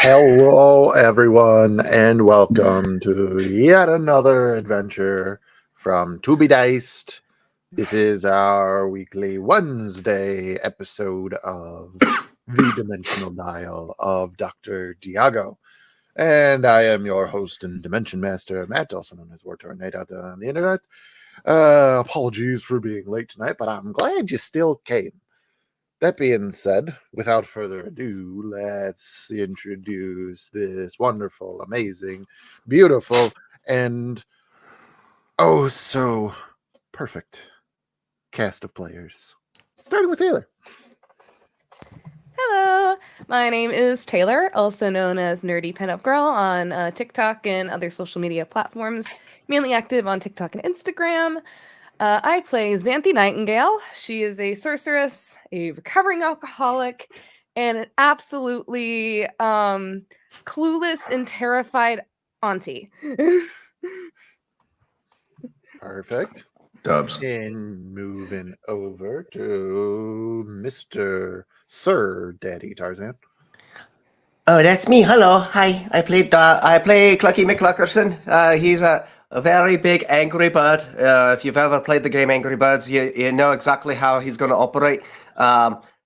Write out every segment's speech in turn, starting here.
Hello, everyone, and welcome to yet another adventure from To Be Diced. This is our weekly Wednesday episode of The Dimensional Dial of Dr. Diago. And I am your host and Dimension Master, Matt, also known as War Tornado out there on the internet. Apologies for being late tonight, but I'm glad you still came. That being said, without further ado, let's introduce this wonderful, amazing, beautiful, and oh so perfect cast of players. Starting with Taylor. Hello, my name is Taylor, also known as Nerdy Pinup Girl on TikTok and other social media platforms, mainly active on TikTok and Instagram. I play Xanthi Nightingale. She is a sorceress, a recovering alcoholic, and an absolutely clueless and terrified auntie. Perfect. Dubs. And moving over to Mr. Sir Daddy Tarzan. Oh, that's me. Hello. Hi. I play Clucky McCluckerson. He's a very big angry bird. If you've ever played the game Angry Birds, you know exactly how he's going to operate.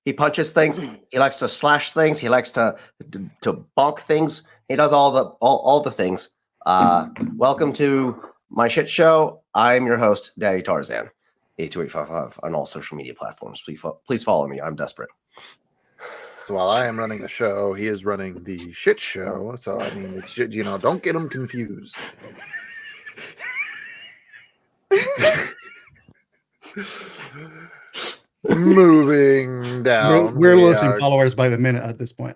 He punches things. He likes to slash things. He likes to bonk things. He does all the things. Welcome to my shit show. I'm your host, Daddy Tarzan, 82855 on all social media platforms. Please follow me. I'm desperate. So while I am running the show, he is running the shit show. So I mean, it's don't get them confused. Moving down, We're we losing are- followers by the minute at this point.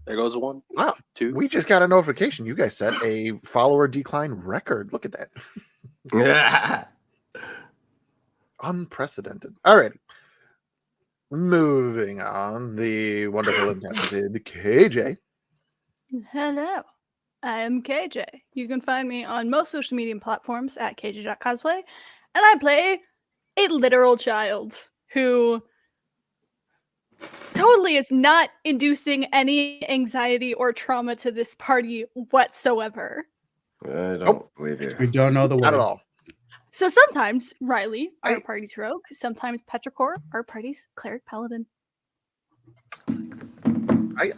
There goes one. Wow, 2. we just got a notification. You guys set a follower decline record. Look at that. Unprecedented. All right. Moving on, the wonderful and talented KJ. Hello, I am KJ. You can find me on most social media platforms at kj.cosplay, and I play a literal child who totally is not inducing any anxiety or trauma to this party whatsoever. I don't believe you. We don't know the Not way. at all. So sometimes Riley, our I- party's rogue, sometimes Petrichor, our party's cleric paladin.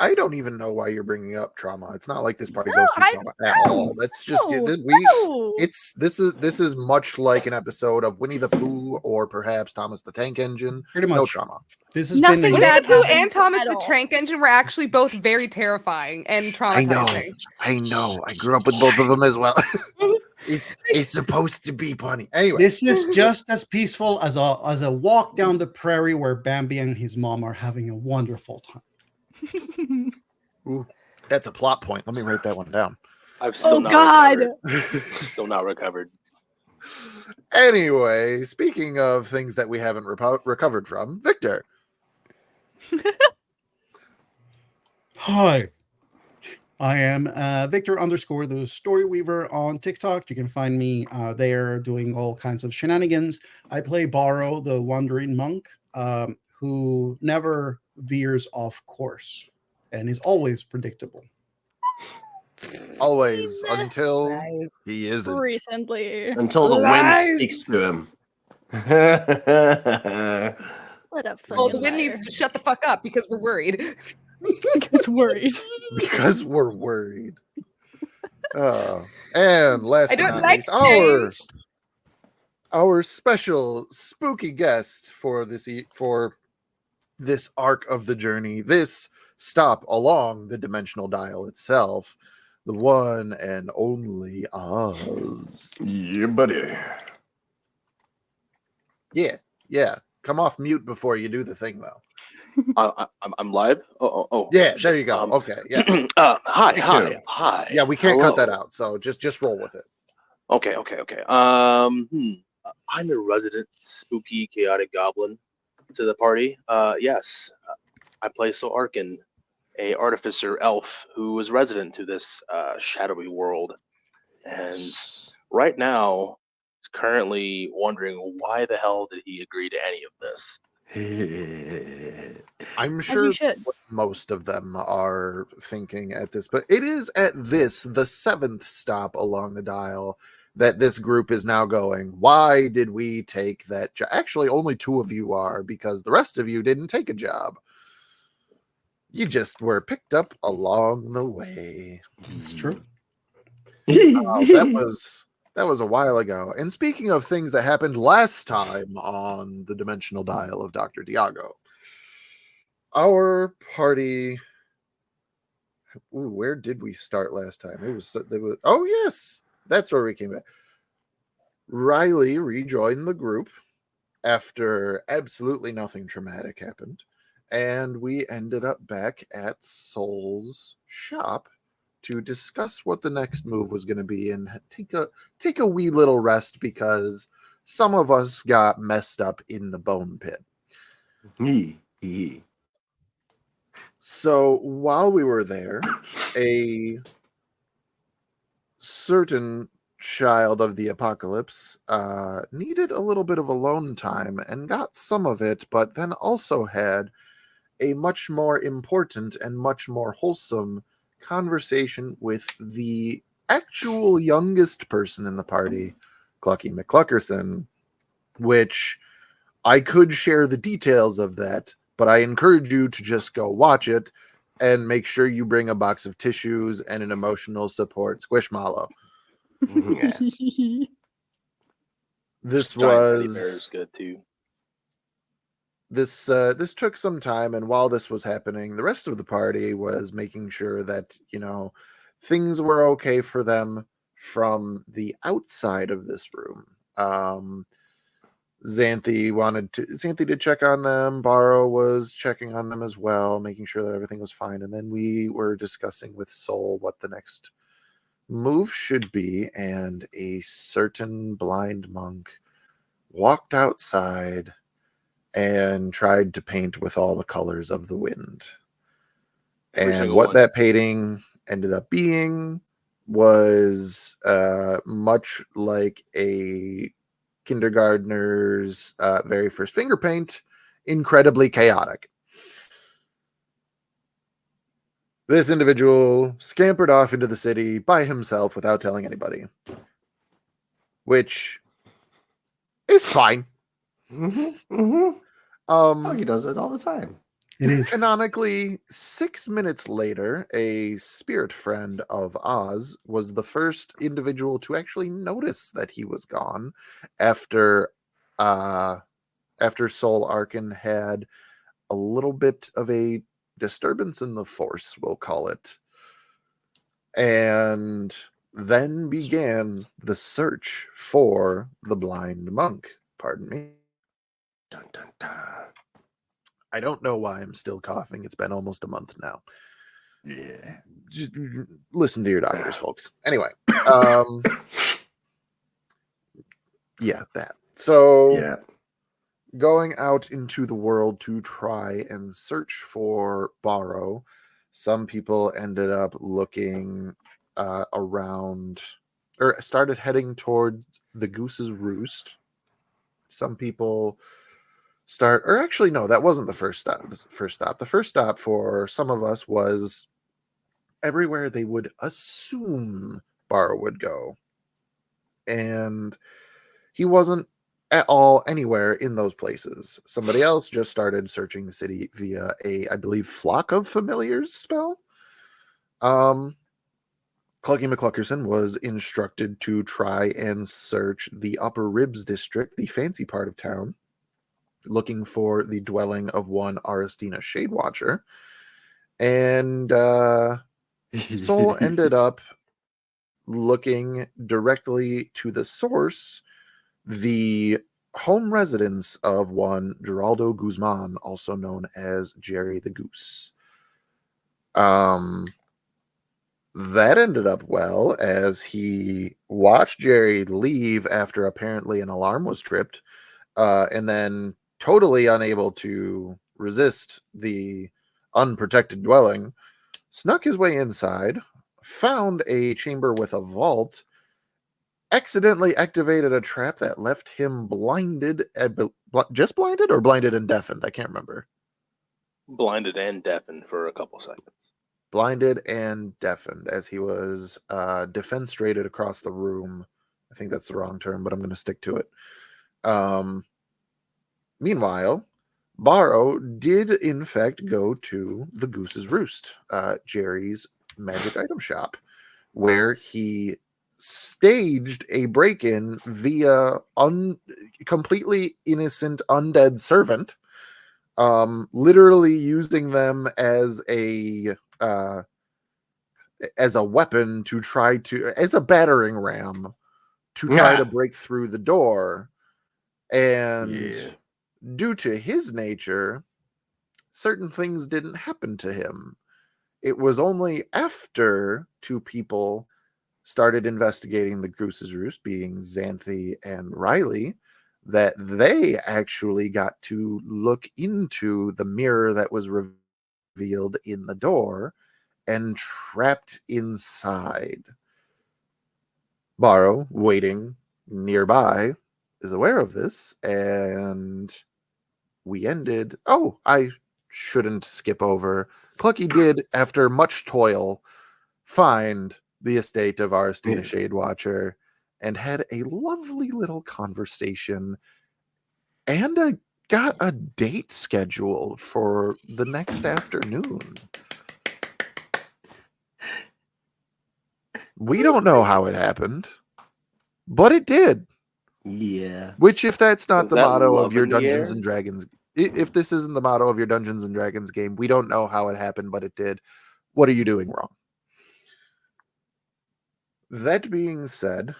I don't even know why you're bringing up trauma. It's not like this party No, goes through I- trauma at no, all. That's just no, we. No! This is much like an episode of Winnie the Pooh or perhaps Thomas the Tank Engine. Pretty No much. trauma. This has Nothing been Winnie bad the Pooh happens and Thomas at the all. Trank Engine were actually both very terrifying and traumatizing. I know. I grew up with both of them as well. It's supposed to be funny. Anyway, This is just as peaceful as a walk down the prairie where Bambi and his mom are having a wonderful time. ooh, that's a plot point. Let me write that one down. I've still Oh not God! recovered. Still not recovered. Anyway, speaking of things that we haven't recovered from, Victor. Hi. I am Victor _ the Story Weaver on TikTok. You can find me there doing all kinds of shenanigans. I play Bahro, the wandering monk, who never veers off course and is always predictable. Always Nice. until he isn't. Recently. Until the Lies. wind speaks to him. What a Well, fucking the wind needs to shut the fuck up because we're worried. Gets worried. Because we're worried. And last I but don't not like least, change. our special spooky guest for this arc of the journey, this stop along the dimensional dial itself, the one and only Oz. Yeah, buddy. Yeah. Come off mute before you do the thing, though. I'm live. Oh. Yeah, shit. there you go. Okay, yeah, Hi. yeah. We can't cut that Hello. out, so just roll with it. Okay. I'm a resident spooky chaotic goblin to the party. Yes, I play So Arkin, a artificer elf who is resident to this shadowy world, and right now is currently wondering why the hell did he agree to any of this. I'm As sure you should. most of them are thinking at this, but it is at this, the 7th stop along the dial, that this group is now going, why did we take that job? Actually, only 2 of you are, because the rest of you didn't take a job. You just were picked up along the way. It's true. That was a while ago. And speaking of things that happened last time on the dimensional dial of Dr. Diago, our party. Ooh, where did we start last time? Oh yes, that's where we came back. Riley rejoined the group after absolutely nothing traumatic happened, and we ended up back at Soul's shop to discuss what the next move was going to be and take a wee little rest because some of us got messed up in the bone pit. So while we were there, a certain child of the apocalypse needed a little bit of alone time and got some of it, but then also had a much more important and much more wholesome conversation with the actual youngest person in the party, Clucky McCluckerson, which I could share the details of that, but I encourage you to just go watch it and make sure you bring a box of tissues and an emotional support squishmallow. Yeah. This Giant teddy bear is was good too. this took some time, and while this was happening, the rest of the party was making sure that things were okay for them from the outside of this room. Xanthi did check on them. Bahro was checking on them as well, making sure that everything was fine. And then we were discussing with Soul what the next move should be, and a certain blind monk walked outside and tried to paint with all the colors of the wind. Every And single what one. that painting ended up being was much like a kindergartner's very first finger paint, incredibly chaotic. This individual scampered off into the city by himself without telling anybody, which is fine. He does it all the time. It is. Canonically, 6 minutes later, a spirit friend of Oz was the first individual to actually notice that he was gone after Soul Arkin had a little bit of a disturbance in the force, we'll call it. And then began the search for the blind monk. Pardon me. Dun, dun, dun. I don't know why I'm still coughing. It's been almost a month now. Yeah. Just listen to your doctors, folks. Anyway, yeah, that. So, Yeah. going out into the world to try and search for Bahro, some people ended up looking around, or started heading towards the Goose's Roost. Some people no, that wasn't the first stop. The first stop for some of us was everywhere they would assume Bahro would go. And he wasn't at all anywhere in those places. Somebody else just started searching the city via I believe, Flock of Familiars spell. Clucky McCluckerson was instructed to try and search the Upper Ribs district, the fancy part of town, looking for the dwelling of one Aristina Shadewatcher. And Soul ended up looking directly to the source, the home residence of one Geraldo Guzman, also known as Jerry the Goose. That ended up well, as he watched Jerry leave after apparently an alarm was tripped, and then, totally unable to resist the unprotected dwelling, snuck his way inside, found a chamber with a vault, accidentally activated a trap that left him blinded, just blinded or blinded and deafened? I can't remember. Blinded and deafened for a couple seconds. Blinded and deafened as he was defenestrated across the room. I think that's the wrong term, but I'm going to stick to it. Meanwhile, Bahro did in fact go to the Goose's Roost, Jerry's magic item shop, where he staged a break-in via completely innocent undead servant, literally using them as a weapon to try to, as a battering ram, to try to break through the door. And due to his nature, certain things didn't happen to him. It was only after two people started investigating the Goose's Roost, being Xanthi and Riley, that they actually got to look into the mirror that was revealed in the door and trapped inside. Bahro, waiting nearby, is aware of this, and we ended. Oh, I shouldn't skip over. Clucky did, after much toil, find the estate of Aristina Shadewatcher and had a lovely little conversation, and got a date scheduled for the next afternoon. We don't know how it happened, but it did. Yeah. Which, if that's not Was the that motto love of your in the Dungeons air? and Dragons, if this isn't the motto of your Dungeons and Dragons game, we don't know how it happened, but it did. What are you doing wrong? That being said,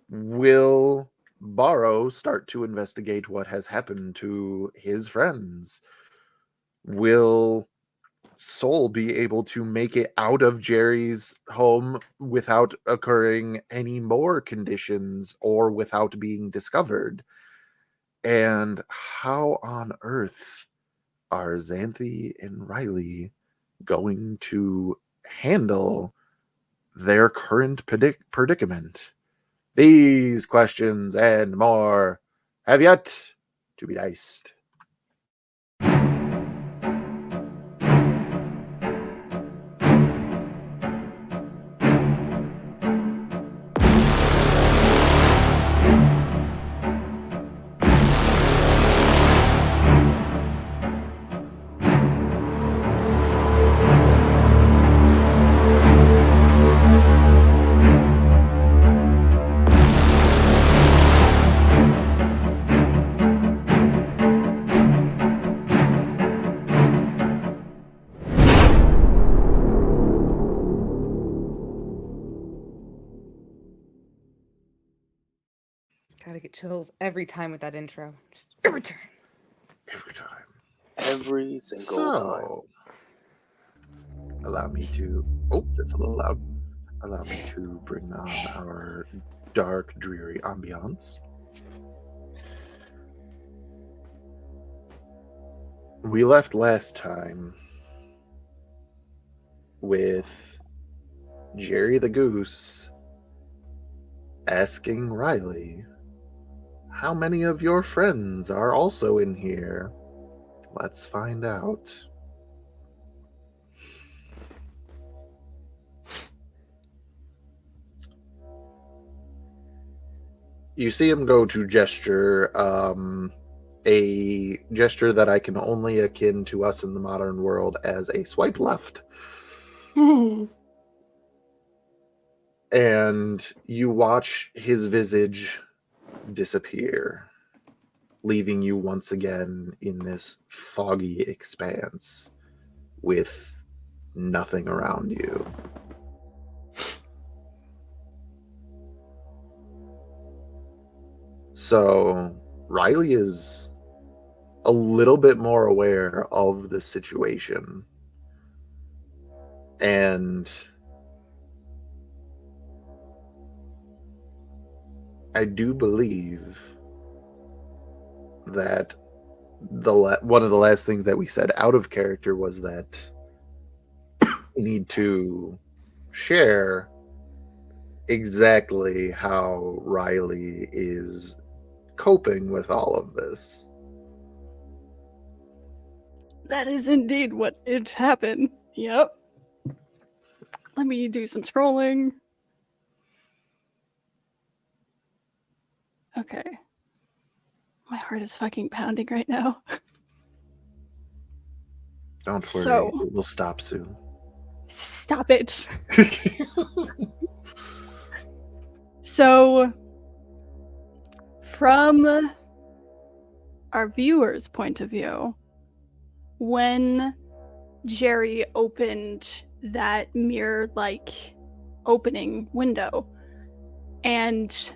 will Bahro start to investigate what has happened to his friends? Will Soul be able to make it out of Jerry's home without occurring any more conditions or without being discovered? And how on earth are Xanthi and Riley going to handle their current predicament? These questions and more have yet to be diced. Gotta get chills every time with that intro. Just every time. Every time. Every single time. So, allow me to. Oh, that's a little loud. Allow me to bring on our dark, dreary ambiance. We left last time with Jerry the Goose asking Riley, how many of your friends are also in here? Let's find out. You see him go to gesture, a gesture that I can only akin to us in the modern world as a swipe left. And you watch his visage disappear, leaving you once again in this foggy expanse with nothing around you. So Riley is a little bit more aware of the situation. And I do believe that one of the last things that we said out of character was that we need to share exactly how Riley is coping with all of this. That is indeed what did happen. Yep. Let me do some scrolling. Okay. My heart is fucking pounding right now. Don't worry, So- it will stop soon. Stop it. So, from our viewers' point of view, when Jerry opened that mirror-like opening window, and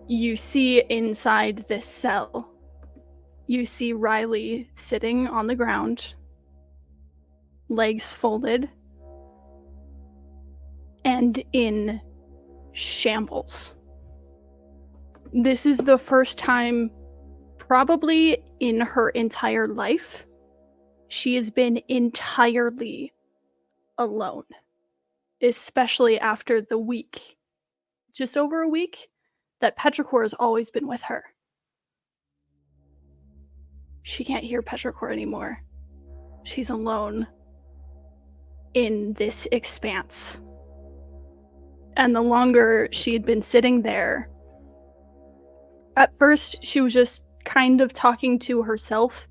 you see inside this cell, you see Riley sitting on the ground, legs folded, and in shambles. This is the first time, probably in her entire life, she has been entirely alone. Especially after the week, just over a week, that Petrichor has always been with her. She can't hear Petrichor anymore. She's alone in this expanse. And the longer she had been sitting there, at first she was just kind of talking to herself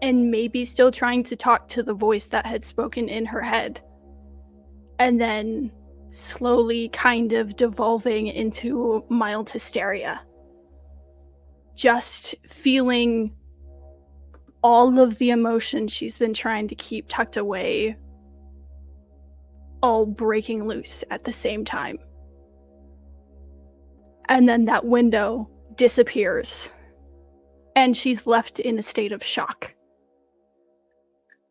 and maybe still trying to talk to the voice that had spoken in her head. And then slowly kind of devolving into mild hysteria. Just feeling all of the emotions she's been trying to keep tucked away, all breaking loose at the same time. And then that window disappears, and she's left in a state of shock,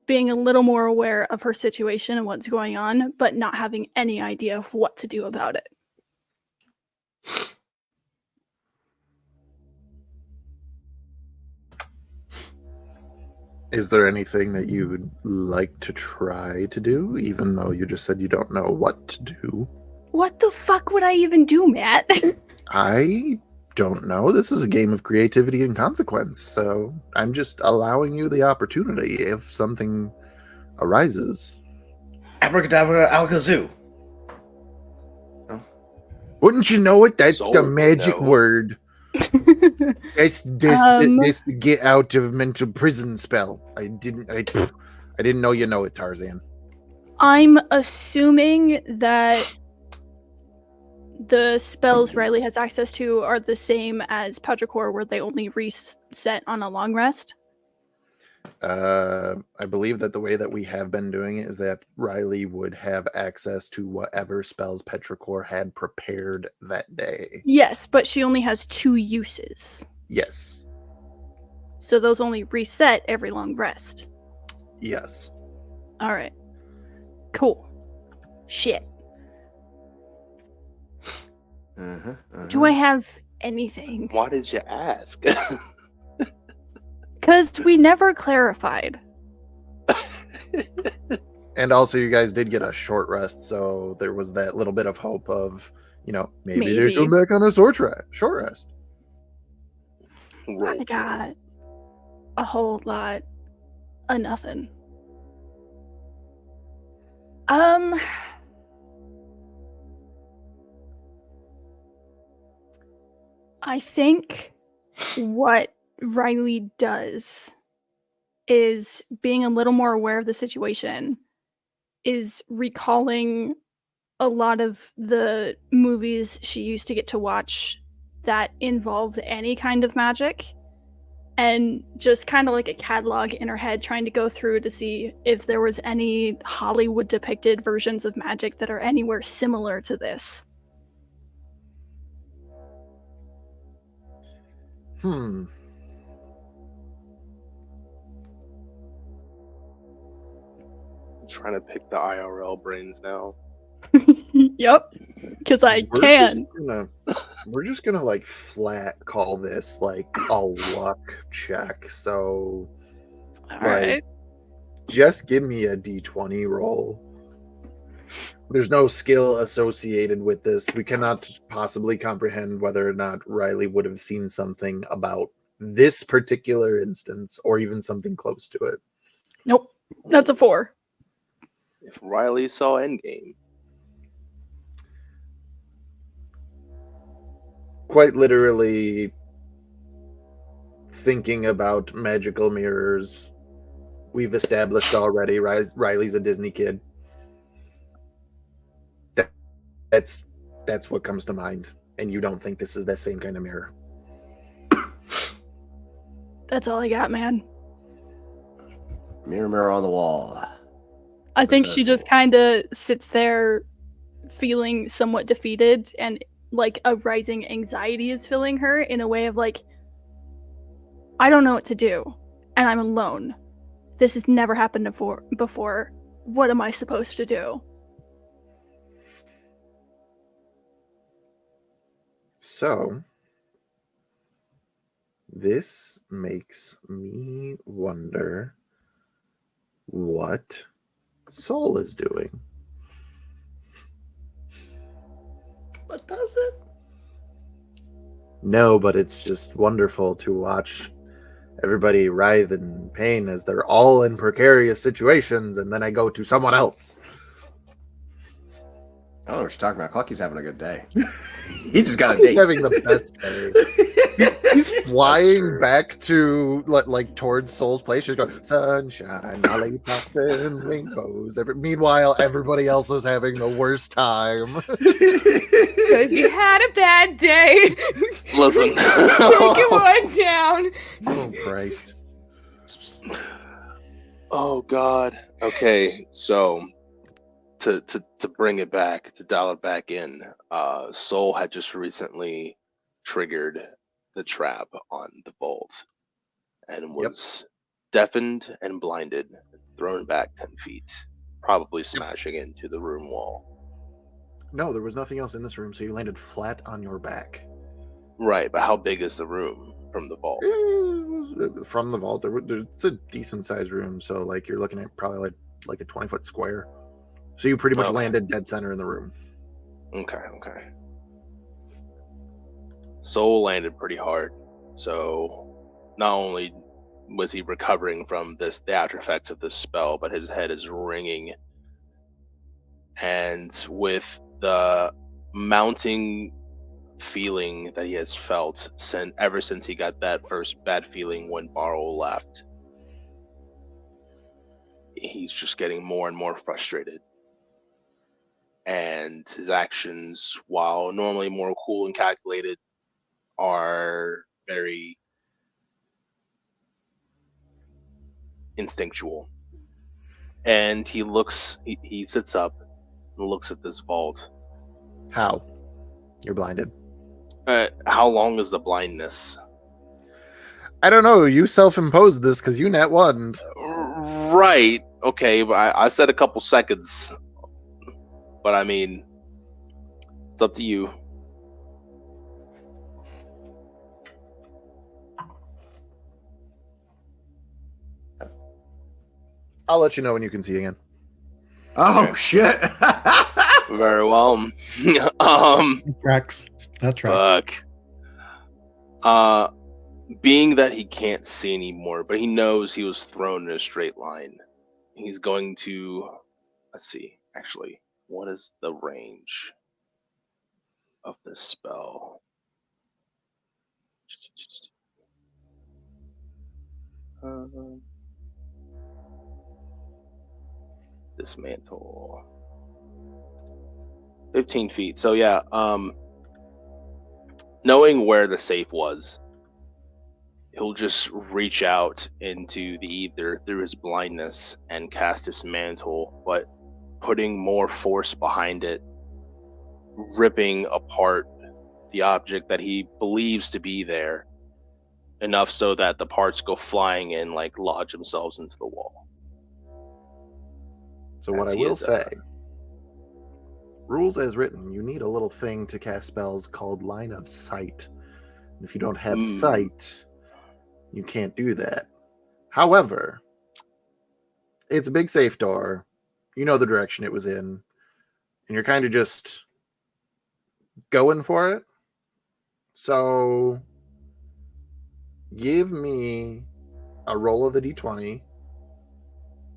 being a little more aware of her situation and what's going on, but not having any idea of what to do about it. Is there anything that you would like to try to do, even though you just said you don't know what to do? What the fuck would I even do, Matt? I don't know. This is a game of creativity and consequence, so I'm just allowing you the opportunity if something arises. Abracadabra alakazoo. Wouldn't you know it? That's Soul the would magic know. word. That's this the get out of mental prison spell. I didn't know you know it, Tarzan. I'm assuming that the spells Riley has access to are the same as Petrichor, where they only reset on a long rest. I believe that the way that we have been doing it is that Riley would have access to whatever spells Petrichor had prepared that day. Yes, but she only has 2 uses. Yes. So those only reset every long rest. Yes. Alright. Cool. Shit. Do I have anything? Why did you ask? Because we never clarified. And also, you guys did get a short rest, so there was that little bit of hope of, maybe they come back on a short rest. I got a whole lot of nothing. I think what Riley does is being a little more aware of the situation, is recalling a lot of the movies she used to get to watch that involved any kind of magic, and just kind of like a catalog in her head trying to go through to see if there was any Hollywood depicted versions of magic that are anywhere similar to this. Trying to pick the IRL brains now. Yep, because I can. We're just gonna like flat call this like a luck check. So, All right. just give me a d20 roll. There's no skill associated with this. We cannot possibly comprehend whether or not Riley would have seen something about this particular instance or even something close to it. Nope, that's a 4. If Riley saw Endgame. Quite literally thinking about magical mirrors. We've established already Riley's a Disney kid. That's what comes to mind. And you don't think this is that same kind of mirror. That's all I got, man. Mirror, mirror on the wall. I think she just kind of sits there feeling somewhat defeated, and like a rising anxiety is filling her in a way of like, I don't know what to do, and I'm alone. This has never happened before. What am I supposed to do? So, this makes me wonder what Soul is doing. What does it? No, but it's just wonderful to watch everybody writhe in pain as they're all in precarious situations, and then I go to someone else. I don't know what you're talking about. Clucky's having a good day. He just got a He's date. having the best day. He's flying back to like towards Soul's place. She's going, sunshine, lollipops, and rainbows. Meanwhile, everybody else is having the worst time. Because you had a bad day. Listen. Take it one down. Oh Christ! Oh God. Okay, so to bring it back, to dial it back in, Soul had just recently triggered the trap on the vault and was deafened and blinded, thrown back 10 feet, probably smashing into the room wall. No, there was nothing else in this room, so you landed flat on your back. Right, but how big is the room from the vault? From the vault, it's a decent sized room, so like you're looking at probably like a 20-foot square. So you pretty much landed dead center in the room. Okay. Soul landed pretty hard, so not only was he recovering from the after effects of this spell, but his head is ringing, and with the mounting feeling that he has felt ever since he got that first bad feeling when Bahro left, he's just getting more and more frustrated. And his actions, while normally more cool and calculated, are very instinctual. And he sits up and looks at this vault. How? You're blinded. How long is the blindness? I don't know. You self-imposed this because you net one. Right. Okay, but I said a couple seconds. But I mean, it's up to you. I'll let you know when you can see again. Oh shit! Very well. That tracks. Fuck. Being that he can't see anymore, but he knows he was thrown in a straight line. He's going to, let's see, actually, what is the range of this spell? Dismantle. 15 feet. So yeah, knowing where the safe was, he'll just reach out into the ether through his blindness and cast his mantle, but putting more force behind it, ripping apart the object that he believes to be there, enough so that the parts go flying and like lodge themselves into the wall. So what I will say, rules as written, you need a little thing to cast spells called line of sight. If you don't have sight, you can't do that. However, it's a big safe door. You know the direction it was in, and you're kind of just going for it. So give me a roll of the d20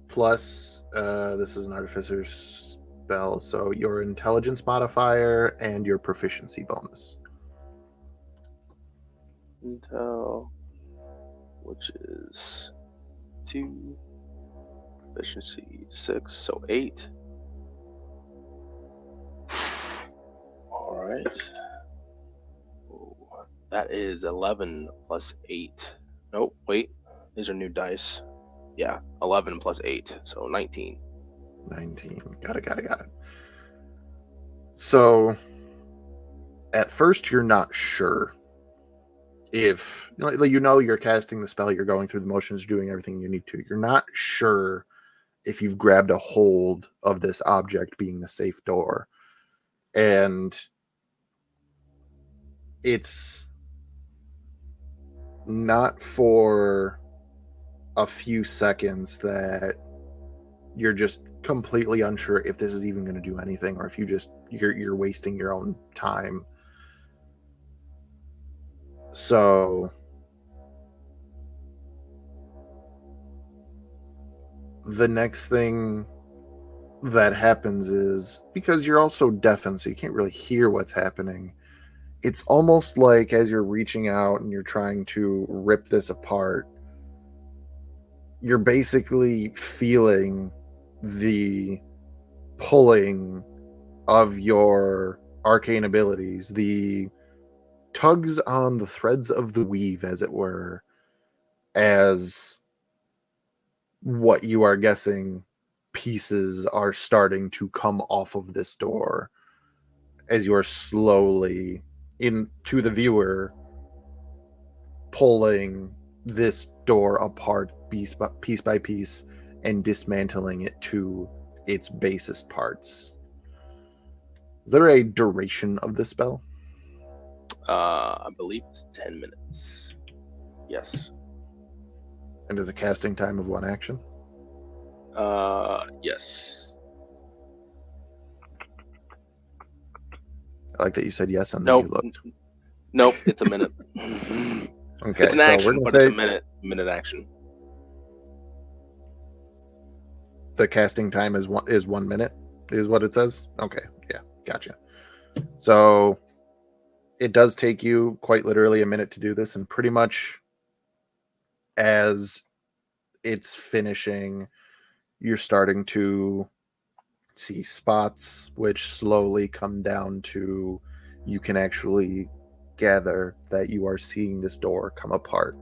plus this is an artificer spell, so your intelligence modifier and your proficiency bonus. Intel, which is 2, proficiency 6, so 8. All right. That is 11 plus 8. Nope, wait. These are new dice. Yeah, 11 plus 8, so 19. 19. Got it. So, at first, you're not sure if, you know, you're casting the spell, you're going through the motions, doing everything you need to. You're not sure if you've grabbed a hold of this object being the safe door. And it's not for a few seconds that you're just completely unsure if this is even going to do anything, or if you're wasting your own time. So the next thing that happens is, because you're also deafened, so you can't really hear what's happening, it's almost like as you're reaching out and you're trying to rip this apart, you're basically feeling the pulling of your arcane abilities, the tugs on the threads of the weave, as it were, as what you are guessing pieces are starting to come off of this door as you are slowly, to the viewer, pulling this door apart piece by piece and dismantling it to its basest parts. Is there a duration of this spell? I believe it's 10 minutes. Yes. And is a casting time of 1 action? Yes. I like that you said yes and then Nope. you looked. Nope, it's a minute. Okay, It's an so we're action, gonna but say it's a minute action. the casting time is 1 minute, is what it says. Okay, yeah, gotcha. So it does take you quite literally a minute to do this, and pretty much as it's finishing, you're starting to see spots which slowly come down to you can actually gather that you are seeing this door come apart.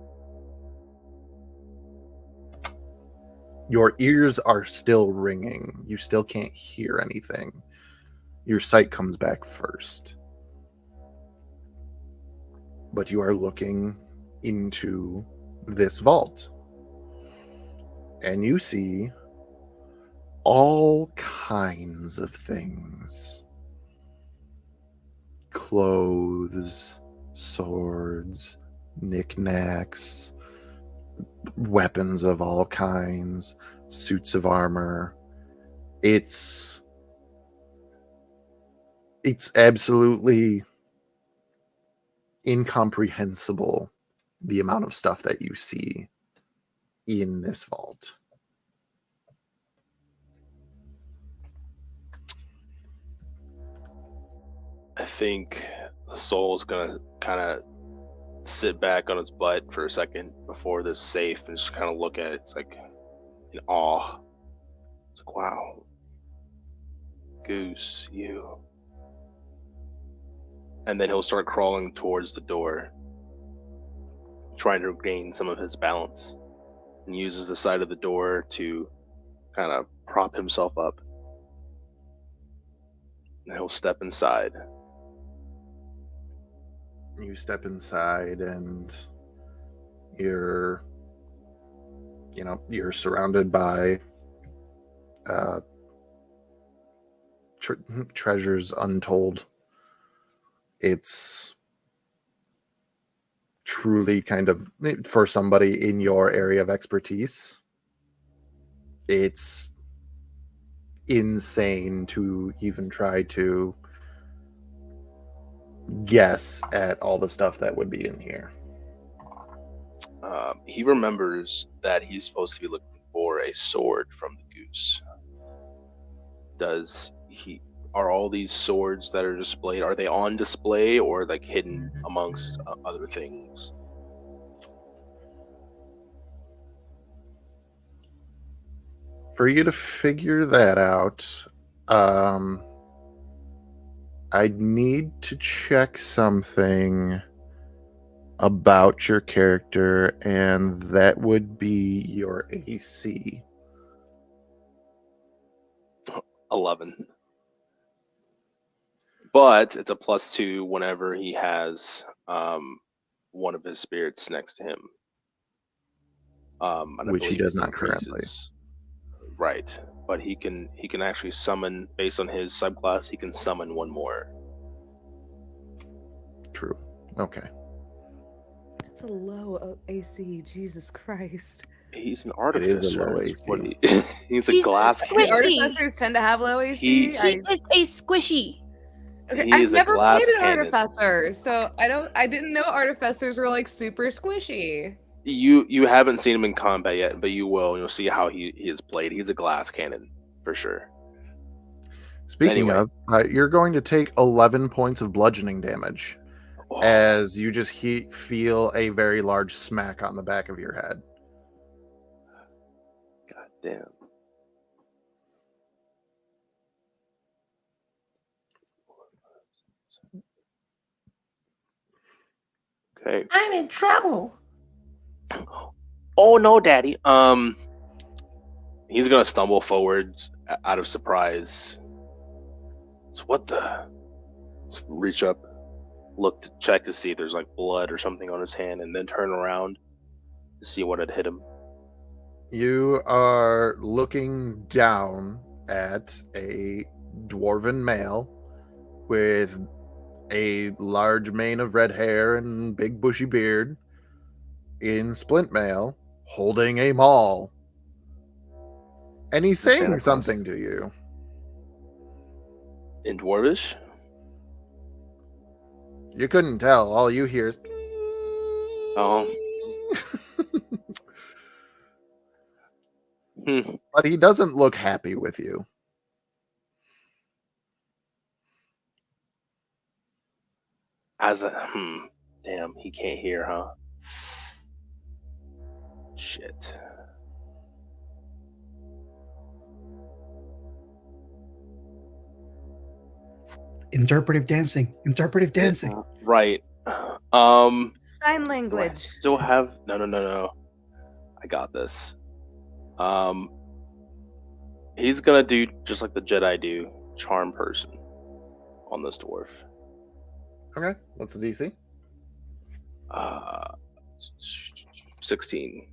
Your ears are still ringing. You still can't hear anything. Your sight comes back first. But you are looking into this vault. And you see all kinds of things. Clothes, swords, knickknacks, weapons of all kinds, suits of armor. It's absolutely incomprehensible, the amount of stuff that you see in this vault. I think the soul is gonna kind of sit back on its butt for a second before this safe and just kind of look at it. It's like in awe. It's like, wow, Goose, you. And then he'll start crawling towards the door, trying to regain some of his balance, and uses the side of the door to kind of prop himself up. And he'll step inside. You step inside and you're surrounded by treasures untold. It's truly kind of, for somebody in your area of expertise, it's insane to even try to guess at all the stuff that would be in here. He remembers that he's supposed to be looking for a sword from the goose. Are all these swords that are displayed, are they on display or like hidden amongst other things? For you to figure that out, I'd need to check something about your character, and that would be your AC. 11. But it's a +2 whenever he has one of his spirits next to him. And Which he does not currently. increases. Right. But he can actually summon, based on his subclass, he can summon one more. True. Okay. It's a low AC. Jesus Christ. He's an It artificer. is a low is AC. what he's a He's glass squishy. cannon. Artificers tend to have low AC. He He is a squishy. Okay, He I've is a never glass played an cannon. artificer, so I didn't know artificers were like super squishy. You haven't seen him in combat yet, but you will. You'll see how he is played. He's a glass cannon for sure. Speaking Anyway. of, you're going to take 11 points of bludgeoning damage as you just feel a very large smack on the back of your head. God damn. Okay. I'm in trouble. Oh no, Daddy. He's gonna stumble forwards out of surprise. So what the? Let's reach up, look to check to see if there's like blood or something on his hand, and then turn around to see what had hit him. You are looking down at a dwarven male with a large mane of red hair and big bushy beard in splint mail, holding a maul. And he's Santa saying Claus. something to you. In Dwarvish? You couldn't tell. All you hear is... Oh. But he doesn't look happy with you. Damn, he can't hear, huh? Shit. Interpretive dancing. Interpretive dancing. Right. Sign Do I language. still have no. I got this. He's gonna do just like the Jedi do, charm person on this dwarf. Okay, what's the DC? 16.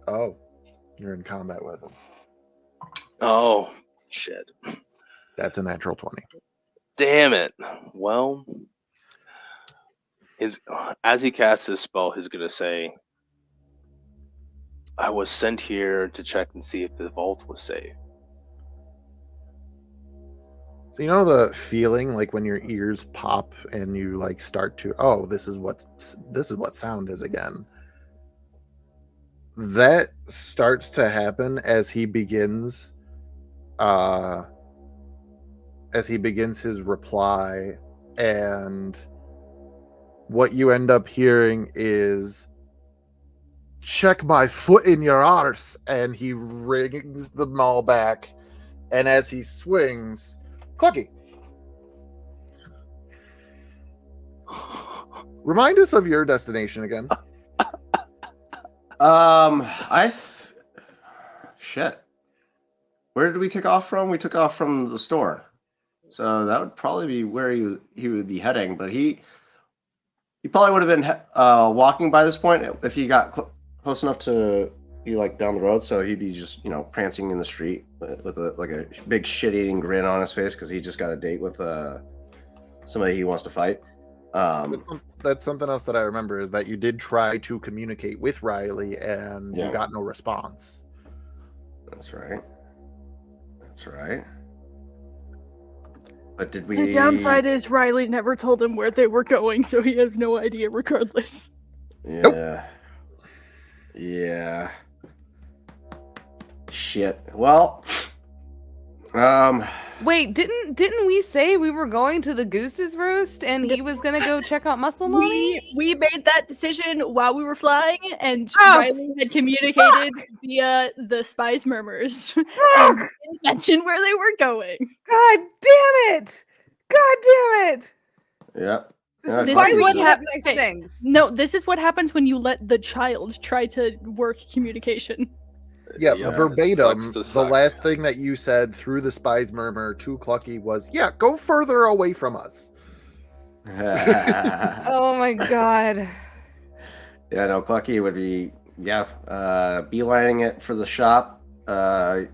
Oh, you're in combat with him. Oh shit. That's a natural 20. Damn it. Well, as he casts his spell, he's gonna say, I was sent here to check and see if the vault was safe. So you know the feeling like when your ears pop and you like start to, oh, this is what sound is again. That starts to happen as he begins his reply, and what you end up hearing is, check my foot in your arse, and he rings the maul back, and as he swings, Clucky, remind us of your destination again. Shit. Where did we take off from? We took off from the store, so that would probably be where he would be heading. But he probably would have been walking by this point if he got close enough to be like down the road. So he'd be just prancing in the street with a big shit-eating grin on his face because he just got a date with somebody he wants to fight. That's something else that I remember, is that you did try to communicate with Riley and you got no response. That's right. But did we... The downside is Riley never told him where they were going, so he has no idea regardless. Yeah. Nope. Yeah. Shit. Well, Wait, didn't we say we were going to the Goose's Roast and he was gonna go check out Muscle Mommy? We made that decision while we were flying, and Oh. Riley had communicated via the spies' murmurs and didn't mention where they were going. God damn it! God damn it! yeah. This is This why is we what keep up hap- nice okay. things. No, this is what happens when you let the child try to work communication. Yeah, Yep, verbatim, it sucks to the suck. last thing that you said through the spy's murmur to Clucky was, yeah, go further away from us. Oh my god. Yeah, no, Clucky would be, beelining it for the shop,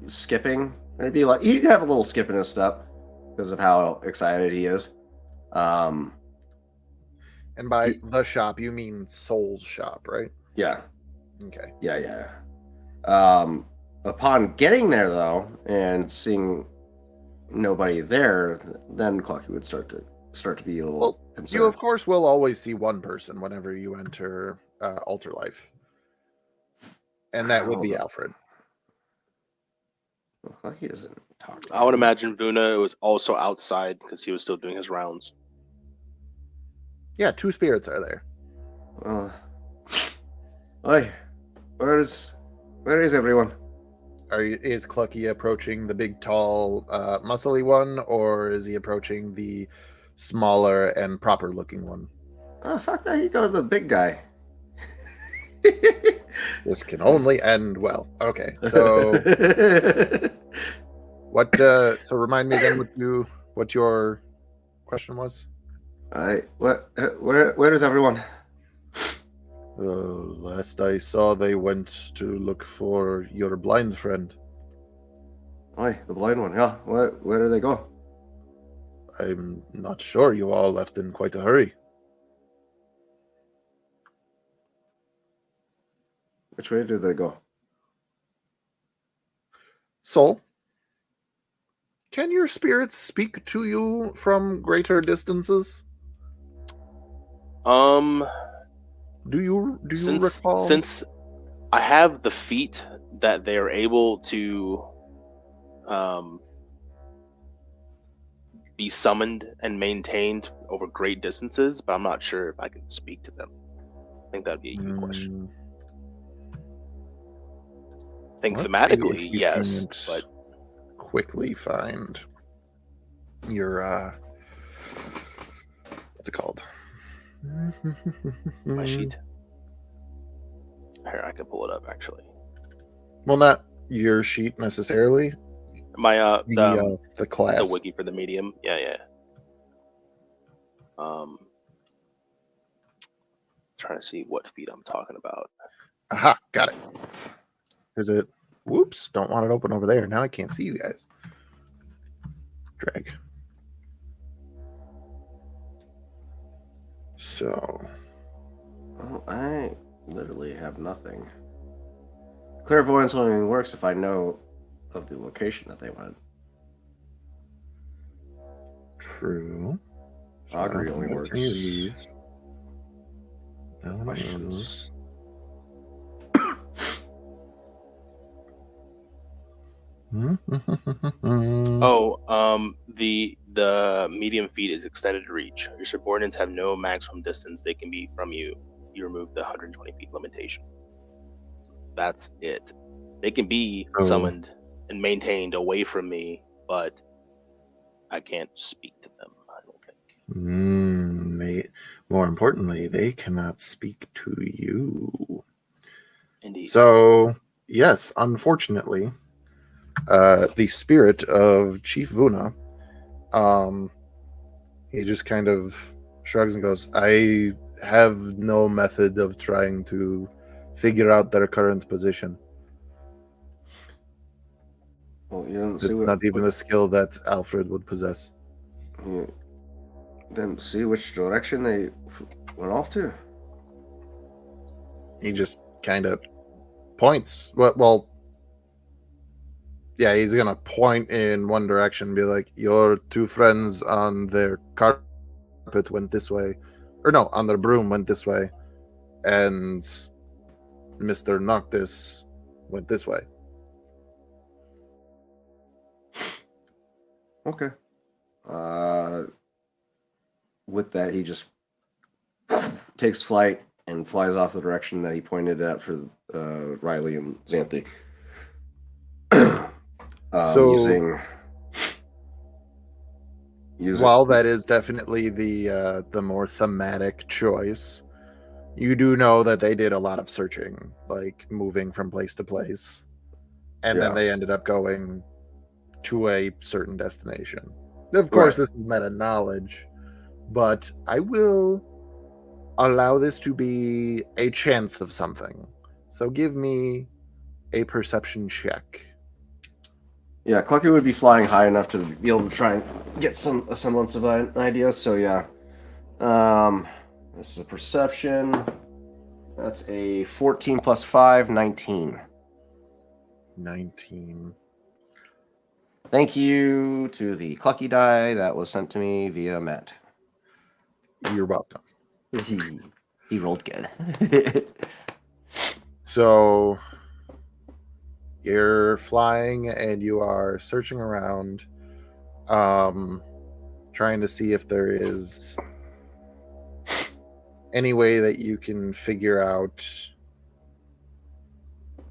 skipping. It'd be like, he'd have a little skip in his step because of how excited he is. And by the shop, you mean Soul's shop, right? Yeah. Okay. Yeah. Upon getting there, though, and seeing nobody there, then Clucky would start to be a little concerned. You, of course, will always see one person whenever you enter Alter Life. And that would be Alfred. Well, he doesn't talk. I would imagine Vuna was also outside because he was still doing his rounds. Yeah, 2 spirits are there. Oi, where is everyone? Is Clucky approaching the big, tall, muscly one, or is he approaching the smaller and proper-looking one? Oh, fuck that! You go to the big guy. This can only end well. Okay, so what? So remind me again what your question was. Where is everyone? Last I saw, they went to look for your blind friend. Oi, the blind one. Yeah. Where did they go? I'm not sure. You all left in quite a hurry. Which way did they go? Soul, can your spirits speak to you from greater distances? Do you recall? Since I have the feat that they are able to be summoned and maintained over great distances, but I'm not sure if I can speak to them. I think that'd be a good question. I think Let's thematically, see if you yes, can't but quickly find your what's it called? my sheet. Here, I can pull it up actually. Well, not your sheet necessarily. My The class. the wiki for the medium. Yeah. Trying to see what feat I'm talking about. Aha, got it. Is it? Whoops! Don't want it open over there. Now I can't see you guys. Drag. So. Well, I literally have nothing. Clairvoyance only works if I know of the location that they went. True. Augury only works. These. Questions. The medium feat is extended reach. Your subordinates have no maximum distance they can be from you. You remove the 120 feet limitation. That's it. They can be summoned and maintained away from me, but I can't speak to them, I don't think. More importantly, they cannot speak to you. Indeed. So, yes, unfortunately, the spirit of Chief Vuna, he just kind of shrugs and goes, I have no method of trying to figure out their current position. Well, you didn't see It's not even a skill that Alfred would possess. You didn't see which direction they went off to? He just kind of points. Well, yeah, he's going to point in one direction and be like, your 2 friends on their carpet went this way. Or no, on their broom went this way. And Mr. Noctis went this way. Okay. With that, he just takes flight and flies off the direction that he pointed at for Riley and Xanthi. While that is definitely the more thematic choice, you do know that they did a lot of searching, like moving from place to place, and then they ended up going to a certain destination. Of course, this is meta knowledge, but I will allow this to be a chance of something. So give me a perception check. Yeah, Clucky would be flying high enough to be able to try and get a semblance of an idea. So yeah, this is a perception. That's a 14 plus 5, 19. 19. Thank you to the Clucky die that was sent to me via Matt. You're welcome. He rolled good. So You're flying and you are searching around, trying to see if there is any way that you can figure out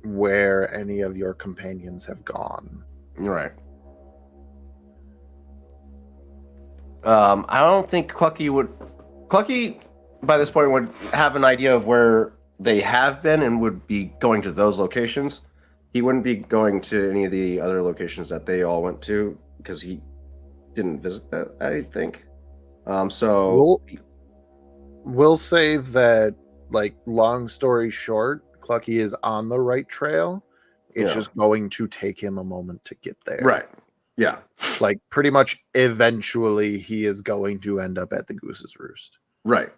where any of your companions have gone. Right. I don't think Clucky would. Clucky, by this point, would have an idea of where they have been and would be going to those locations. He wouldn't be going to any of the other locations that they all went to because he didn't visit that, I think. So We'll say that, like, long story short, Clucky is on the right trail. It's just going to take him a moment to get there. Right. Yeah. Like, pretty much eventually he is going to end up at the Goose's Roost. Right.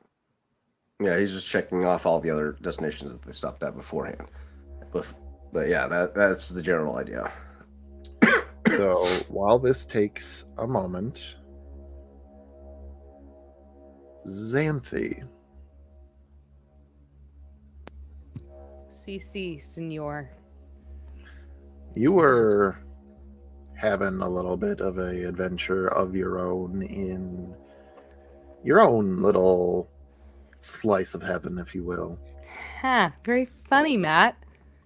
Yeah, he's just checking off all the other destinations that they stopped at beforehand. But yeah, that's the general idea. So while this takes a moment, Xanthi. CC, senor. You were having a little bit of an adventure of your own in your own little slice of heaven, if you will. Huh, very funny, Matt.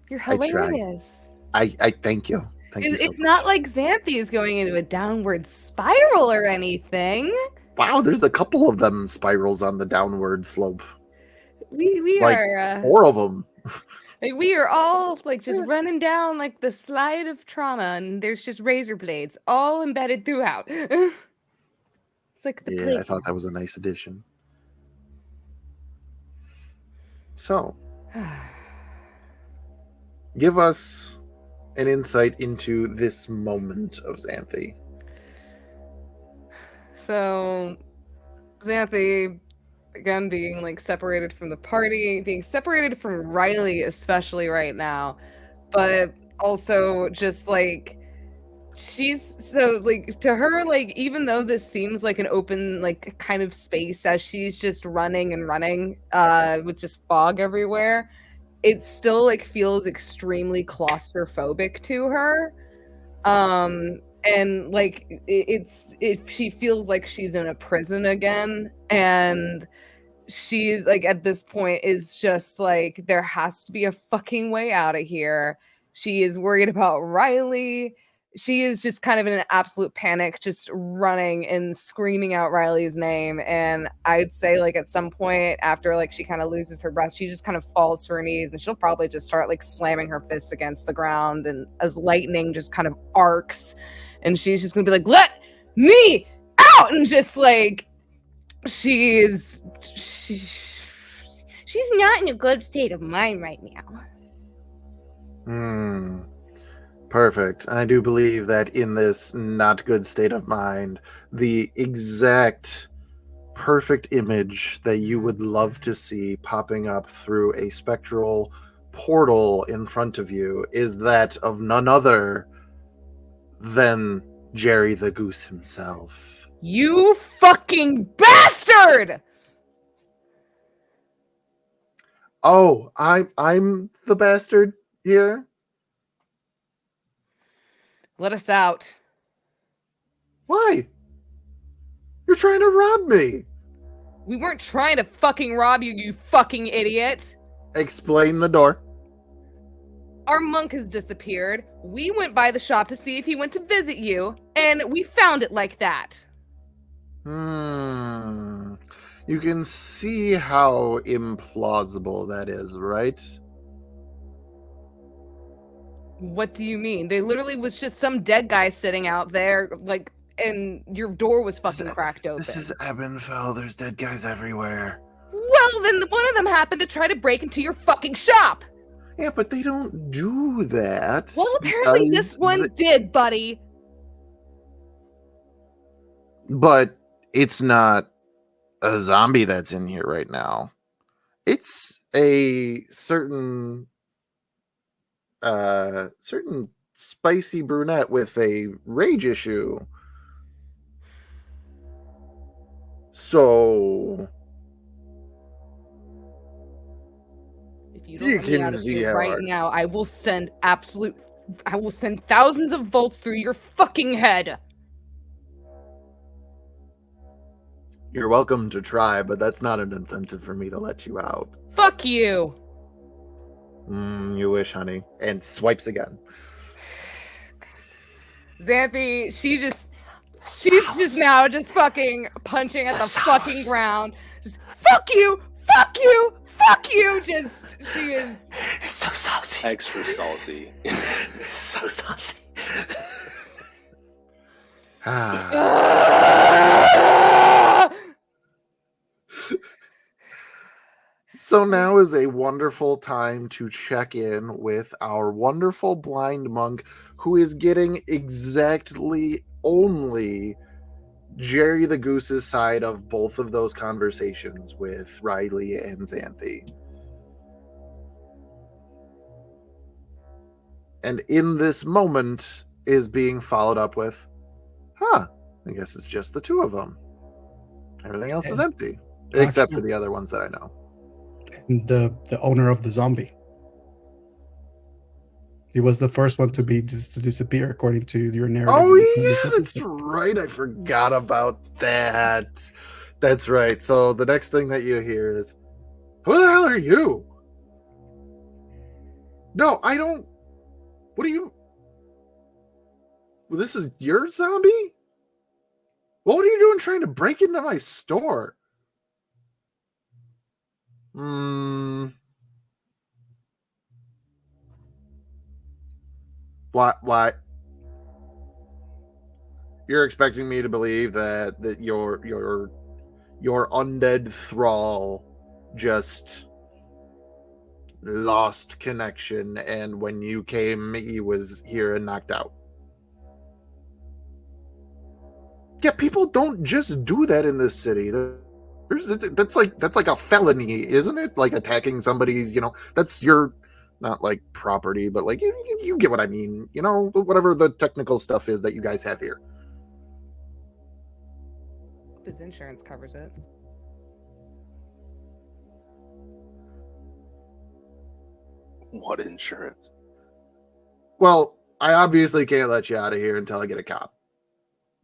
You're hilarious. I thank you. Thank you so It's much. not like Xanthi is going into a downward spiral or anything. Wow, there's a couple of them spirals on the downward slope. We Like, are 4 of them. like we are all like just running down like the slide of trauma, and there's just razor blades all embedded throughout. It's like the Yeah, I thought that was a nice addition. So, give us an insight into this moment of Xanthi. So, Xanthi, again, being like separated from the party, being separated from Riley, especially right now, but also just like she's so like to her, like, even though this seems like an open, like, kind of space as she's just running and running, with just fog everywhere, it still like feels extremely claustrophobic to her. And like she feels like she's in a prison again, and she's like at this point is just like there has to be a fucking way out of here. She is worried about Riley. She is just kind of in an absolute panic, just running and screaming out Riley's name. And I'd say like at some point after like she kind of loses her breath, she just kind of falls to her knees, and she'll probably just start like slamming her fists against the ground, and as lightning just kind of arcs, and she's just gonna be like, "Let me out!" And just like she's not in a good state of mind right now. Perfect. I do believe that in this not good state of mind, the exact perfect image that you would love to see popping up through a spectral portal in front of you is that of none other than Jerry the Goose himself. You fucking bastard! Oh, I'm the bastard here? Let us out. Why? You're trying to rob me. We weren't trying to fucking rob you, you fucking idiot. Explain the door. Our monk has disappeared. We went by the shop to see if he went to visit you, and we found it like that. You can see how implausible that is, right? What do you mean? They literally was just some dead guy sitting out there, like, and your door was fucking cracked open. This is Ebenfell. There's dead guys everywhere. Well, then one of them happened to try to break into your fucking shop. Yeah, but they don't do that. Well, apparently this one did, buddy. But it's not a zombie that's in here right now. It's a certain spicy brunette with a rage issue. So if you don't let me out of here right now, I will send absolute I will send thousands of volts through your fucking head. You're welcome to try, but that's not an incentive for me to let you out. Fuck you. You wish, honey. And swipes again. Xanthi, she's just now just fucking punching at the fucking ground. Just fuck you, fuck you, fuck you. Just she is. It's so saucy. Extra saucy. It's so saucy. So now is a wonderful time to check in with our wonderful blind monk who is getting exactly only Jerry the Goose's side of both of those conversations with Riley and Xanthi. And in this moment is being followed up with, I guess it's just the two of them. Everything else is empty. Except for the other ones that I know. And the owner of the zombie. He was the first one to disappear, according to your narrative. Oh, yeah, that's right. I forgot about that. That's right. So the next thing that you hear is, who the hell are you? No, I don't. What are you? Well, this is your zombie? What are you doing trying to break into my store? Why? You're expecting me to believe that your undead thrall just lost connection, and when you came, he was here and knocked out. Yeah, people don't just do that in this city. That's like a felony, isn't it? Like attacking somebody's, that's your, not like property, but like you get what I mean, whatever the technical stuff is that you guys have here. His insurance covers it. What insurance? Well, I obviously can't let you out of here until I get a cop.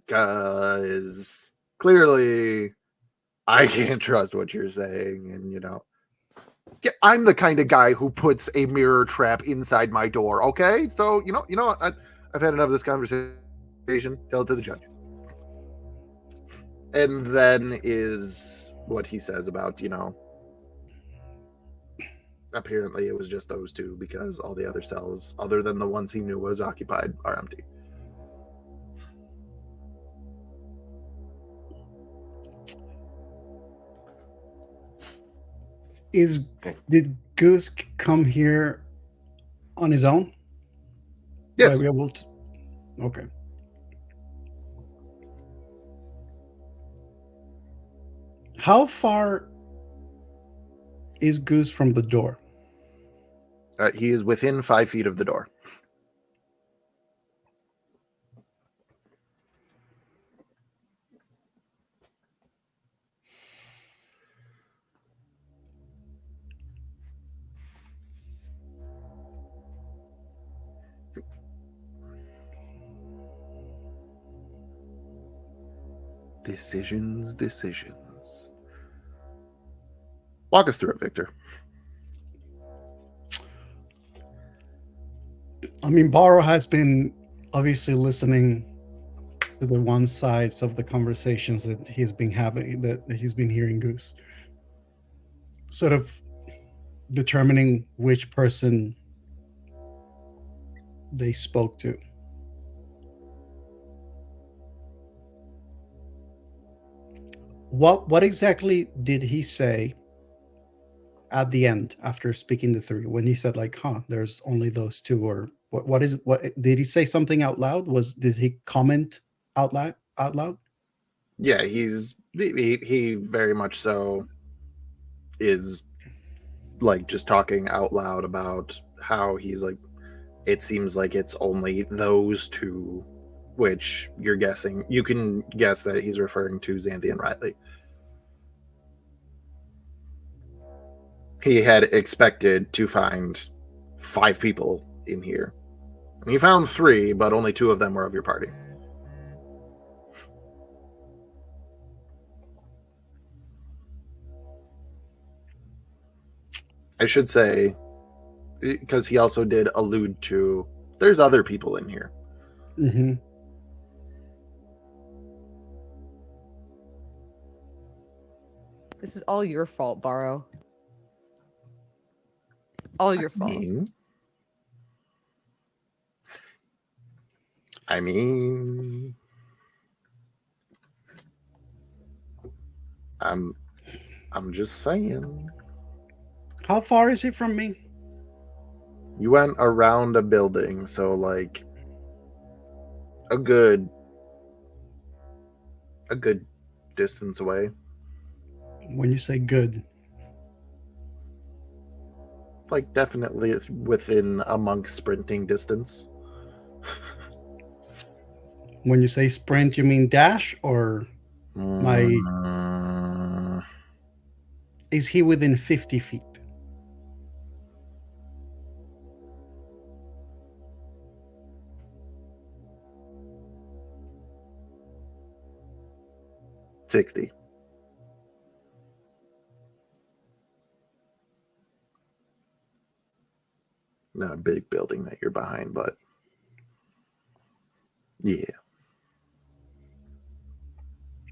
Because clearly I can't trust what you're saying. And, I'm the kind of guy who puts a mirror trap inside my door. Okay. So, you know what? I've had enough of this conversation. Tell it to the judge. And then is what he says about, apparently it was just those two because all the other cells, other than the ones he knew was occupied, are empty. Did Goose come here on his own? Yes. Okay. How far is Goose from the door? He is within 5 feet of the door. Decisions. Walk us through it, Victor. I mean, Bahro has been obviously listening to the one sides of the conversations that he's been having, that he's been hearing Goose. Sort of determining which person they spoke to. What exactly did he say at the end after speaking to three, when he said like, there's only those two? Or what did he say something out loud? Did he comment out loud? Yeah, he very much so is like just talking out loud about how he's like, it seems like it's only those two, which you can guess that he's referring to Xanthi and Riley. He had expected to find 5 people in here, And you found 3, but only 2 of them were of your party. I should say, because he also did allude to, there's other people in here. Mm-hmm. This is all your fault, Bahro. All your fault. I mean, I'm just saying. How far is it from me? You went around a building, so like a good distance away. When you say good, Like definitely within amongst sprinting distance. when you say sprint, you mean dash or my? Mm, Is he within 50 feet? $60. Not a big building that you're behind, but yeah.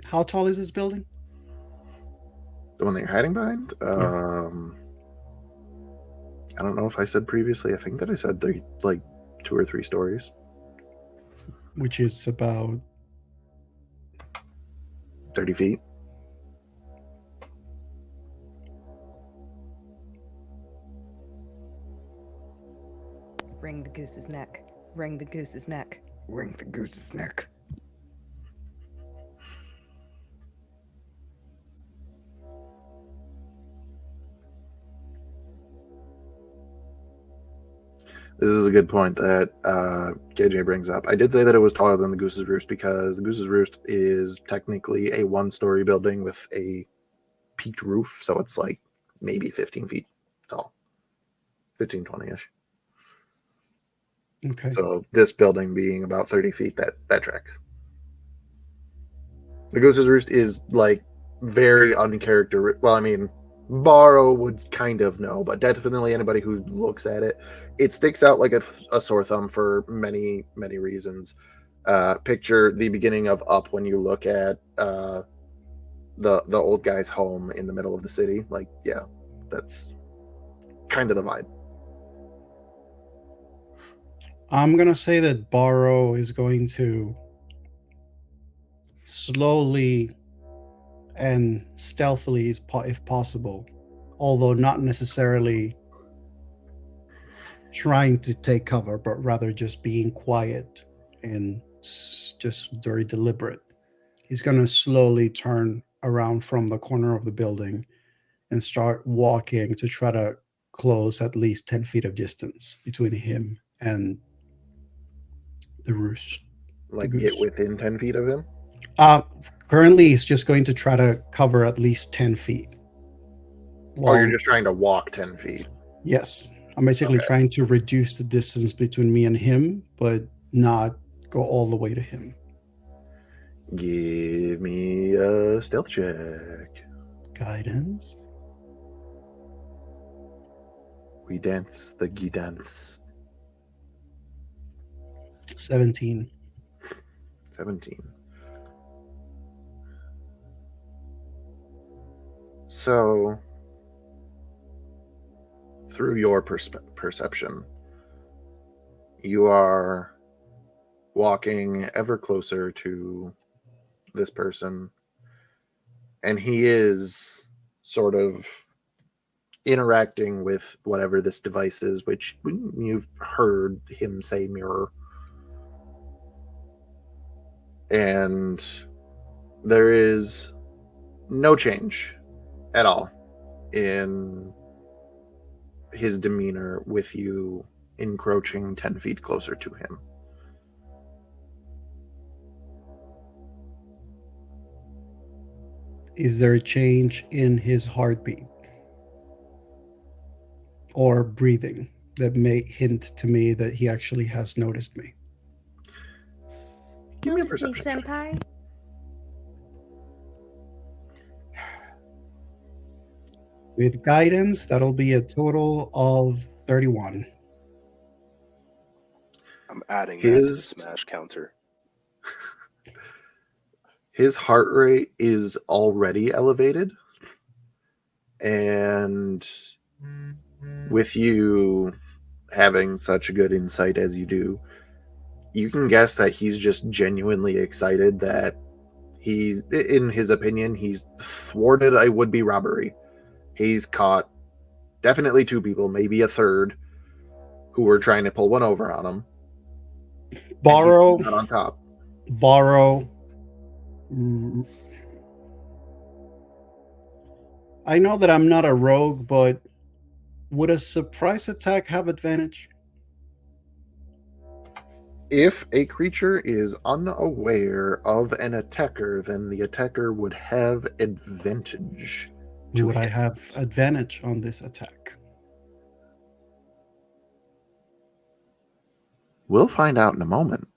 How tall is this building? The one that you're hiding behind? Yeah. I don't know if I said previously. I think that I said 2 or 3 stories. Which is about 30 feet. Wring the goose's neck. Wring the goose's neck. Wring the goose's neck. This is a good point that KJ brings up. I did say that it was taller than the Goose's Roost because the Goose's Roost is technically a 1-story building with a peaked roof, so it's like maybe 15 feet tall. 15, 20-ish. okay. So this building being about 30 feet, that tracks. The Goose's Roost is like very uncharacteristic. Well, I mean, Bahro would kind of know, but definitely anybody who looks at it, it sticks out like a sore thumb for many, many reasons. Picture the beginning of Up when you look at the old guy's home in the middle of the city. Like, yeah, that's kind of the vibe. I'm gonna say that Bahro is going to slowly and stealthily, if possible, although not necessarily trying to take cover, but rather just being quiet and just very deliberate. He's going to slowly turn around from the corner of the building and start walking to try to close at least 10 feet of distance between him and the roost. Like, get within 10 feet of him? Currently, he's just going to try to cover at least 10 feet. Or you're just trying to walk 10 feet? Yes. I'm basically trying to reduce the distance between me and him, but not go all the way to him. Give me a stealth check. Guidance. We dance the gi dance. 17. 17. So, through your perception, you are walking ever closer to this person, and he is sort of interacting with whatever this device is, which you've heard him say mirror. And there is no change at all in his demeanor with you encroaching 10 feet closer to him. Is there a change in his heartbeat or breathing? that may hint to me that he actually has noticed me. Give me a Notice me, perception check. senpai. With guidance, that'll be a total of 31. I'm adding that to the His smash counter. his heart rate is already elevated, and with you having such a good insight as you do, you can guess that he's just genuinely excited that he's, in his opinion, he's thwarted a would-be robbery. He's caught definitely 2 people, maybe a third, who were trying to pull one over on him. Bahro, Not on top. Bahro. I know that I'm not a rogue, but would a surprise attack have advantage? If a creature is unaware of an attacker, then the attacker would have advantage. Would I have advantage on this attack? We'll find out in a moment.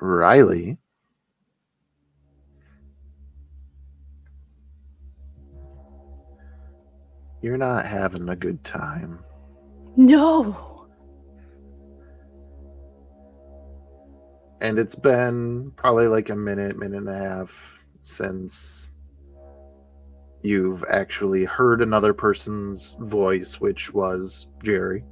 Riley. You're not having a good time. No. And it's been probably like a minute and a half since you've actually heard another person's voice, which was Jerry.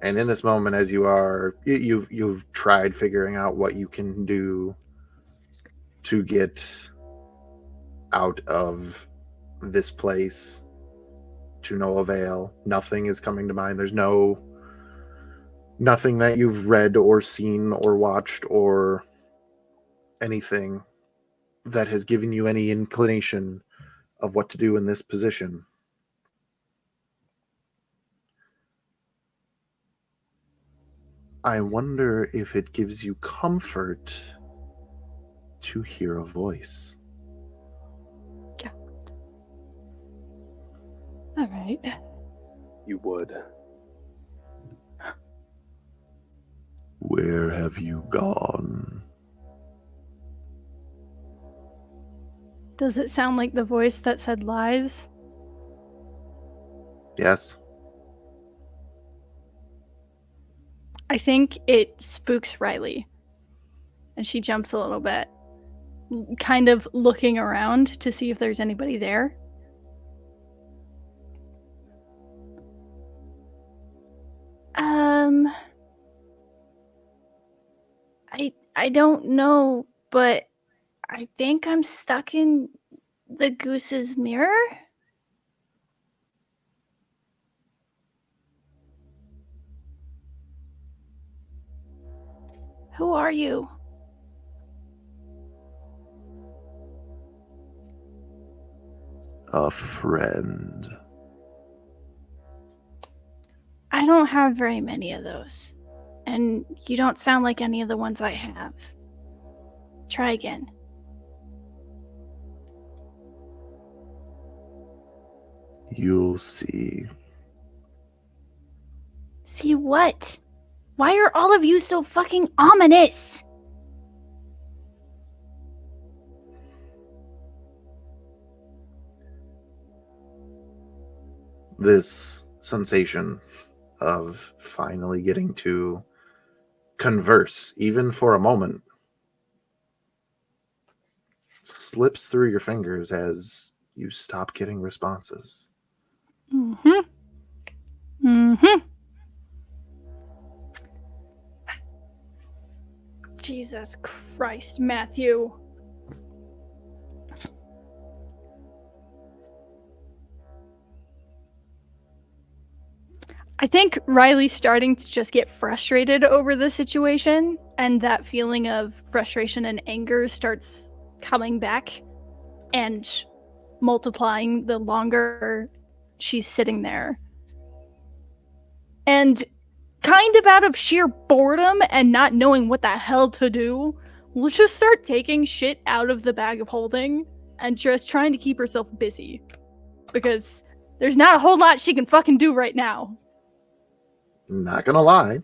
And in this moment, as you've tried figuring out what you can do to get out of this place, to no avail. Nothing is coming to mind. There's nothing that you've read or seen or watched or anything that has given you any inclination of what to do in this position. I wonder if it gives you comfort to hear a voice. Yeah. All right. You would. Where have you gone? Does it sound like the voice that said lies? Yes. I think it spooks Riley. And she jumps a little bit, kind of looking around to see if there's anybody there. I don't know, but I think I'm stuck in the goose's mirror. Who are you? A friend. I don't have very many of those. And you don't sound like any of the ones I have. Try again. You'll see. See what? Why are all of you so fucking ominous? This sensation of finally getting to converse, even for a moment, slips through your fingers as you stop getting responses. Jesus Christ, Matthew. I think Riley's starting to just get frustrated over the situation, and that feeling of frustration and anger starts coming back and multiplying the longer she's sitting there. And kind of out of sheer boredom and not knowing what the hell to do will just start taking shit out of the bag of holding and just trying to keep herself busy. Because there's not a whole lot she can fucking do right now. Not gonna lie.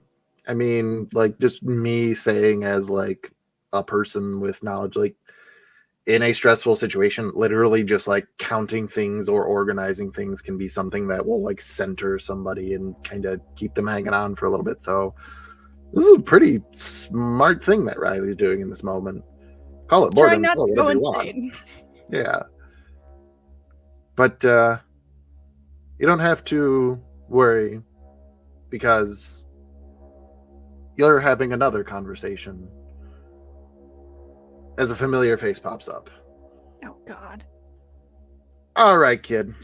I mean, like, just me saying as, like, a person with knowledge, like, in a stressful situation, literally just, like, counting things or organizing things can be something that will, like, center somebody and kind of keep them hanging on for a little bit. So this is a pretty smart thing that Riley's doing in this moment. Call it Try boredom, not call to it go whatever you want. insane. Yeah. But you don't have to worry, because you're having another conversation as a familiar face pops up. Oh, God. All right, kid.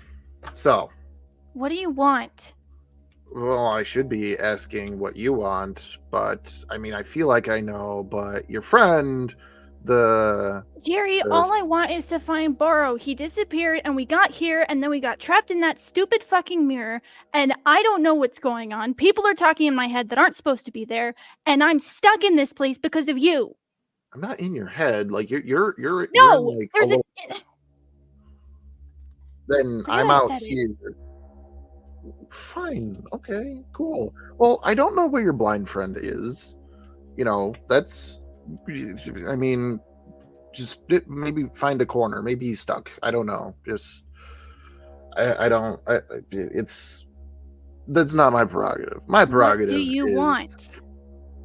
So, What do you want? well, I should be asking what you want, but I mean, I feel like I know, but your friend, Jerry, all I want is to find Bahro. He disappeared and we got here and then we got trapped in that stupid fucking mirror and I don't know what's going on. People are talking in my head that aren't supposed to be there and I'm stuck in this place because of you. I'm not in your head. Like you're No, in, like, there's a little, then Forget I'm I out said it. here. Fine. Okay, cool. Well, I don't know where your blind friend is. You know, that's, I mean, just maybe find a corner. Maybe he's stuck. I don't know. Just, it's, that's not my prerogative. My prerogative What do you is, want?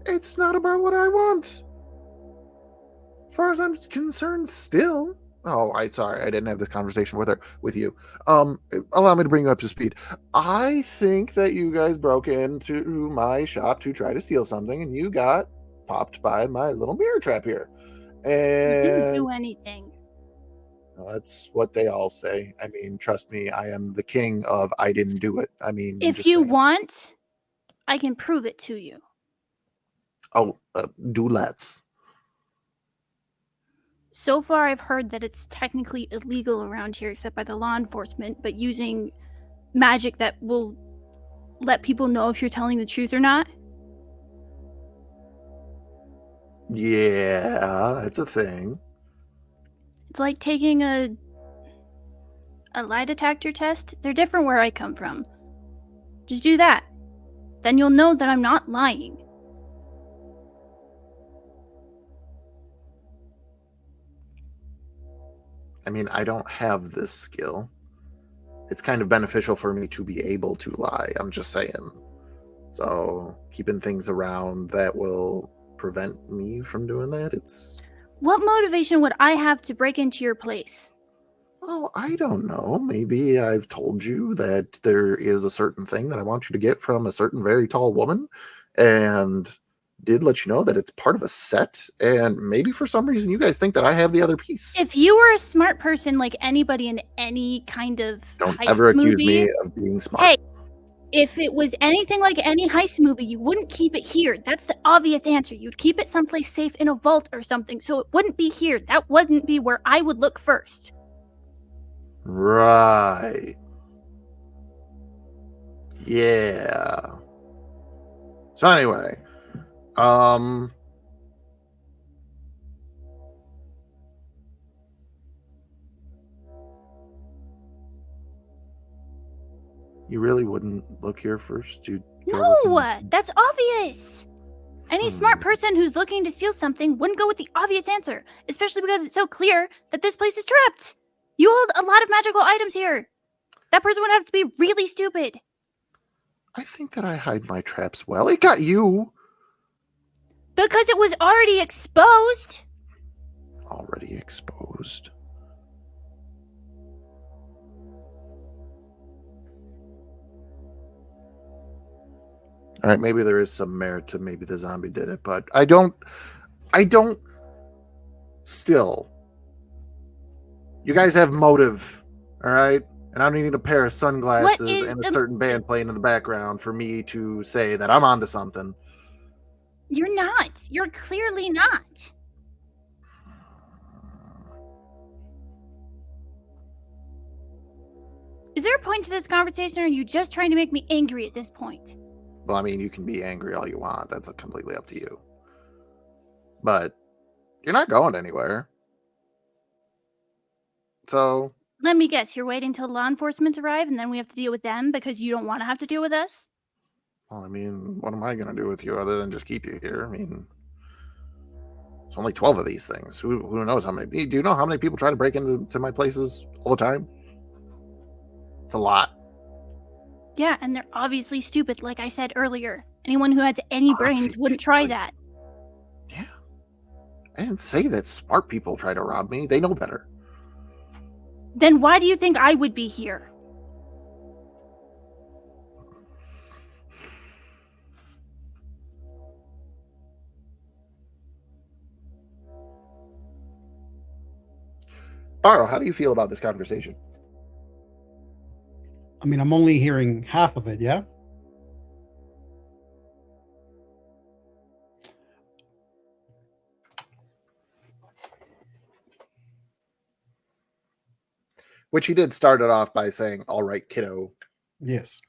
it's not about what I want. As far as I'm concerned, still. Oh, sorry, I didn't have this conversation with you. Allow me to bring you up to speed. I think that you guys broke into my shop to try to steal something, and you got popped by my little mirror trap here. You didn't And do anything. well, that's what they all say. I mean, trust me, I am the king of I didn't do it. I mean, I'm If just you saying. want, I can prove it to you. Oh, do let's. So far, I've heard that it's technically illegal around here except by the law enforcement, but using magic that will let people know if you're telling the truth or not. Yeah, it's a thing. It's like taking a lie detector test. They're different where I come from. Just do that. Then you'll know that I'm not lying. I mean, I don't have this skill. It's kind of beneficial for me to be able to lie. I'm just saying. So keeping things around that will prevent me from doing that, it's... What motivation would I have to break into your place? Oh, I don't know. Maybe I've told you that there is a certain thing that I want you to get from a certain very tall woman, and did let you know that it's part of a set, and maybe for some reason you guys think that I have the other piece. If you were a smart person like anybody in any kind of Don't heist ever accuse movie, me of being smart. hey, if it was anything like any heist movie, you wouldn't keep it here. That's the obvious answer. You'd keep it someplace safe in a vault or something, so it wouldn't be here. That wouldn't be where I would look first. Right. Yeah. So anyway, you really wouldn't look here first? You'd go No, looking- that's obvious. Any smart person who's looking to steal something wouldn't go with the obvious answer, especially because it's so clear that this place is trapped. You hold a lot of magical items here. That person would have to be really stupid. I think that I hide my traps well. It got you. Because it was already exposed. Already exposed. All right, maybe there is some merit to maybe the zombie did it, but I don't still. You guys have motive, all right? And I don't need a pair of sunglasses and a certain band playing in the background for me to say that I'm onto something. You're not. You're clearly not. Is there a point to this conversation, or are you just trying to make me angry at this point? Well, I mean, you can be angry all you want. That's completely up to you. But You're not going anywhere. So Let me guess, you're waiting till law enforcement arrive and then we have to deal with them because you don't want to have to deal with us? well, I mean, what am I going to do with you other than just keep you here? I mean, it's only 12 of these things. Who knows how many? Do you know how many people try to break into my places all the time? It's a lot. Yeah, and they're obviously stupid, like I said earlier. Anyone who had any brains wouldn't try that. Yeah. I didn't say that smart people try to rob me. They know better. Then why do you think I would be here? Bahro, how do you feel about this conversation? I mean, I'm only hearing half of it, yeah? Which he did start it off by saying, all right, kiddo. Yes.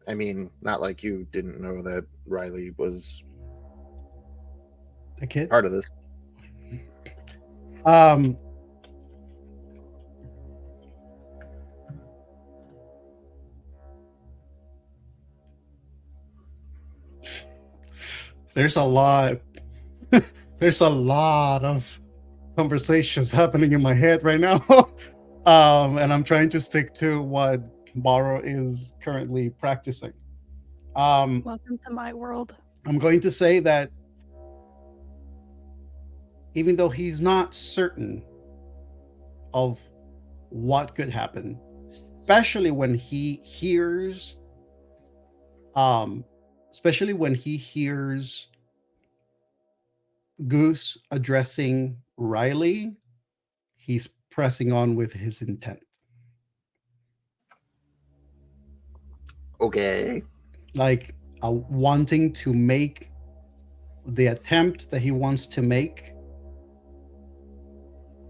I mean, not like you didn't know that Riley was A kid? part of this. There's a lot. There's a lot of conversations happening in my head right now. And I'm trying to stick to what Bahro is currently practicing. Welcome to my world. I'm going to say that even though he's not certain of what could happen, especially when he hears Goose addressing Riley, he's pressing on with his intent. Okay. Like wanting to make the attempt that he wants to make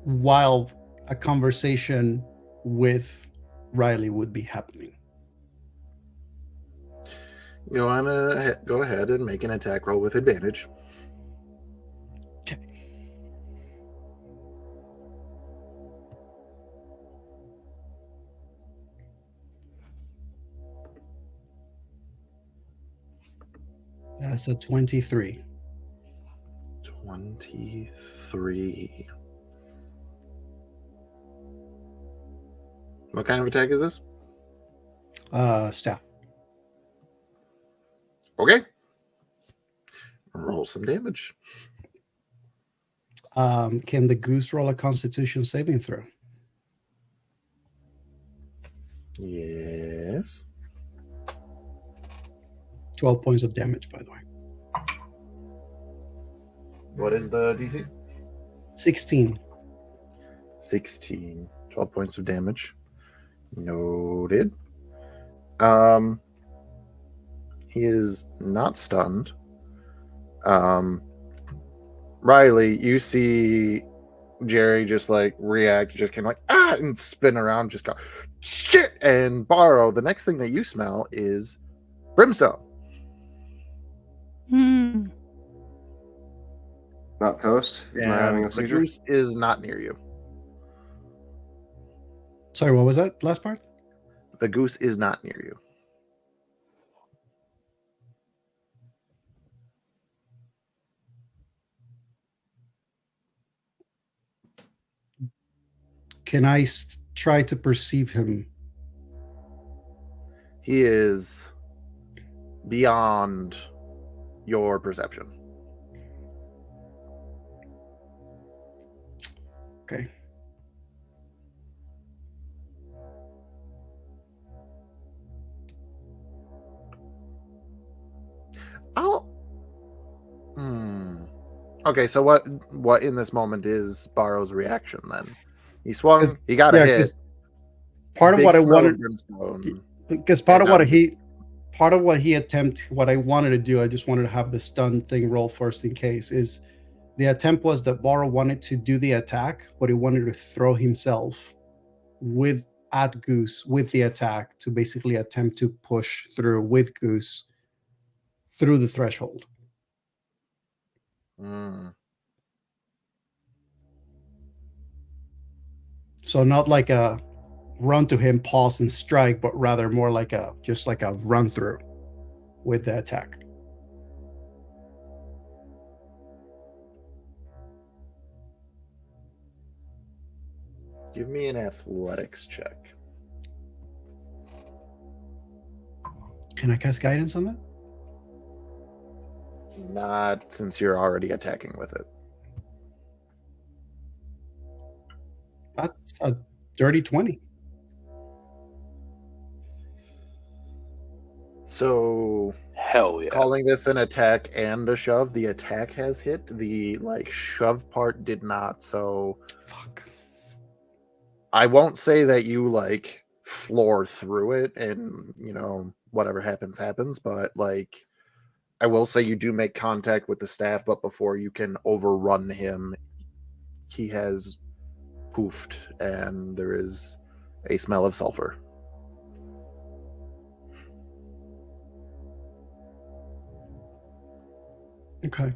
while a conversation with Riley would be happening. You want to go ahead and make an attack roll with advantage. Okay. That's a 23. 23. What kind of attack is this? Staff. Okay. Roll some damage. Can the goose roll a Constitution saving throw? Yes. 12 points of damage, by the way. What is the DC? 16. 16. 12 points of damage. Noted. He is not stunned. Riley, you see Jerry just like react, just kind of like and spin around, just go shit. And Bahro, the next thing that you smell is brimstone. Not Toast. He's not having a The seizure. goose is not near you. Sorry, what was that last part? The goose is not near you. Can I try to perceive him? He is beyond your perception. Okay. Okay, so what in this moment is Bahro's reaction then? He swung, he got a hit. Part of what I wanted, because part of what he attempted, what I wanted to do, I just wanted to have the stun thing roll first in case, is the attempt was that Bahro wanted to do the attack, but he wanted to throw himself at Goose with the attack to basically attempt to push through with Goose through the threshold. So not like a run to him, pause and strike, but rather more like a run through with the attack. Give me an athletics check. Can I cast guidance on that? Not since you're already attacking with it. That's a dirty 20. So, Hell yeah. calling this an attack and a shove, the attack has hit. The shove part did not. So, Fuck. I won't say that you floor through it and whatever happens, but I will say you do make contact with the staff, but before you can overrun him, he has poofed and there is a smell of sulfur. Okay.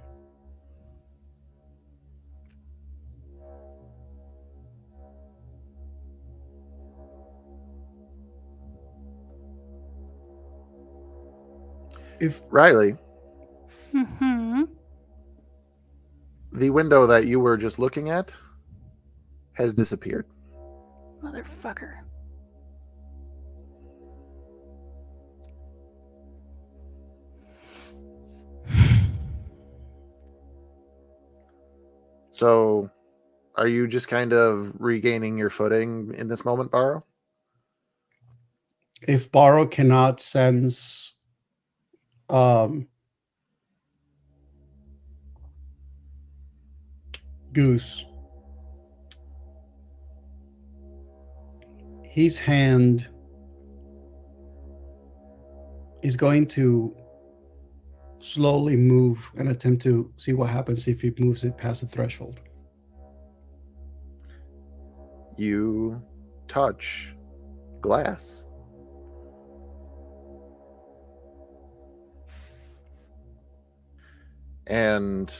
If Riley, Mm-hmm. the window that you were just looking at has disappeared. Motherfucker. So, are you just kind of regaining your footing in this moment, Bahro? if Bahro cannot sense Goose, his hand is going to slowly move and attempt to see what happens if he moves it past the threshold. You touch glass. And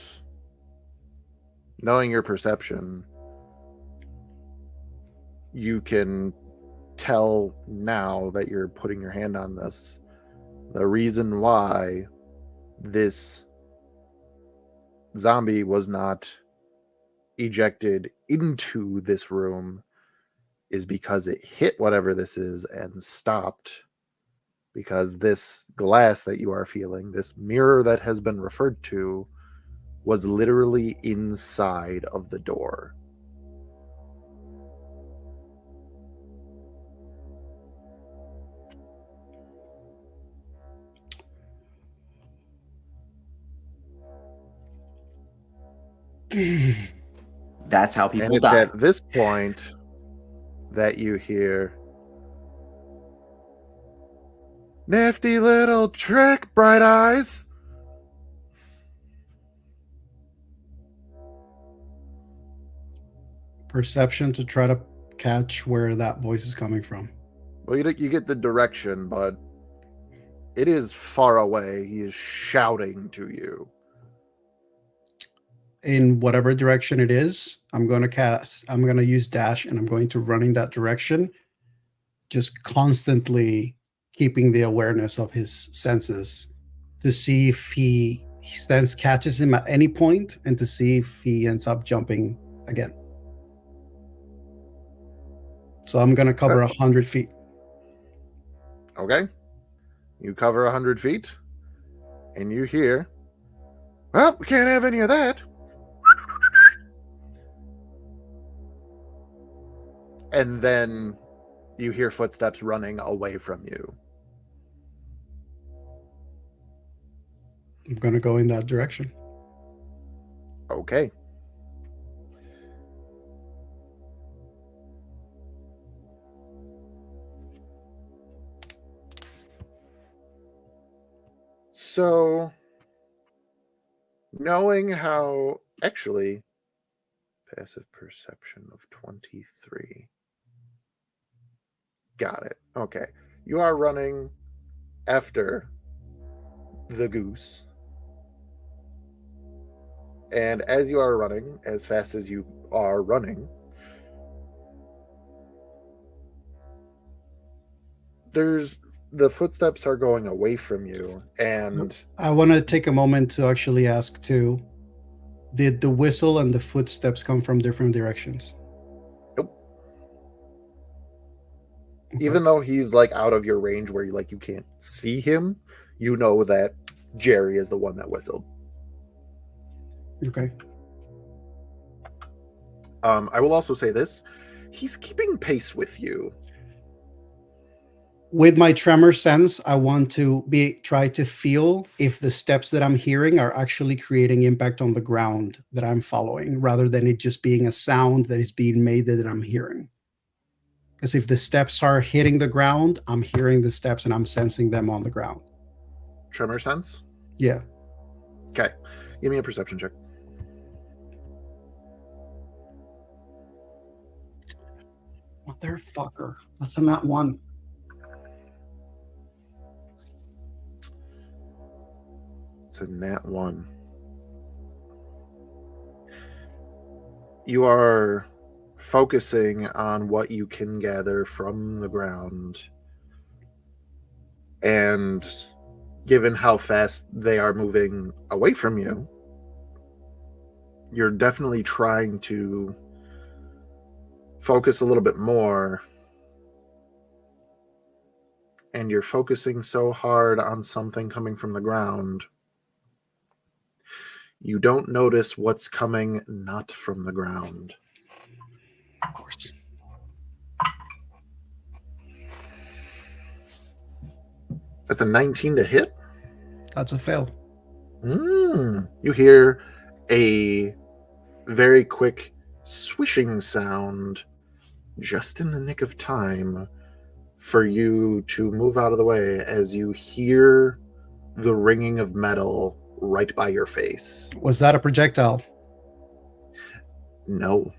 knowing your perception, you can tell now that you're putting your hand on this, the reason why this zombie was not ejected into this room is because it hit whatever this is and stopped. Because this glass that you are feeling, this mirror that has been referred to, was literally inside of the door. That's how And people it's die. at this point that you hear, "Nifty little trick, Bright Eyes." Perception to try to catch where that voice is coming from. Well, you get the direction, but it is far away. He is shouting to you. In whatever direction it is, I'm going to use dash and I'm going to run in that direction, just constantly keeping the awareness of his senses to see if he sense catches him at any point and to see if he ends up jumping again. So I'm going to cover 100 feet. Okay. You cover 100 feet, and you hear, "Well, we can't have any of that." And then you hear footsteps running away from you. I'm going to go in that direction. Okay. So, knowing how, actually, passive perception of 23. Got it. Okay. You are running after the goose. And as you are running, as fast as you are running, there's the footsteps are going away from you, and I want to take a moment to actually ask too. Did the whistle and the footsteps come from different directions? nope. Okay. Even though he's like out of your range where you can't see him, you know that Jerry is the one that whistled. Okay. I will also say this: he's keeping pace with you. With my tremor sense, I want to try to feel if the steps that I'm hearing are actually creating impact on the ground that I'm following, rather than it just being a sound that is being made that I'm hearing. Because if the steps are hitting the ground, I'm hearing the steps and I'm sensing them on the ground. Tremor sense? Yeah. Okay. Give me a perception check. Motherfucker. That's a not one. It's a nat 1. You are focusing on what you can gather from the ground. And given how fast they are moving away from you, you're definitely trying to focus a little bit more. And you're focusing so hard on something coming from the ground, you don't notice what's coming not from the ground. Of course. That's a 19 to hit. That's a fail. You hear a very quick swishing sound just in the nick of time for you to move out of the way as you hear the ringing of metal right by your face. Was that a projectile? No.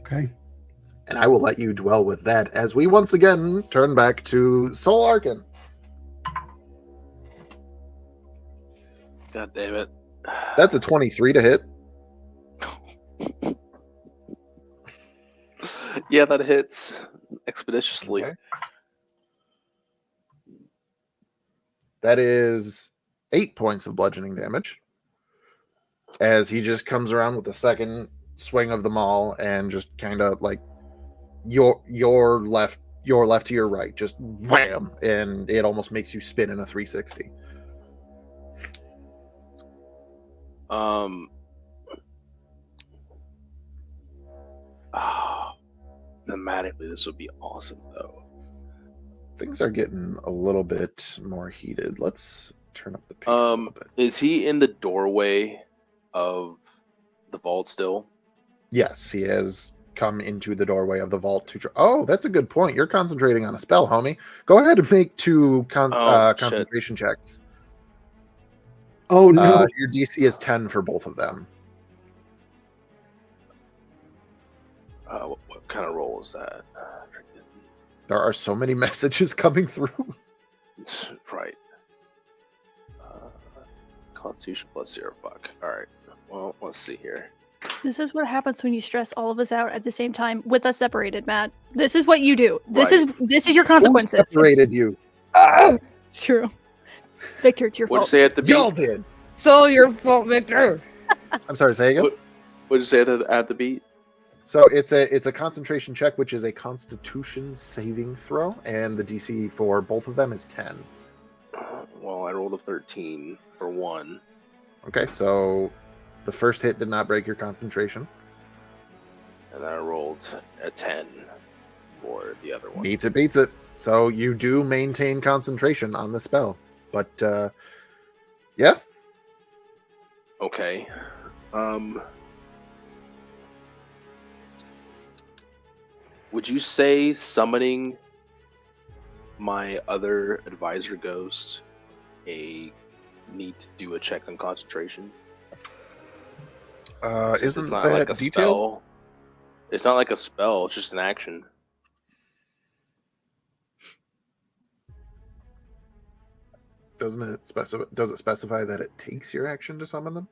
Okay. And I will let you dwell with that as we once again turn back to Soul Arkin. God damn it. That's a 23 to hit. Yeah, that hits expeditiously. Okay. That is 8 points of bludgeoning damage. As he just comes around with the second swing of the maul and just kind of like your left to your right, just wham, and it almost makes you spin in a 360. Thematically, this would be awesome though. Things are getting a little bit more heated. Let's turn up the pace a little bit. Is he in the doorway of the vault still? Yes, he has come into the doorway of the vault to. Oh, that's a good point. You're concentrating on a spell, homie. Go ahead and make 2 concentration checks. Oh no! Your DC is 10 for both of them. What kind of roll is that? There are so many messages coming through. Right. Constitution plus 0. Fuck. All right. Well, let's see here. This is what happens when you stress all of us out at the same time with us separated, Matt. This is what you do. This is your consequences. Who separated you? It's true. Victor, it's your fault. What'd you say at the beat? Y'all did. It's all your fault, Victor. I'm sorry, say again. What'd you say at the beat? So it's a concentration check, which is a Constitution saving throw, and the DC for both of them is 10. Well, I rolled a 13 for one. Okay, so the first hit did not break your concentration. And then I rolled a 10 for the other one. Beats it. So you do maintain concentration on the spell. But, yeah. Okay. Would you say summoning my other advisor ghost need to do a check on concentration? Isn't it's not that like a detailed? spell. It's not like a spell, it's just an action. Does it specify that it takes your action to summon them?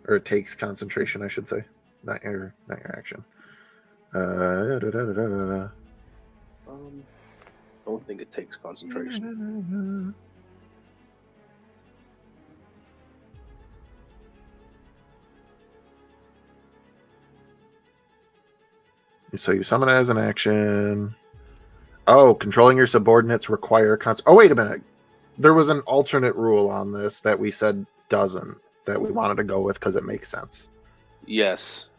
Or it takes concentration, I should say. not your action. Da, da, da, da, da, da. Don't think it takes concentration. So you summon as an action. Oh, controlling your subordinates require Oh, wait a minute. There was an alternate rule on this that we said doesn't, that we wanted to go with because it makes sense. Yes.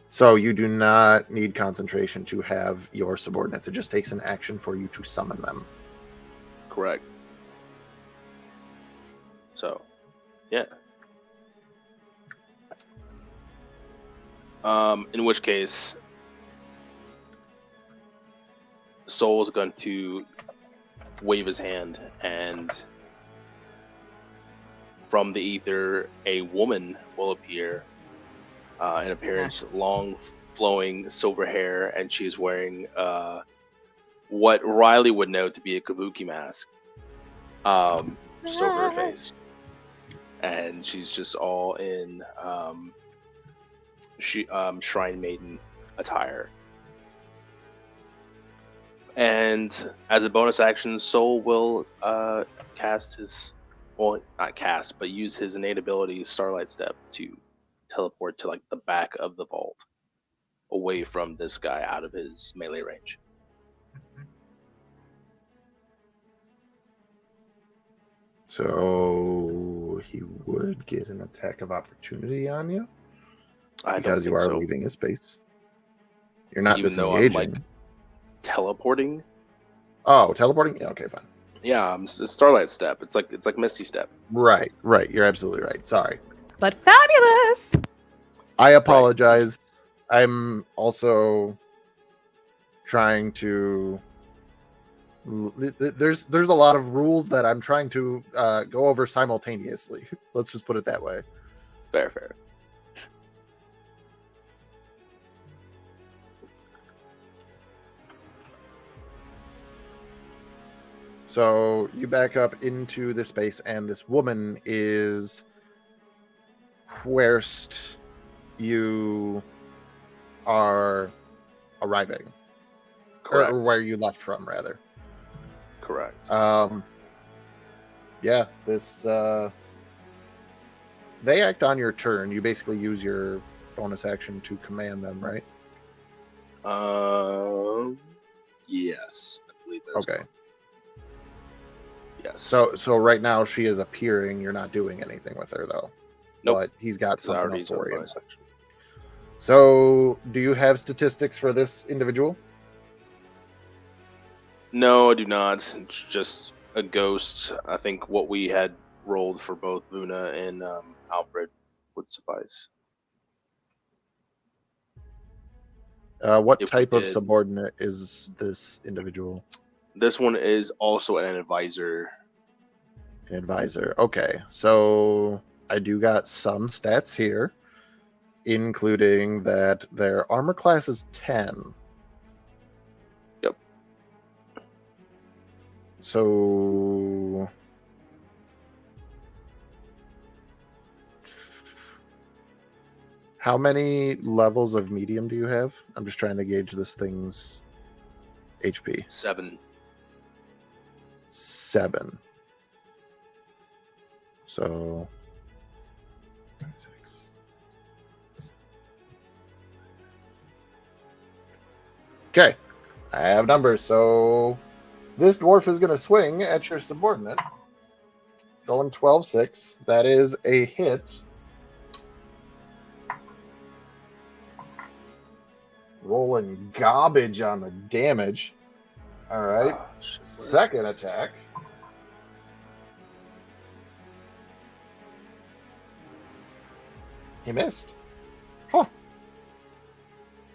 So you do not need concentration to have your subordinates. It just takes an action for you to summon them. Correct. So, yeah. In which case, Soul is going to wave his hand, and from the ether, a woman will appear. In appearance, long, flowing silver hair, and she's wearing what Riley would know to be a kabuki mask just over her face, and she's just all in shrine maiden attire. And as a bonus action, Soul will cast his, well, not cast, but use his innate ability, Starlight Step, to teleport to like the back of the vault, away from this guy, out of his melee range. So he would get an attack of opportunity on you because you are leaving his space. You're not even though disengaging. I'm like teleporting. Oh, teleporting? Yeah, okay, fine. Yeah, it's Starlight Step. It's like Misty Step. Right. You're absolutely right. Sorry. But fabulous. I apologize. Right. I'm also trying to. There's a lot of rules that I'm trying to go over simultaneously. Let's just put it that way. Fair. So you back up into the space, and this woman is where'st you are arriving. Correct. Or where you left from, rather. Correct. Yeah, this they act on your turn. You basically use your bonus action to command them, right? Yes, I believe that's okay. One. Yes. So right now she is appearing. You're not doing anything with her though. Nope. But he's got something else to worry about. Section. So, do you have statistics for this individual? No, I do not. It's just a ghost. I think what we had rolled for both Vuna and Alfred would suffice. What type of subordinate is this individual? This one is also an advisor. An advisor. Okay, so I do got some stats here, including that their armor class is 10. Yep. So how many levels of medium do you have? I'm just trying to gauge this thing's HP. 7. 7. So 5, 6. Okay, I have numbers. So this dwarf is going to swing at your subordinate. Going 12-6. That is a hit. Rolling garbage on the damage. All right. Second attack. He missed. Huh.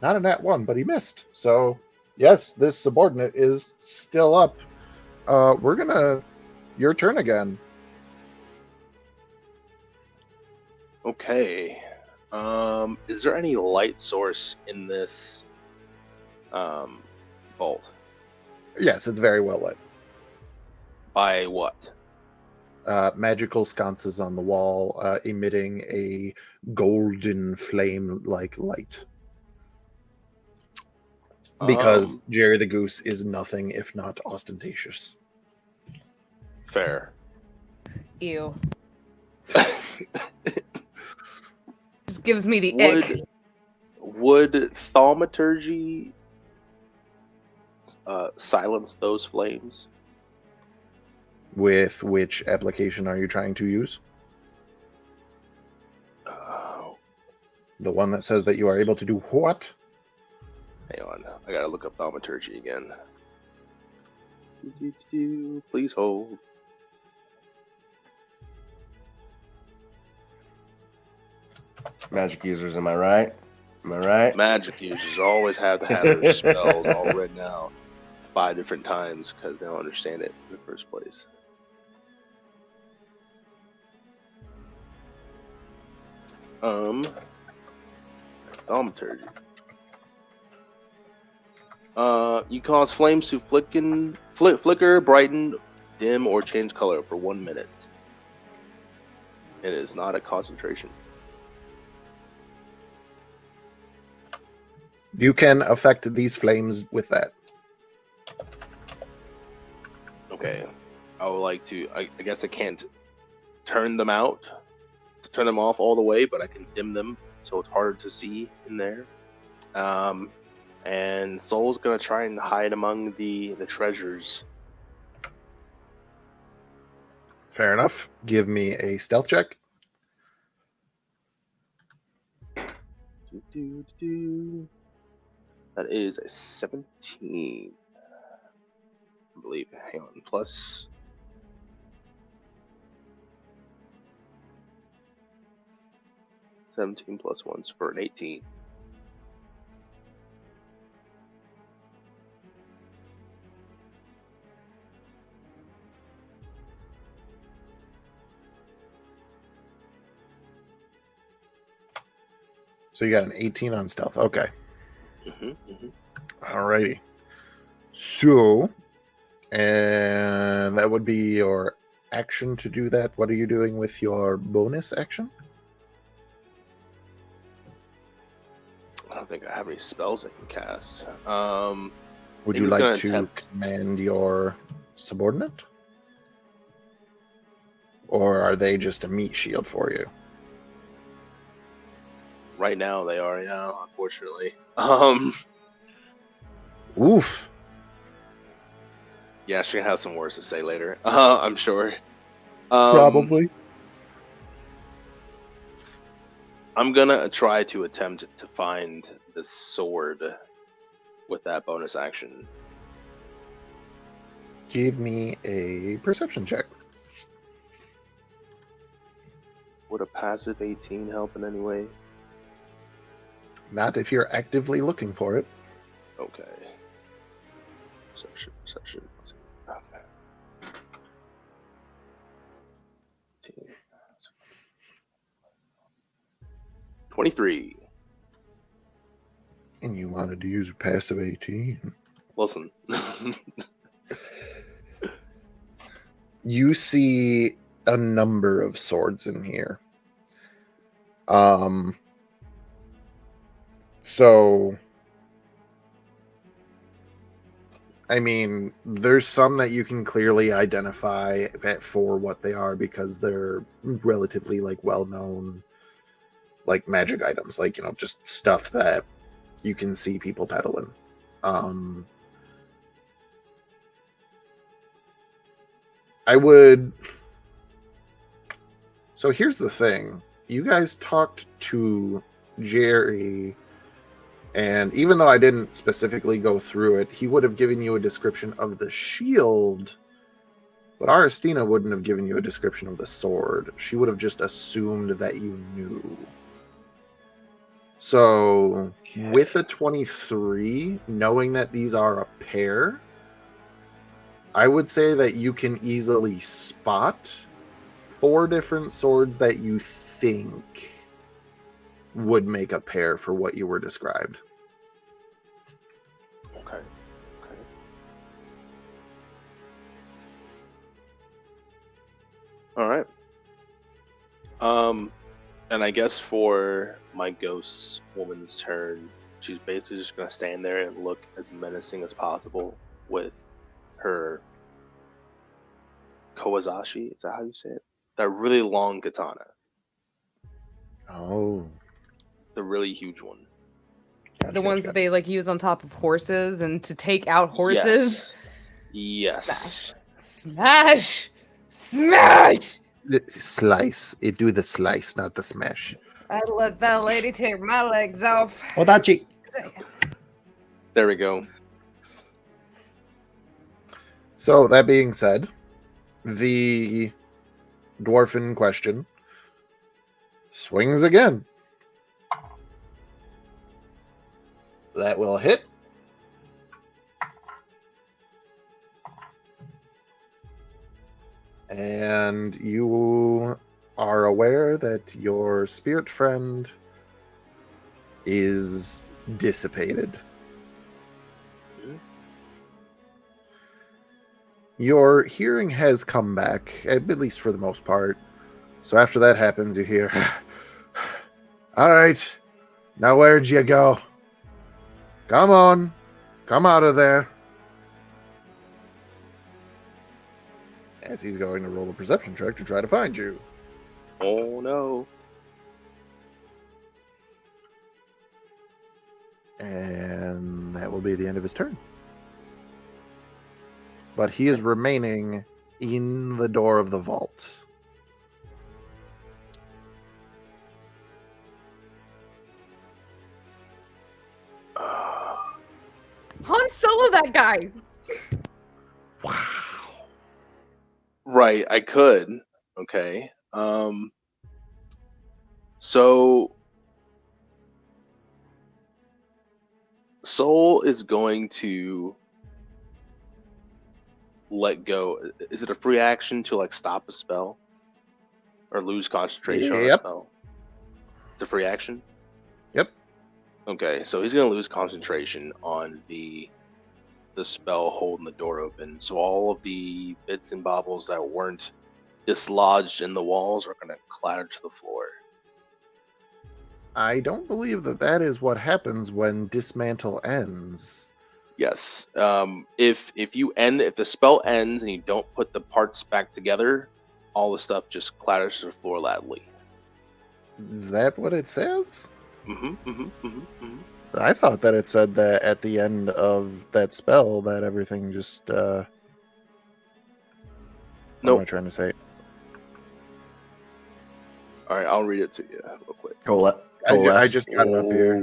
Not a nat 1, but he missed. So, yes, this subordinate is still up. We're going to... Your turn again. Okay. Is there any light source in this vault? Yes, it's very well lit. By what? magical sconces on the wall, emitting a golden flame-like light. Because Jerry the Goose is nothing if not ostentatious. Fair. Ew. Just gives me the ick. Would thaumaturgy silence those flames? With which application are you trying to use? The one that says that you are able to do what? Hang on, I gotta look up thaumaturgy again. Please hold. Magic users, am I right? Am I right? Magic users always have to have their spells all written out 5 different times because they don't understand it in the first place. Thaumaturgy. You cause flames to flicker, brighten, dim, or change color for 1 minute. It is not a concentration. You can affect these flames with that. Okay. I would like to. I guess I can't turn them out, turn them off all the way, but I can dim them so it's harder to see in there. And Soul's gonna try and hide among the treasures. Fair enough. Give me a stealth check. That is a 17. I believe. Hang on. Plus. +17 +1's for an 18. So you got an 18 on stealth. Okay. Alrighty. So, and that would be your action to do that. What are you doing with your bonus action? I don't think I have any spells I can cast. Would you like to command your subordinate? Or are they just a meat shield for you? Right now they are, yeah, unfortunately. Oof. Yeah, she's gonna have some words to say later. I'm sure. Probably. I'm gonna try to attempt to find the sword with that bonus action. Give me a perception check. Would a passive 18 help in any way? Not if you're actively looking for it. Okay. Perception. Okay. 23. And you wanted to use a passive 18. Listen. You see a number of swords in here. So, I mean, there's some that you can clearly identify for what they are because they're relatively well-known magic items, just stuff that you can see people peddling. So here's the thing. You guys talked to Jerry, and even though I didn't specifically go through it, he would have given you a description of the shield, but Aristina wouldn't have given you a description of the sword. She would have just assumed that you knew. So, with a 23, knowing that these are a pair, I would say that you can easily spot 4 different swords that you think would make a pair for what you were described. Okay. All right. And I guess for my ghost woman's turn, she's basically just gonna stand there and look as menacing as possible with her Kowazashi. Is that how you say it? That really long katana, Oh, the really huge one. The ones that they like use on top of horses and to take out horses. Yes. Smash! Smash! Slice. It do the slice, not the smash. I let that lady take my legs off. Odachi. There we go. So that being said, the dwarf in question swings again. That will hit. And you are aware that your spirit friend is dissipated. Your hearing has come back, at least for the most part. So after that happens, you hear, all right, now where'd you go? Come on, come out of there. As he's going to roll a perception check to try to find you. Oh no. And that will be the end of his turn. But he is remaining in the door of the vault. Han Solo that guy! Wow. Right, I could. Okay. So Soul is going to let go. Is it a free action to like stop a spell or lose concentration on a Yep. spell? It's a free action? Yep. Okay, so he's going to lose concentration on the spell holding the door open. So all of the bits and baubles that weren't dislodged in the walls are going to clatter to the floor. I don't believe that that is what happens when dismantle ends. Yes. If the spell ends and you don't put the parts back together, all the stuff just clatters to the floor loudly. Is that what it says? Mm-hmm. I thought that it said that at the end of that spell that everything just what am I trying to say? All right, I'll read it to you real quick. I just got it up here.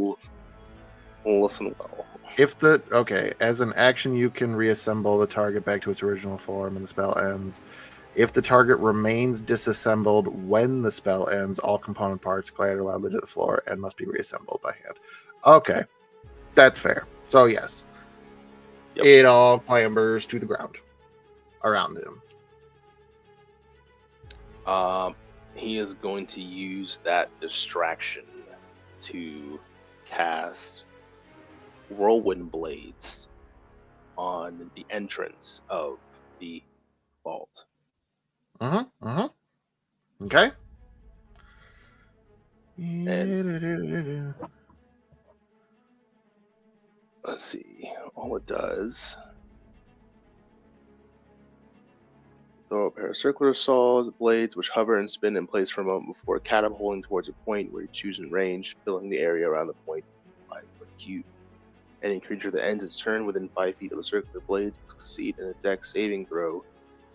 Listen well. As an action, you can reassemble the target back to its original form and the spell ends. If the target remains disassembled when the spell ends, all component parts clatter loudly to the floor and must be reassembled by hand. Okay, that's fair. So yes, Yep. It all clambers to the ground around him. He is going to use that distraction to cast whirlwind blades on the entrance of the vault. Okay. Let's see. All it does. Throw a pair of circular saws, blades, which hover and spin in place for a moment before catapulting towards a point where you choose in range, filling the area around the point 5-foot cube. Any creature that ends its turn within 5 feet of the circular blades will succeed in a dex saving throw,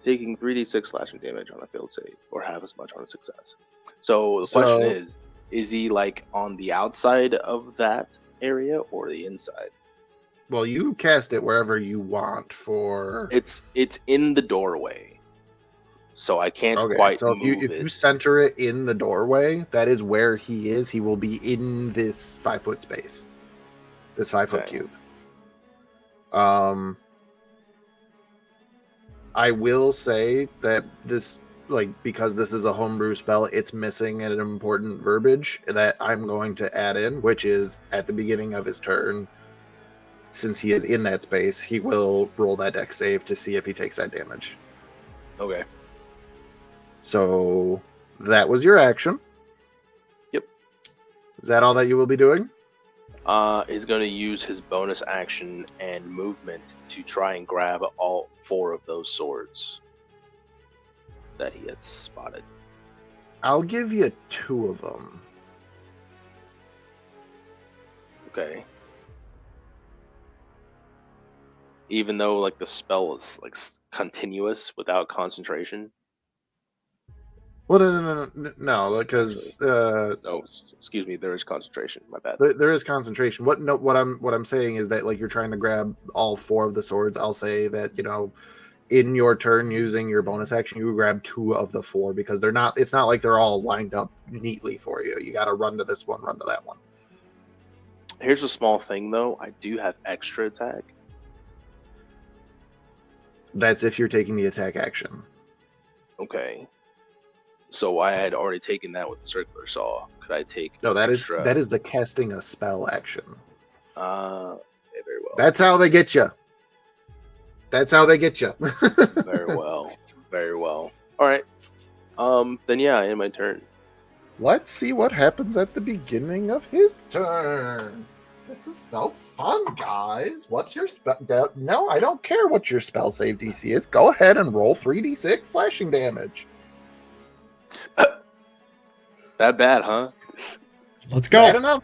taking 3d6 slashing damage on a failed save, or half as much on a success. So the question is he like on the outside of that area or the inside? Well, you cast it wherever you want for. It's in the doorway, so I can't quite so move if it. you center it in the doorway, that is where he is. He will be in this 5-foot space, this 5-foot cube. I will say that this, because this is a homebrew spell, it's missing an important verbiage that I'm going to add in, which is at the beginning of his turn. Since he is in that space, he will roll that dex save to see if he takes that damage. Okay. So that was your action. Yep. Is that all that you will be doing? He's going to use his bonus action and movement to try and grab all 4 of those swords that he had spotted. I'll give you 2 of them. Okay. Even though like the spell is like continuous without concentration. Well, no, because Oh, excuse me. There is concentration. My bad. there is concentration. What I'm saying is that like you're trying to grab all 4 of the swords. I'll say that in your turn using your bonus action, you grab 2 of the 4 because they're not. It's not like they're all lined up neatly for you. You got to run to this one, run to that one. Here's a small thing though. I do have extra attack. That's if you're taking the attack action. Okay. So I had already taken that with the circular saw. Could I take? No, that extra? is the casting a spell action. Okay, very well. That's how they get you. That's how they get you. Very well. Very well. All right. Then yeah, in my turn. Let's see what happens at the beginning of his turn. This is so fun, guys. What's your spell? No, I don't care what your spell save DC is. Go ahead and roll 3d6 slashing damage. That bad, huh? Let's go. Bad enough.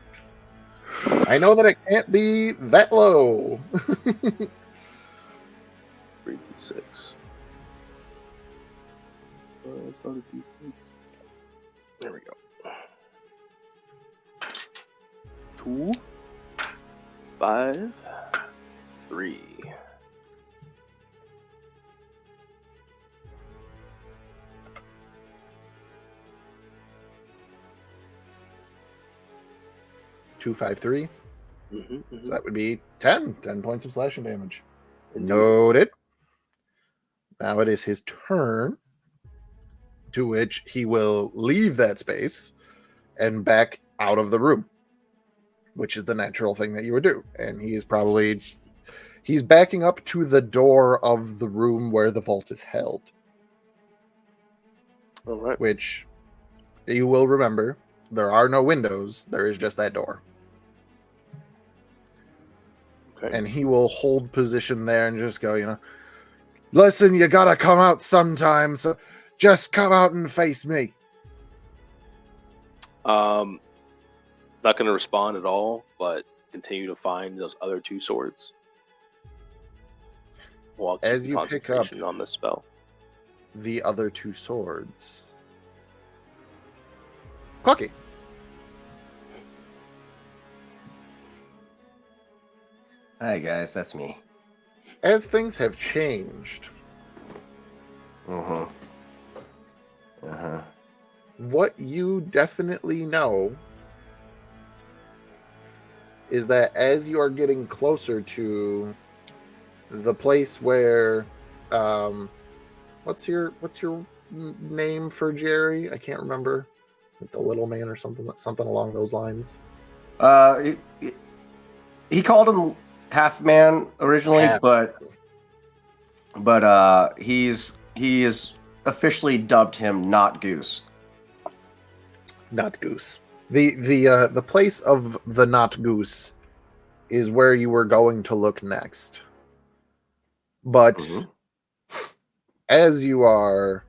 I know that it can't be that low. 3d6. It's not a d6. There we go. 2, 5, 3. Two, 5, 3. Mm-hmm. So that would be 10 points of slashing damage. Noted. Now it is his turn, to which he will leave that space and back out of the room, which is the natural thing that you would do. And he's backing up to the door of the room where the vault is held. All right. Which you will remember, there are no windows, there is just that door. Okay. And he will hold position there and just go, listen, you gotta come out sometime, so just come out and face me. It's not going to respond at all, but continue to find those other 2 swords. While as you pick up on the spell, the other 2 swords, Clucky. Hi guys, that's me. As things have changed, what you definitely know is that as you are getting closer to the place where, what's your name for Jerry? I can't remember. Like the little man or something along those lines. He called him Half Man originally, but he is officially dubbed him Not Goose. Not Goose. The place of the Not Goose is where you were going to look next. But as you are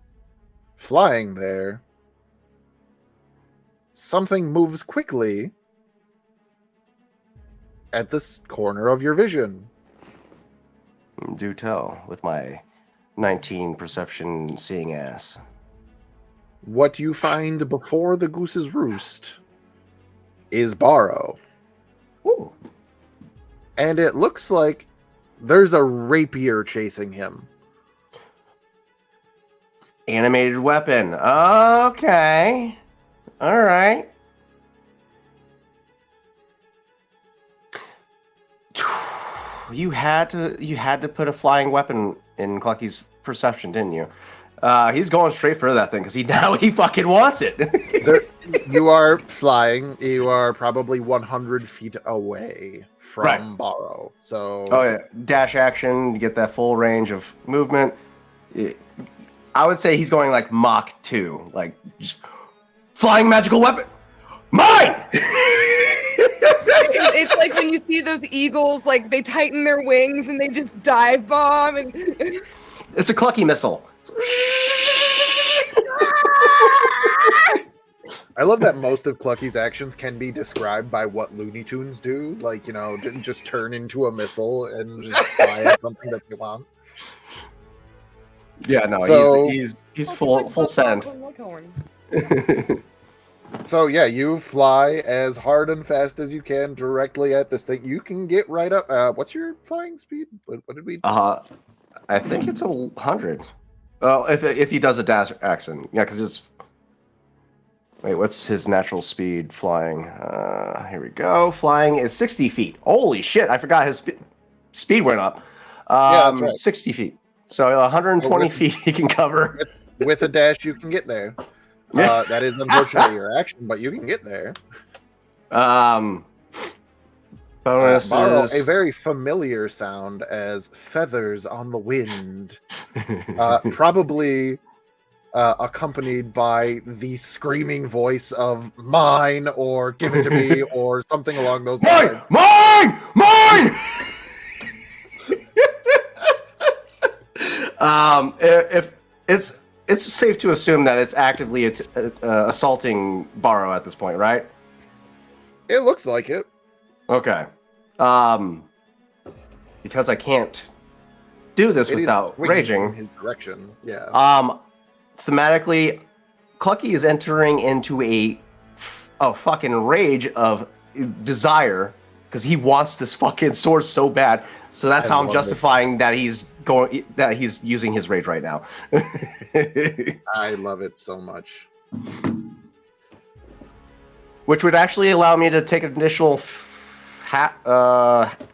flying there, something moves quickly at this corner of your vision. Do tell, with my 19 perception seeing ass. What you find before the goose's roost is Bahro. Ooh. And it looks like there's a rapier chasing him. Animated weapon. Okay. All right. You had to put a flying weapon in Clucky's perception, didn't you? He's going straight for that thing because he fucking wants it. You are flying. You are probably 100 feet away from Bahro. So, oh yeah, dash action. You get that full range of movement. I would say he's going like Mach 2, like just flying magical weapon. Mine! It's like when you see those eagles, like they tighten their wings and they just dive bomb. And It's a Clucky missile. I love that most of Clucky's actions can be described by what Looney Tunes do. Like, you know, just turn into a missile and just fly at something that they want. Yeah, no, So- he's full send. So yeah, you fly as hard and fast as you can directly at this thing. You can get right up. What's your flying speed? What did we? I think it's 100. Well, if he does a dash action, yeah, because it's. Wait, what's his natural speed flying? Here we go. Flying is 60 feet. Holy shit! I forgot his speed went up. Yeah, that's right. 60 feet. So 120 feet he can cover. With a dash, you can get there. That is unfortunately your action, but you can get there. Bonus Bahro, is a very familiar sound as feathers on the wind, probably accompanied by the screaming voice of "mine" or "give it to me" or something along those lines. Mine! If it's safe to assume that it's actively assaulting Bahro at this point, right? It looks like it. Okay. Because I can't do this It is without swinging raging. in his direction. Yeah. Thematically, Clucky is entering into a fucking rage of desire because he wants this fucking sword so bad. So that's how I'm justifying that he's using his rage right now. I love it so much. Which would actually allow me to take an additional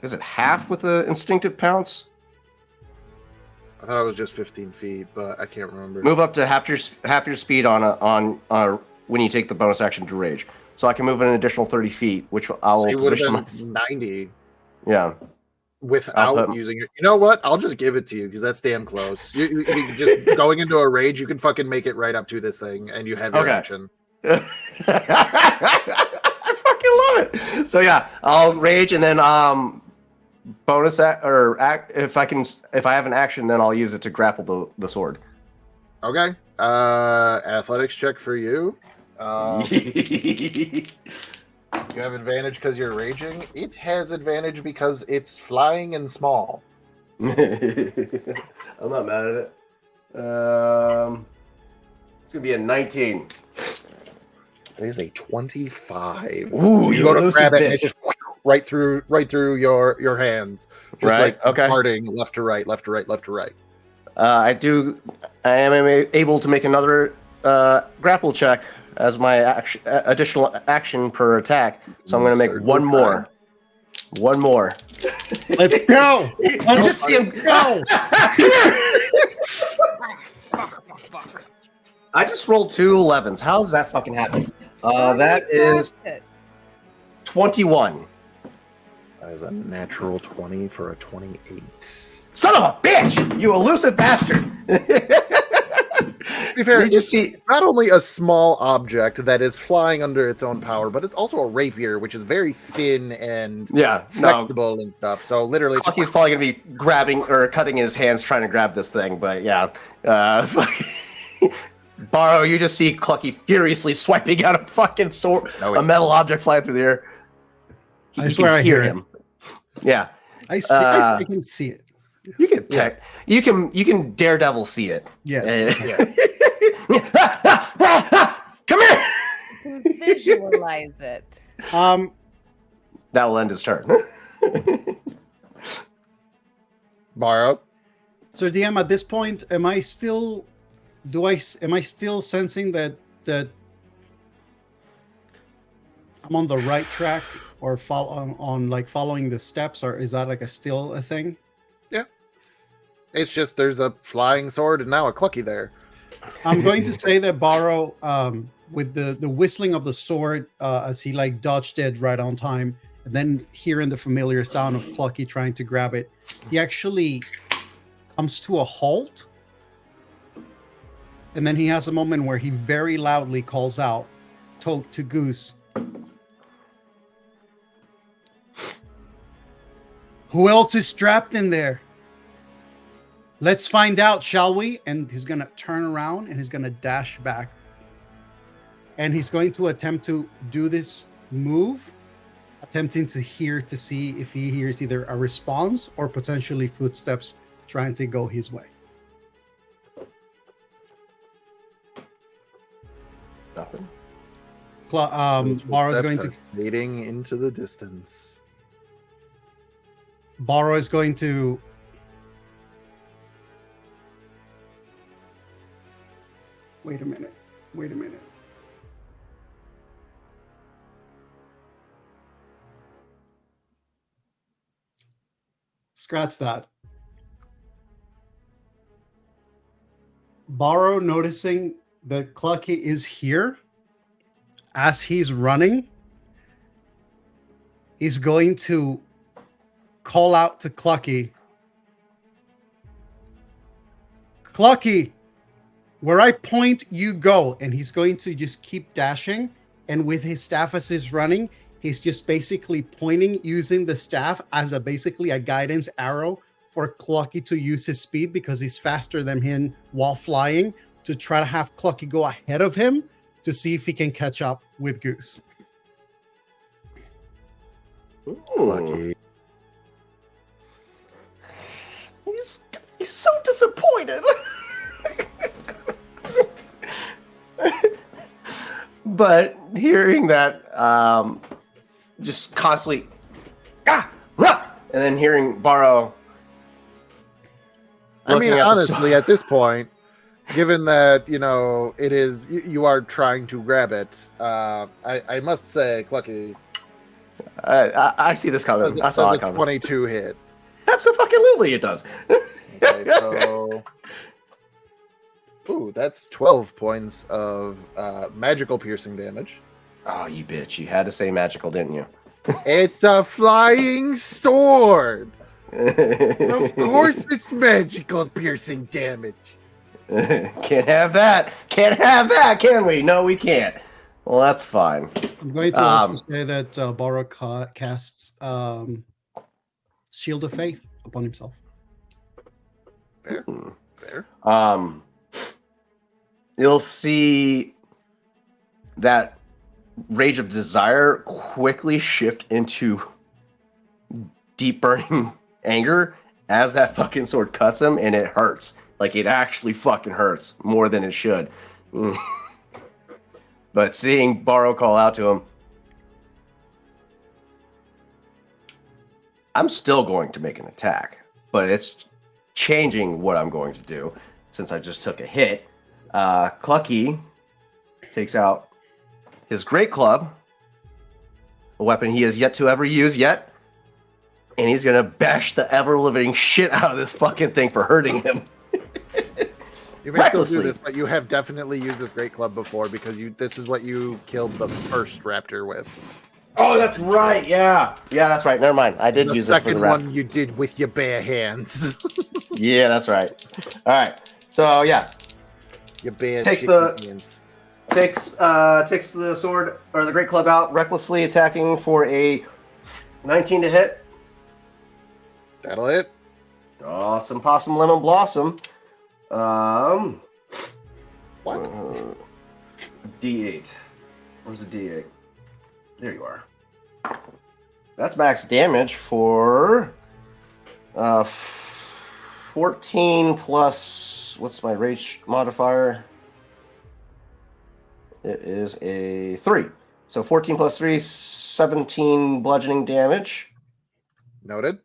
is it half with the instinctive pounce? I thought it was just 15 feet, but I can't remember. Move up to half your speed on when you take the bonus action to rage. So I can move an additional 30 feet, which I'll So would position have been 90 Yeah. without using it. You know what? I'll just give it to you because that's damn close. You just going into a rage, you can fucking make it right up to this thing, and you have your action. I fucking love it. So yeah, I'll rage and then bonus if I have an action, then I'll use it to grapple the sword. Okay. Athletics check for you. You have advantage because you're raging. It has advantage because it's flying and small. I'm not mad at it. It's gonna be a 19. It is a 25. Ooh, So you go to grab it and it just right through your hands. Just Right, like okay. darting left to right, left to right, left to right. I am able to make another grapple check as my additional action per attack. So I'm going to make one more. One more. Let's go. Let's just see him go. I just rolled 2 11s. How does that fucking happen? That is 21. That is a natural 20 for a 28. Son of a bitch! You elusive bastard! To be fair, You just see not only a small object that is flying under its own power, but it's also a rapier, which is very thin and flexible and stuff. So literally, Clucky's probably gonna be grabbing or cutting his hands trying to grab this thing, but yeah. Bahro, you just see Clucky furiously swiping out a fucking sword, a metal object flying through the air. I swear I hear him. Yeah, I can see it. You can you can Daredevil see it. Yes. Come here. You can visualize it. That will end his turn. Bahro. So DM, at this point, am I still sensing that I'm on the right track or following the steps, or is that like still a thing? Yeah. It's just there's a flying sword and now a Clucky there. I'm going to say that Bahro, with the whistling of the sword as he like dodged it right on time, and then hearing the familiar sound of Clucky trying to grab it, he actually comes to a halt And then he has a moment where he very loudly calls out to Goose. Who else is strapped in there? Let's find out, shall we? And he's going to turn around and he's going to dash back. And he's going to attempt to do this move, attempting to see if he hears either a response or potentially footsteps trying to go his way. Nothing. Bahro is going to fading into the distance. Bahro is going to wait a minute. Scratch that. Bahro, noticing that Clucky is here, as he's running, he's going to call out to Clucky. Clucky, where I point, you go. And he's going to just keep dashing. And with his staff as he's running, he's just basically pointing, using the staff as basically a guidance arrow for Clucky to use his speed, because he's faster than him while flying, to try to have Clucky go ahead of him to see if he can catch up with Goose. Lucky. He's so disappointed. But hearing that, just constantly, and then hearing Bahro. I mean, honestly, at this point, given that, it is, you are trying to grab it, I must say, Clucky. I see this coming. Does a 22 hit? Absolutely, it does. Okay, so... Ooh, that's 12 points of magical piercing damage. Oh, you bitch. You had to say magical, didn't you? It's a flying sword! Of course it's magical piercing damage. Can't have that. Can't have that, can we? No, we can't. Well, that's fine. I'm going to also say that Bahro casts Shield of Faith upon himself. Fair. You'll see that Rage of Desire quickly shift into deep burning anger as that fucking sword cuts him, and it hurts. Like, it actually fucking hurts more than it should. But seeing Bahro call out to him, I'm still going to make an attack, but it's changing what I'm going to do since I just took a hit. Clucky takes out his great club, a weapon he has yet to ever use yet, and he's gonna bash the ever-living shit out of this fucking thing for hurting him. You may still do this, but you have definitely used this great club before, because this is what you killed the first raptor with. Oh, that's right. Yeah, that's right. Never mind. I did use it for the second one you did with your bare hands. Yeah, that's right. All right. So yeah, your bare takes hands. Takes the sword or the great club out, recklessly attacking for a 19 to hit. That'll hit. Awesome, possum, lemon blossom. What? D8. Where's the D8? There you are. That's max damage for 14 plus, what's my rage modifier? It is a 3. So 14 plus 3, 17 bludgeoning damage. Noted.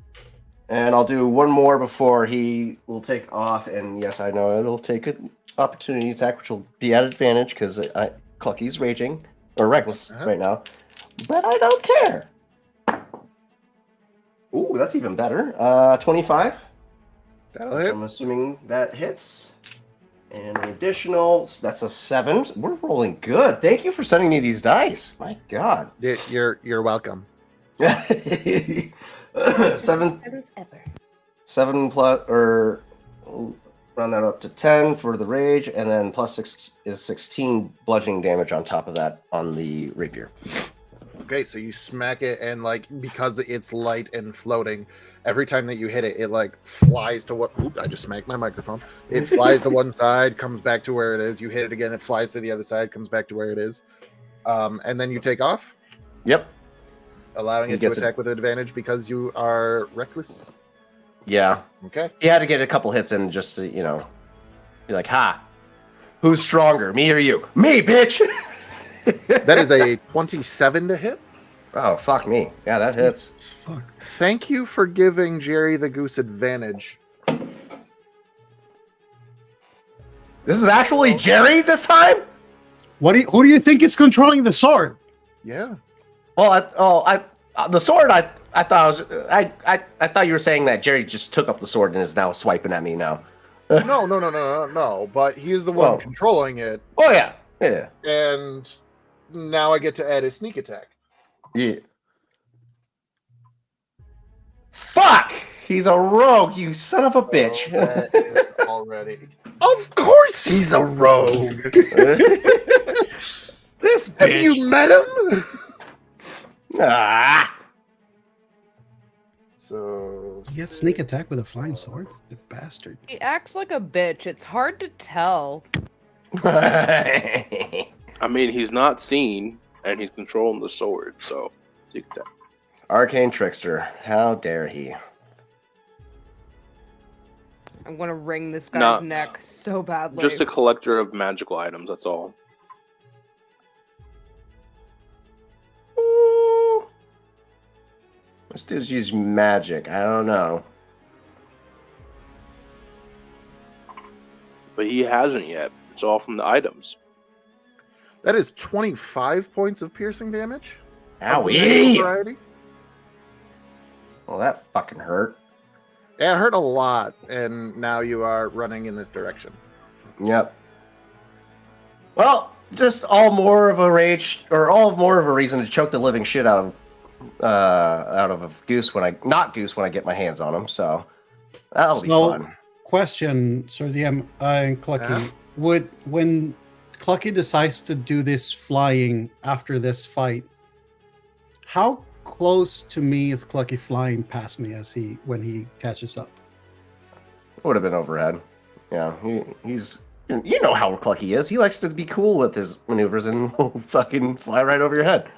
And I'll do one more before he will take off. And yes, I know it'll take an opportunity attack, which will be at advantage because Clucky's raging, or reckless right now. But I don't care. Ooh, that's even better. 25. That'll hit. I'm assuming that hits. And an additional, that's a 7. We're rolling good. Thank you for sending me these dice. My God. You're welcome. 7 plus, or Round that up to 10 for the rage, and then plus 6 is 16 bludgeoning damage on top of that on the rapier. Okay, so you smack it, and like because it's light and floating, every time that you hit it, it like flies to what? Oop! I just smacked my microphone. It flies to one side, comes back to where it is. You hit it again, it flies to the other side, comes back to where it is, and then you take off. Yep. Allowing it to attack with advantage because you are reckless. Yeah. Okay. He had to get a couple hits in just to, be like, ha, who's stronger, me or you? Me, bitch! That is a 27 to hit. Oh, fuck me. Yeah, that hits. Fuck. Thank you for giving Jerry the Goose advantage. This is actually Jerry this time? Who do you think is controlling the sword? Yeah. Well, the sword. I thought I thought you were saying that Jerry just took up the sword and is now swiping at me now. No. But he is the one controlling it. Oh yeah. And now I get to add a sneak attack. Yeah. Fuck! He's a rogue, you son of a bitch. Already. Of course he's a rogue. This bitch. Have you met him? Ah. So He had sneak attack with a flying sword? The bastard. He acts like a bitch. It's hard to tell. I mean, he's not seen, and he's controlling the sword, so take that. Arcane trickster. How dare he? I want to wring this guy's neck so badly. Just a collector of magical items, that's all. This dude's used magic. I don't know. But he hasn't yet. It's all from the items. that is 25 points of piercing damage. Owie! Variety. Well, that fucking hurt. Yeah, it hurt a lot, and now you are running in this direction. Yep. Well, just all more of a reason to choke the living shit out of a goose when I get my hands on him. So that'll be fun. Question, Sir DM and Clucky, when Clucky decides to do this flying after this fight, how close to me is Clucky flying past me when he catches up? Would have been overhead. Yeah, he's. You know how Clucky is. He likes to be cool with his maneuvers and will fucking fly right over your head.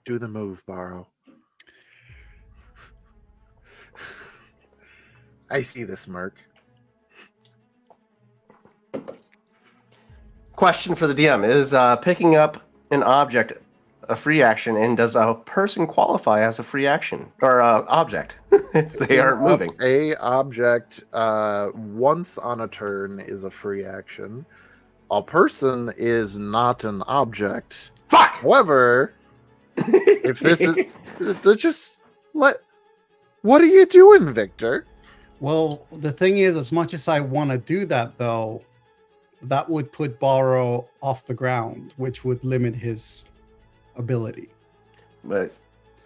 Do the move, Bahro. I see the smirk. Question for the DM. Is picking up an object a free action, and does a person qualify as a free action or object if they aren't moving? A object once on a turn is a free action. A person is not an object. Fuck! However, if this is what are you doing, Victor? Well, the thing is, as much as I want to do that, though, that would put Bahro off the ground, which would limit his ability. But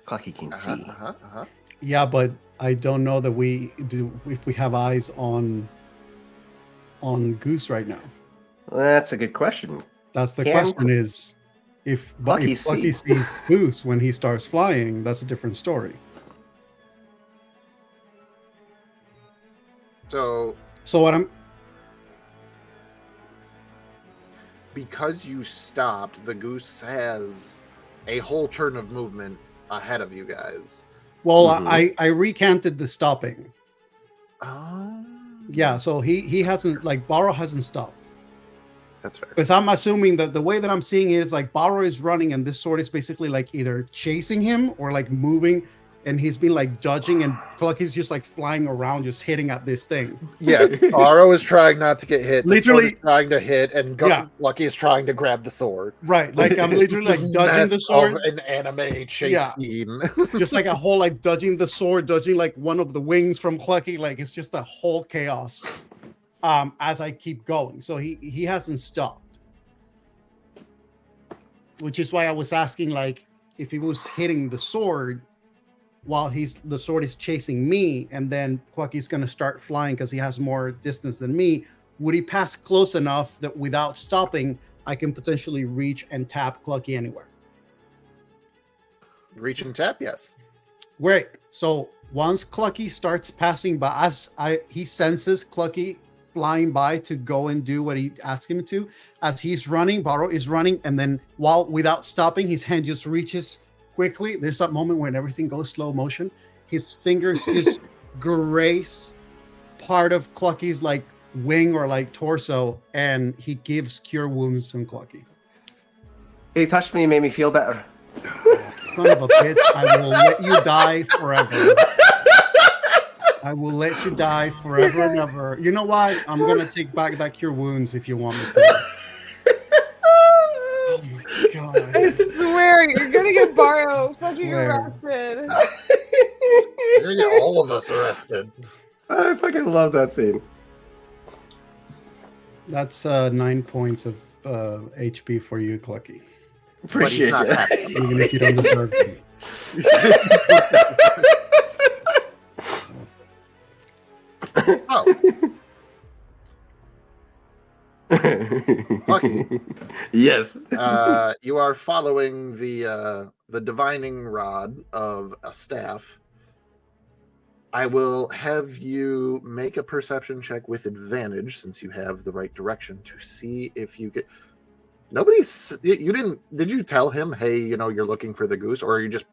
Clucky can see. Yeah, but I don't know that we do if we have eyes on Goose right now. That's a good question. That's the question is if Clucky sees Goose when he starts flying, that's a different story. So what I'm because you stopped, the goose has a whole turn of movement ahead of you guys. Well, I recanted the stopping. Oh. Yeah, so he hasn't, like, Bahro hasn't stopped. That's fair. Because I'm assuming that the way that I'm seeing is like Bahro is running and this sword is basically like either chasing him or like moving, and he's been like dodging, and Clucky's just like flying around, just hitting at this thing. Yeah, Bahro is trying not to get hit. Literally trying to hit, and Clucky is trying to grab the sword. Right, like I'm literally like dodging the sword. Of an anime chase scene. Just like a whole like dodging the sword, dodging like one of the wings from Clucky. Like it's just a whole chaos. As I keep going, so he hasn't stopped, which is why I was asking, like, if he was hitting the sword while the sword is chasing me, and then Clucky's gonna start flying because he has more distance than me, would he pass close enough that without stopping, I can potentially reach and tap Clucky anywhere? Reach and tap, yes. Great. So once Clucky starts passing by, he senses Clucky flying by to go and do what he asked him to. As he's running, Bahro is running, and then without stopping, his hand just reaches quickly. There's that moment when everything goes slow motion. His fingers just grace part of Clucky's like wing or like torso, and he gives cure wounds to Clucky. He touched me and made me feel better. Son of a bitch, I will let you die forever. I will let you die forever and ever. You know what? I'm going to take back that cure wounds if you want me to. Oh my god. I swear, you're gonna get Bahro fucking arrested. You're gonna get all of us arrested. I fucking love that scene. That's 9 points of HP for you, Clucky. Appreciate it. Even if you don't deserve them. So, Clucky, yes. you are following the divining rod of a staff. I will have you make a perception check with advantage, since you have the right direction, to see if you get. You didn't. Did you tell him, hey, you're looking for the goose, or are you just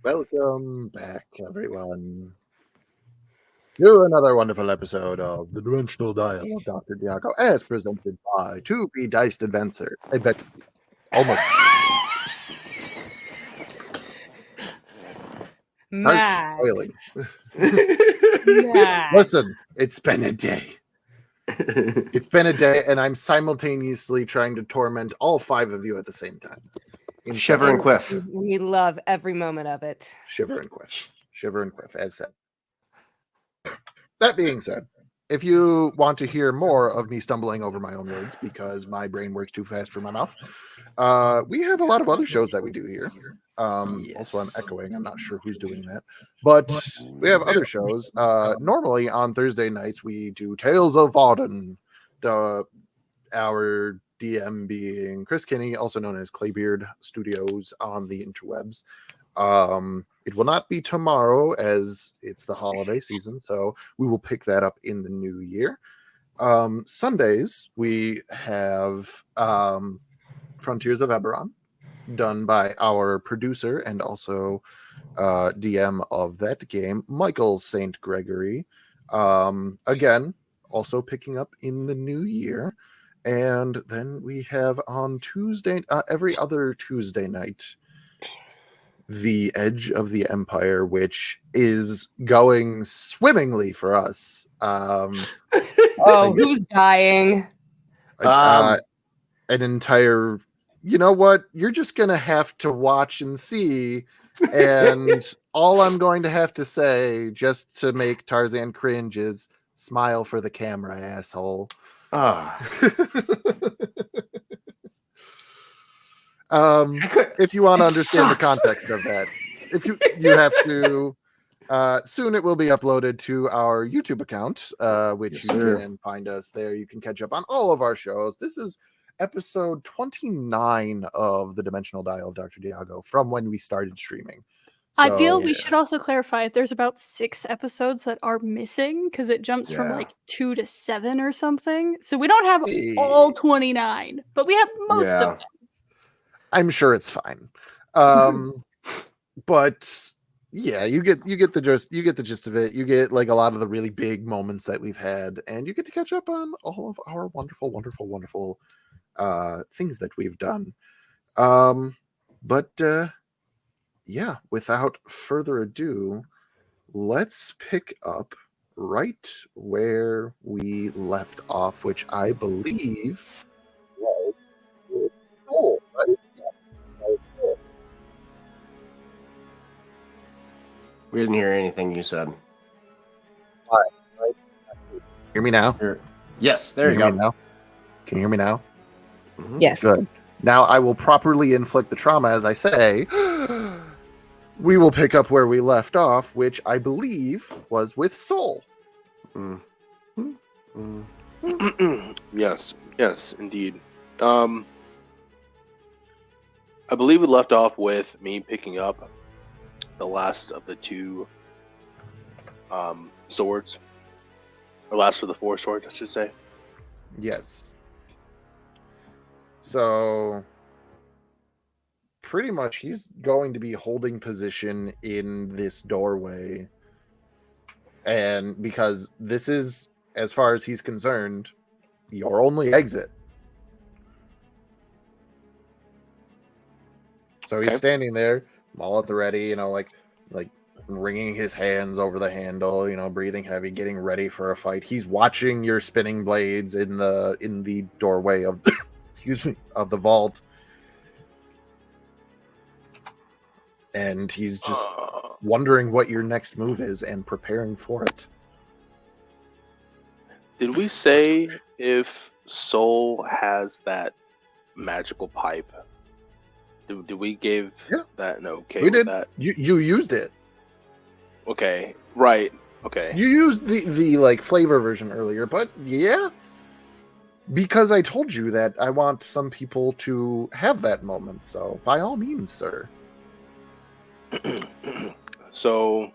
Welcome back, everyone, to another wonderful episode of the Dimensional Dial of Dr. Diago, as presented by 2B Diced Adventure. Almost. Matt. Spoiling. Matt. Listen, it's been a day. It's been a day, and I'm simultaneously trying to torment all 5 of you at the same time. Shiver and quiff. We love every moment of it. Shiver and quiff. Shiver and quiff, as said. That being said, if you want to hear more of me stumbling over my own words because my brain works too fast for my mouth, we have a lot of other shows that we do here. Also, I'm echoing. I'm not sure who's doing that. But we have other shows. Normally on Thursday nights, we do Tales of Auden. Our DM being Chris Kinney, also known as Claybeard Studios on the interwebs. It will not be tomorrow as it's the holiday season, so we will pick that up in the new year. Sundays, we have Frontiers of Eberron, done by our producer and also DM of that game, Michael St. Gregory. Again, also picking up in the new year. And then we have on Tuesday, every other Tuesday night, The Edge of the Empire, which is going swimmingly for us. Who's dying? An entire, you know what? You're just going to have to watch and see. And all I'm going to have to say, just to make Tarzan cringe, is smile for the camera, asshole. If you want to understand the context of that, if you have to, soon it will be uploaded to our YouTube account, which you can find us there. You can catch up on all of our shows. This is episode 29 of the Dimensional Dial of Dr. Diago from when we started streaming. I feel we should also clarify there's about 6 episodes that are missing because it jumps from like 2 to 7 or something. So we don't have all 29, but we have most of them. I'm sure it's fine. But yeah, you get the gist of it. You get like a lot of the really big moments that we've had, and you get to catch up on all of our wonderful things that we've done. Yeah, without further ado, let's pick up right where we left off, which I believe was with Soul, right? Yes. We didn't hear anything you said. All right. Hear me now? Yes, there you go. Can you hear me now? Mm-hmm. Yes. Good. Now I will properly inflict the trauma as I say. We will pick up where we left off, which I believe was with Soul. Yes, indeed. I believe we left off with me picking up the last of the 2 swords, or last of the 4 swords, I should say. Yes. So pretty much he's going to be holding position in this doorway, and because this is, as far as he's concerned, your only exit. So he's standing there, all at the ready, like wringing his hands over the handle, breathing heavy, getting ready for a fight. He's watching your spinning blades in the doorway of the, of the vault. And he's just wondering what your next move is and preparing for it. Did we say if Soul has that magical pipe? Did we give that an okay? We did. That? You used it. Okay. Right. Okay. You used the like flavor version earlier, but yeah. Because I told you that I want some people to have that moment, so by all means, sir. So,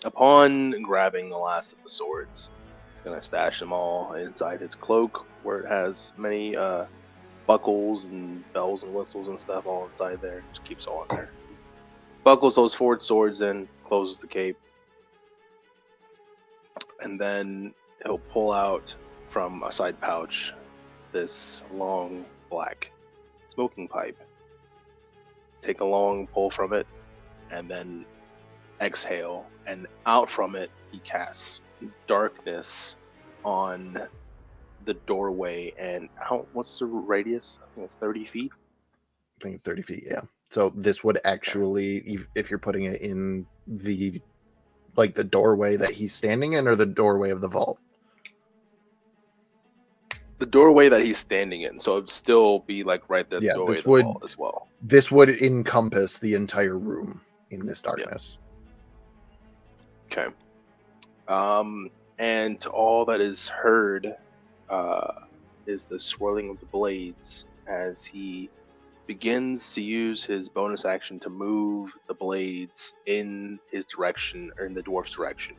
upon grabbing the last of the swords, he's gonna stash them all inside his cloak, where it has many buckles and bells and whistles and stuff all inside there. Just keeps all in there. buckles those forward swords in, closes the cape, and then he'll pull out from a side pouch this long black smoking pipe. Take a long pull from it, and then exhale, and out from it he casts darkness on the doorway. And what's the radius? I think it's 30 feet. I think it's 30 feet, yeah. So this would actually, if you're putting it in the doorway that he's standing in, or the doorway of the vault? The doorway that he's standing in, so it'd still be like right there. Yeah, the doorway this of the would vault as well. This would encompass the entire room in this darkness. Okay. And all that is heard is the swirling of the blades as he begins to use his bonus action to move the blades in his direction, or in the dwarf's direction.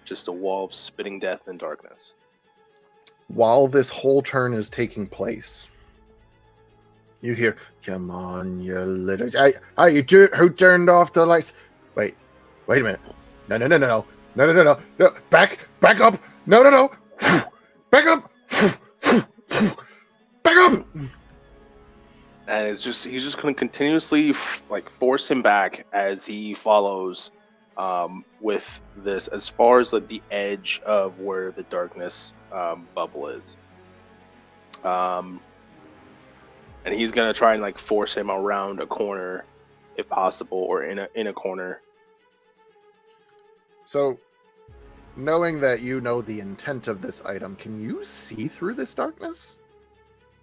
Just a wall of spitting death and darkness. While this whole turn is taking place, you hear, "Come on, you little... who turned off the lights? Wait a minute. No. Back up. No. Back up. Back up." And he's just going to continuously force him back as he follows with this as far as the edge of where the darkness bubble is. And he's going to try and force him around a corner if possible, or in a corner. So, knowing that you know the intent of this item, can you see through this darkness?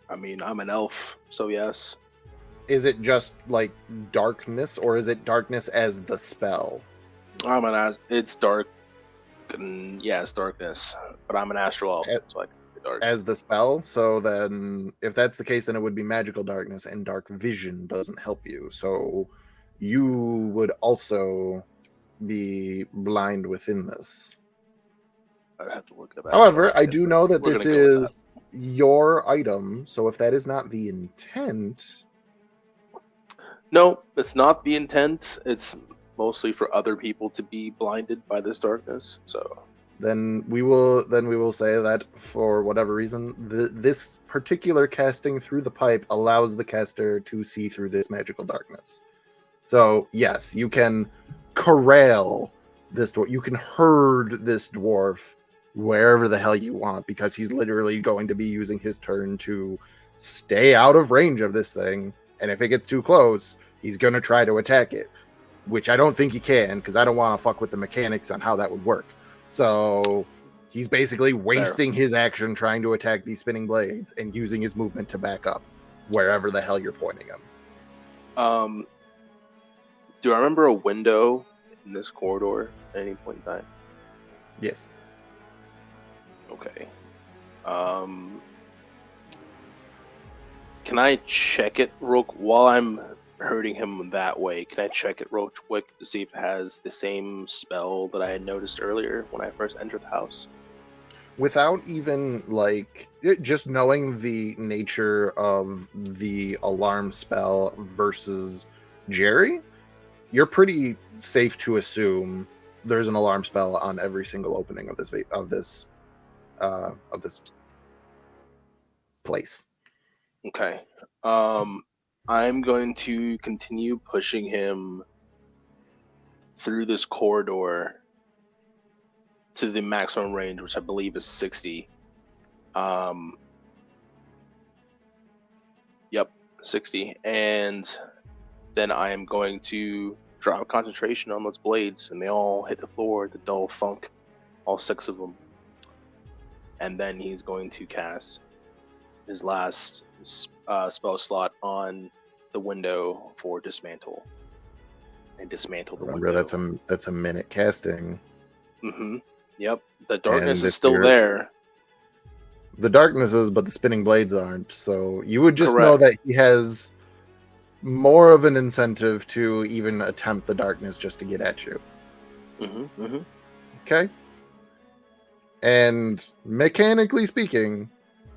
I mean, I'm an elf, so yes. Is it just darkness, or is it darkness as the spell? It's dark. Yeah, it's darkness. But I'm an astral elf, so I can see dark. As the spell? So then, if that's the case, then it would be magical darkness, and dark vision doesn't help you. So you would also be blind within this. I'd have to look at that. However, I do know that this is your item, so if that is not the intent... No, it's not the intent. It's mostly for other people to be blinded by this darkness. So then we will say that for whatever reason, this particular casting through the pipe allows the caster to see through this magical darkness. So yes, you can corral this dwarf. You can herd this dwarf wherever the hell you want, because he's literally going to be using his turn to stay out of range of this thing. And if it gets too close, he's going to try to attack it, which I don't think he can, because I don't want to fuck with the mechanics on how that would work. So he's basically wasting his action trying to attack these spinning blades and using his movement to back up wherever the hell you're pointing him. Do I remember a window in this corridor at any point in time? Yes. Okay. Can I check it while I'm hurting him that way? Can I check it real quick to see if it has the same spell that I had noticed earlier when I first entered the house? Without even just knowing the nature of the alarm spell versus Jerry, you're pretty safe to assume there's an alarm spell on every single opening of this place. Okay. I'm going to continue pushing him through this corridor to the maximum range, which I believe is 60. Yep, 60. And then I am going to drop concentration on those blades, and they all hit the floor, the dull thunk, all 6 of them. And then he's going to cast his last spell slot on the window for dismantle, and dismantle the window. That's a minute casting. Mm-hmm. Yep. The darkness is still there. The darkness is, but the spinning blades aren't. So you would just Correct. know that he has more of an incentive to even attempt the darkness just to get at you. Mm-hmm. Mm-hmm. Okay. And mechanically speaking,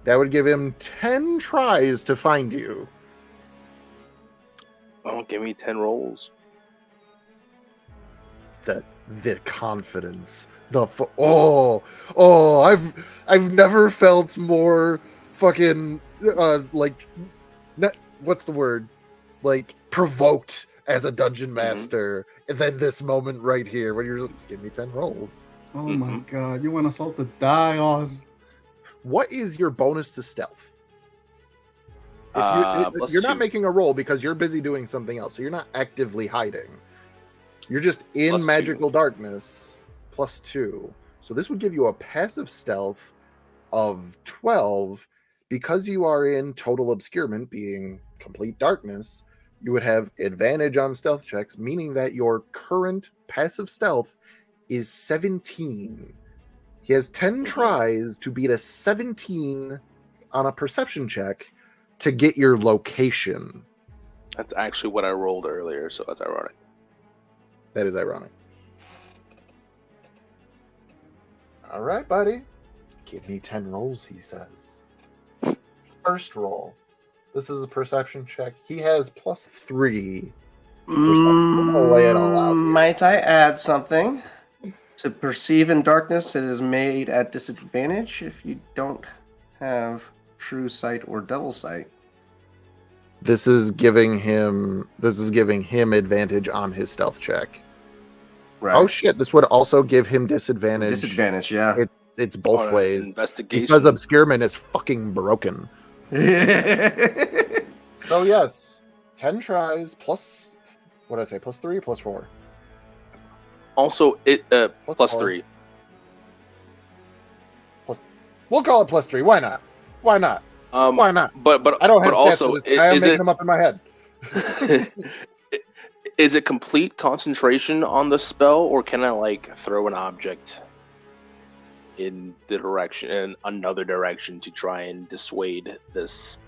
that would give him 10 tries to find you. Oh, give me 10 rolls. The confidence, I've never felt more fucking what's the word, like, provoked as a dungeon master than this moment right here when you're like, give me 10 rolls. Oh my god, you want us all to die, Oz? What is your bonus to stealth? If you're not making a roll because you're busy doing something else, so you're not actively hiding. You're just in +2. magical darkness, +2. So this would give you a passive stealth of 12. Because you are in total obscurement, being complete darkness, you would have advantage on stealth checks, meaning that your current passive stealth is 17. He has 10 tries to beat a 17 on a perception check to get your location. That's actually what I rolled earlier, so that's ironic. That is ironic. All right, buddy. Give me 10 rolls, he says. First roll. This is a perception check. He has +3. Lay it all out here. Might I add something? To perceive in darkness, it is made at disadvantage if you don't have true sight or double sight. This is giving him advantage on his stealth check. Right. Oh shit, this would also give him disadvantage. Disadvantage, yeah. It's both ways. Investigation. Because obscurement is fucking broken. So yes, 10 tries plus, what did I say, +3, +4? Also, it plus +4. 3. We'll call it +3. Why not? Why not? Why not? But I don't have but stats also, for this. I am is making it them up in my head. is it complete concentration on the spell, or can I like throw an object in another direction to try and dissuade this?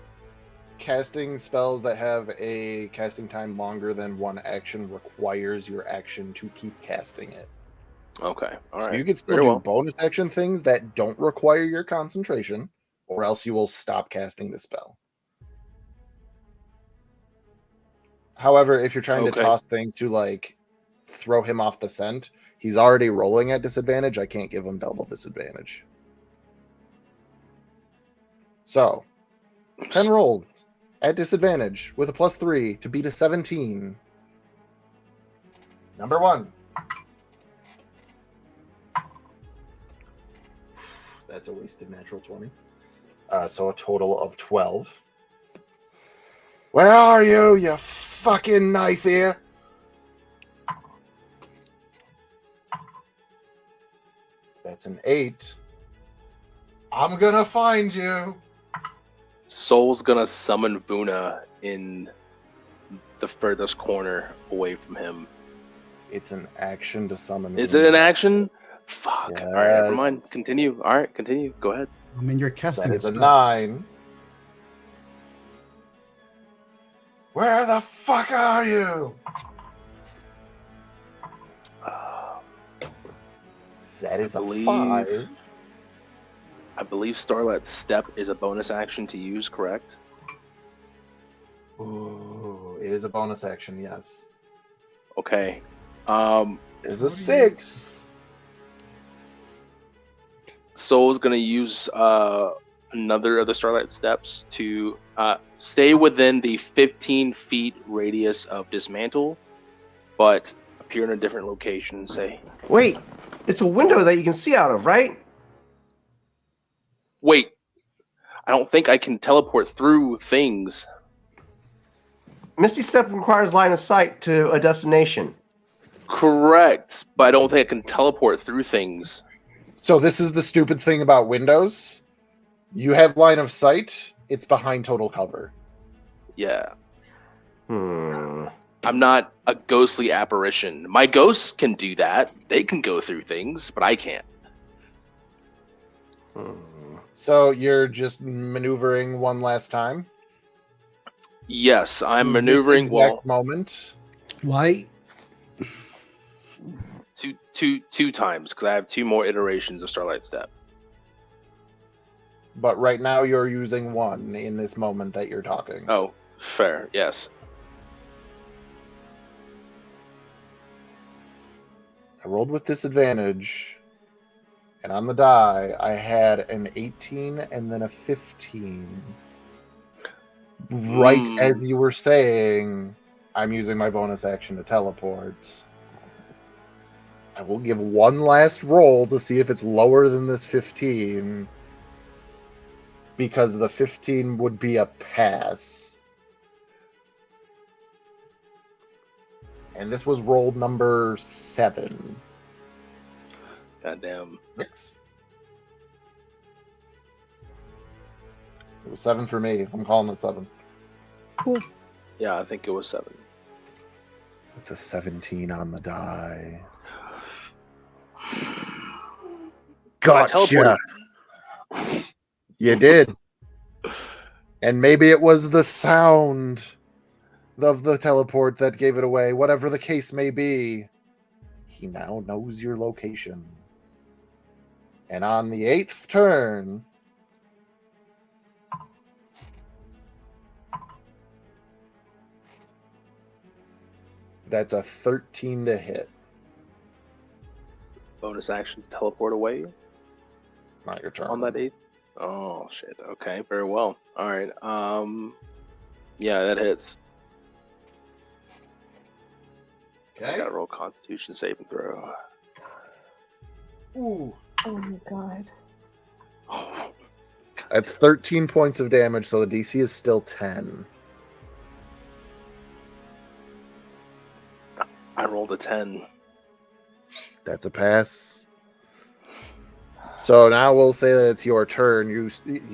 Casting spells that have a casting time longer than one action requires your action to keep casting it. Okay, all right. So you can still Very do well. bonus action things that don't require your concentration, or else you will stop casting the spell. However, if you're trying to toss things to like throw him off the scent, he's already rolling at disadvantage. I can't give him double disadvantage. So, 10 rolls at disadvantage with a +3 to beat a 17. Number 1. That's a wasted natural 20. So a total of 12. Where are you, you fucking knife ear? That's an 8. I'm gonna find you. Soul's gonna summon Vuna in the furthest corner away from him. It's an action to summon. Is it an action? Fuck. Yes. All right, never mind. Continue. All right, continue. Go ahead. I mean, you're casting That is a spell. 9. Where the fuck are you? That is a 5. I believe Starlight's Step is a bonus action to use, correct? Ooh, it is a bonus action, yes. Okay. It is a 6. Soul's gonna use another of the Starlight Steps to stay within the 15 feet radius of dismantle, but appear in a different location and say, Wait, it's a window that you can see out of, right? wait, I don't think I can teleport through things. Misty Step requires line of sight to a destination. Correct, but I don't think I can teleport through things. So this is the stupid thing about Windows. You have line of sight, it's behind total cover. Yeah. Hmm. I'm not a ghostly apparition. My ghosts can do that. They can go through things, but I can't. So you're just maneuvering one last time? Yes, I'm This maneuvering exact moment. Why? two times because I have 2 more iterations of Starlight Step. But right now you're using one in this moment that you're talking. Oh, fair. Yes. I rolled with disadvantage, and on the die, I had an 18 and then a 15. Right as you were saying, I'm using my bonus action to teleport. I will give one last roll to see if it's lower than this 15, because the 15 would be a pass. And this was roll number 7. Goddamn. 6. It was 7 for me. I'm calling it 7. Cool. Yeah, I think it was 7. It's a 17 on the die. Gotcha. You did. And maybe it was the sound of the teleport that gave it away. Whatever the case may be, he now knows your location. And on the 8th turn, that's a 13 to hit. Bonus action to teleport away It's not your turn. on that 8th. Oh shit. Okay, very well. All right. Yeah, that hits. I Okay. gotta roll Constitution saving throw. Ooh. Oh my god. That's 13 points of damage, so the DC is still 10. I rolled a 10. That's a pass. So now we'll say that it's your turn. You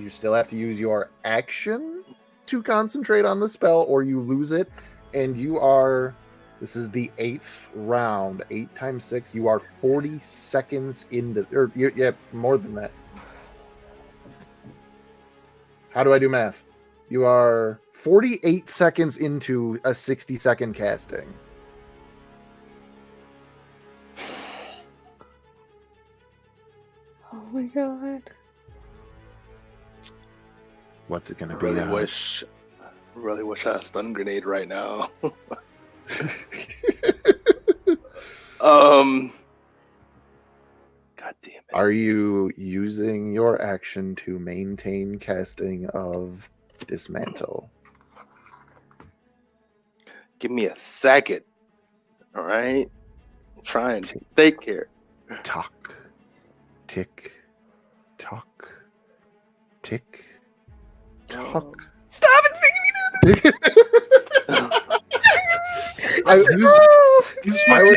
still have to use your action to concentrate on the spell, or you lose it. And you are... This is the 8th round. 8 times 6. You are 40 seconds into... yeah, more than that. How do I do math? You are 48 seconds into a 60-second casting. Oh my god. What's it going to I be? really wish I had a stun grenade right now. God damn it. Are you using your action to maintain casting of Dismantle? Give me a second. All right. I'm trying to take care. Talk. Tick. Talk. Tick. Talk. Stop! It's making me I was just This watching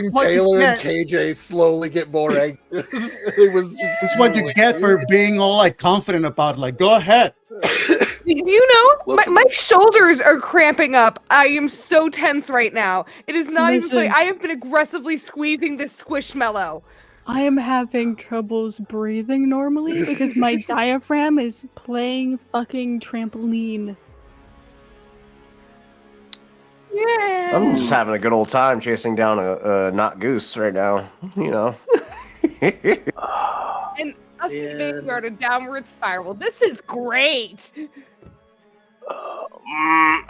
is what you Taylor and get. KJ slowly get more anxious. It was just This is what you get for being all like confident about. Like, go ahead. Do you know? Listen. My shoulders are cramping up. I am so tense right now. It is not even funny. Listen. I have been aggressively squeezing this squishmallow. I am having troubles breathing normally because my diaphragm is playing fucking trampoline. Yeah. I'm just having a good old time chasing down a not goose right now. You know. And us today, we are in a downward spiral. This is great.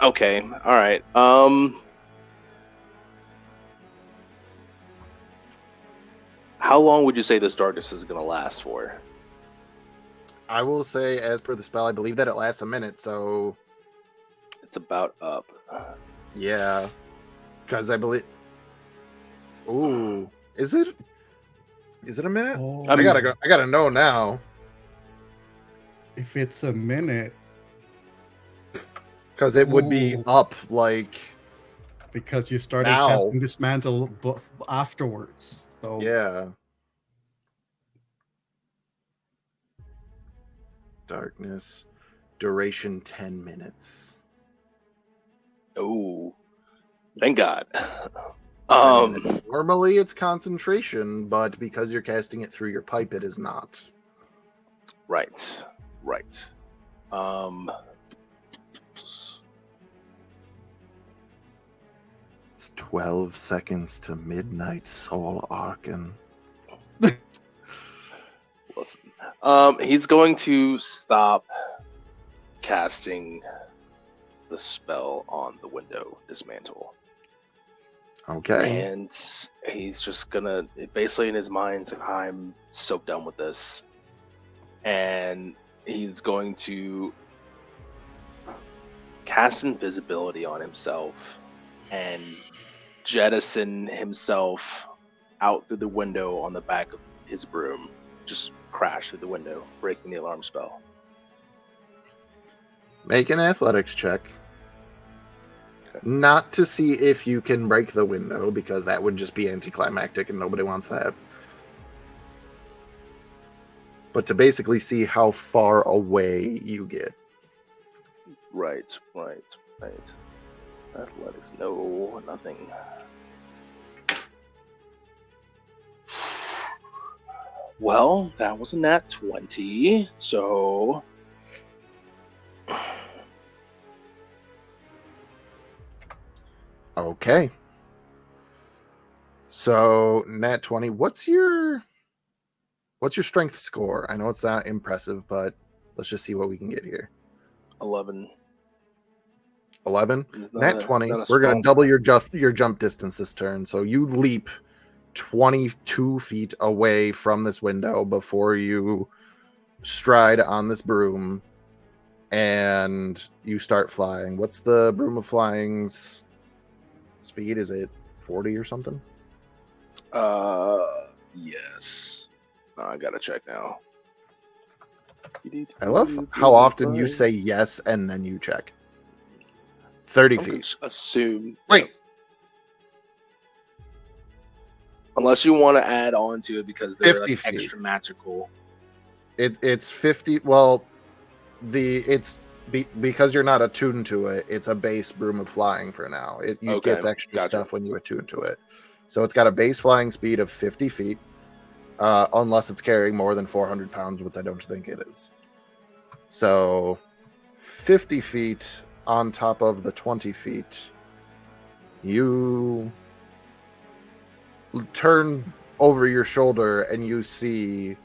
Okay. All right. How long would you say this darkness is going to last for? I will say, as per the spell, I believe that it lasts a minute, so It's about up. yeah. Because I believe... Ooh. Is it? Is it a minute? Oh, I gotta know now. If it's a minute, Because it would be Ooh. up, like... because you started Now. casting Dismantle afterwards. So Yeah. Darkness. Duration 10 minutes. Oh, thank God. I mean, normally it's concentration, but because you're casting it through your pipe, it is not. Right. It's 12 seconds to midnight, Soul Arcan. Listen. He's going to stop casting the spell on the window dismantle. Okay. And he's just gonna, basically in his mind, it's like, I'm so done with this. And he's going to cast invisibility on himself and jettison himself out through the window on the back of his broom. Just crash through the window, breaking the alarm spell. Make an athletics check. Okay. Not to see if you can break the window, because that would just be anticlimactic and nobody wants that. But to basically see how far away you get. Right. Athletics, no, nothing. Well, that was a nat 20, so... Okay. So, nat 20. What's your strength score? I know it's not impressive, but let's just see what we can get here. 11. 11? Not Nat a- 20. not a We're going to small- double your jump distance this turn. So you leap 22 feet away from this window before you stride on this broom and you start flying. What's the broom of flying's speed? Is it 40 or something? Yes. I gotta check now. I love how often you say yes and then you check. 30 I'm feet. gonna assume. Wait. Unless you want to add on to it because they're 50 like feet. extra magical. It's 50. Well, because you're not attuned to it, it's a base broom of flying for now. It Okay, gets extra gotcha. stuff when you attune to it. So it's got a base flying speed of 50 feet, unless it's carrying more than 400 pounds, which I don't think it is. So 50 feet on top of the 20 feet. You turn over your shoulder and you see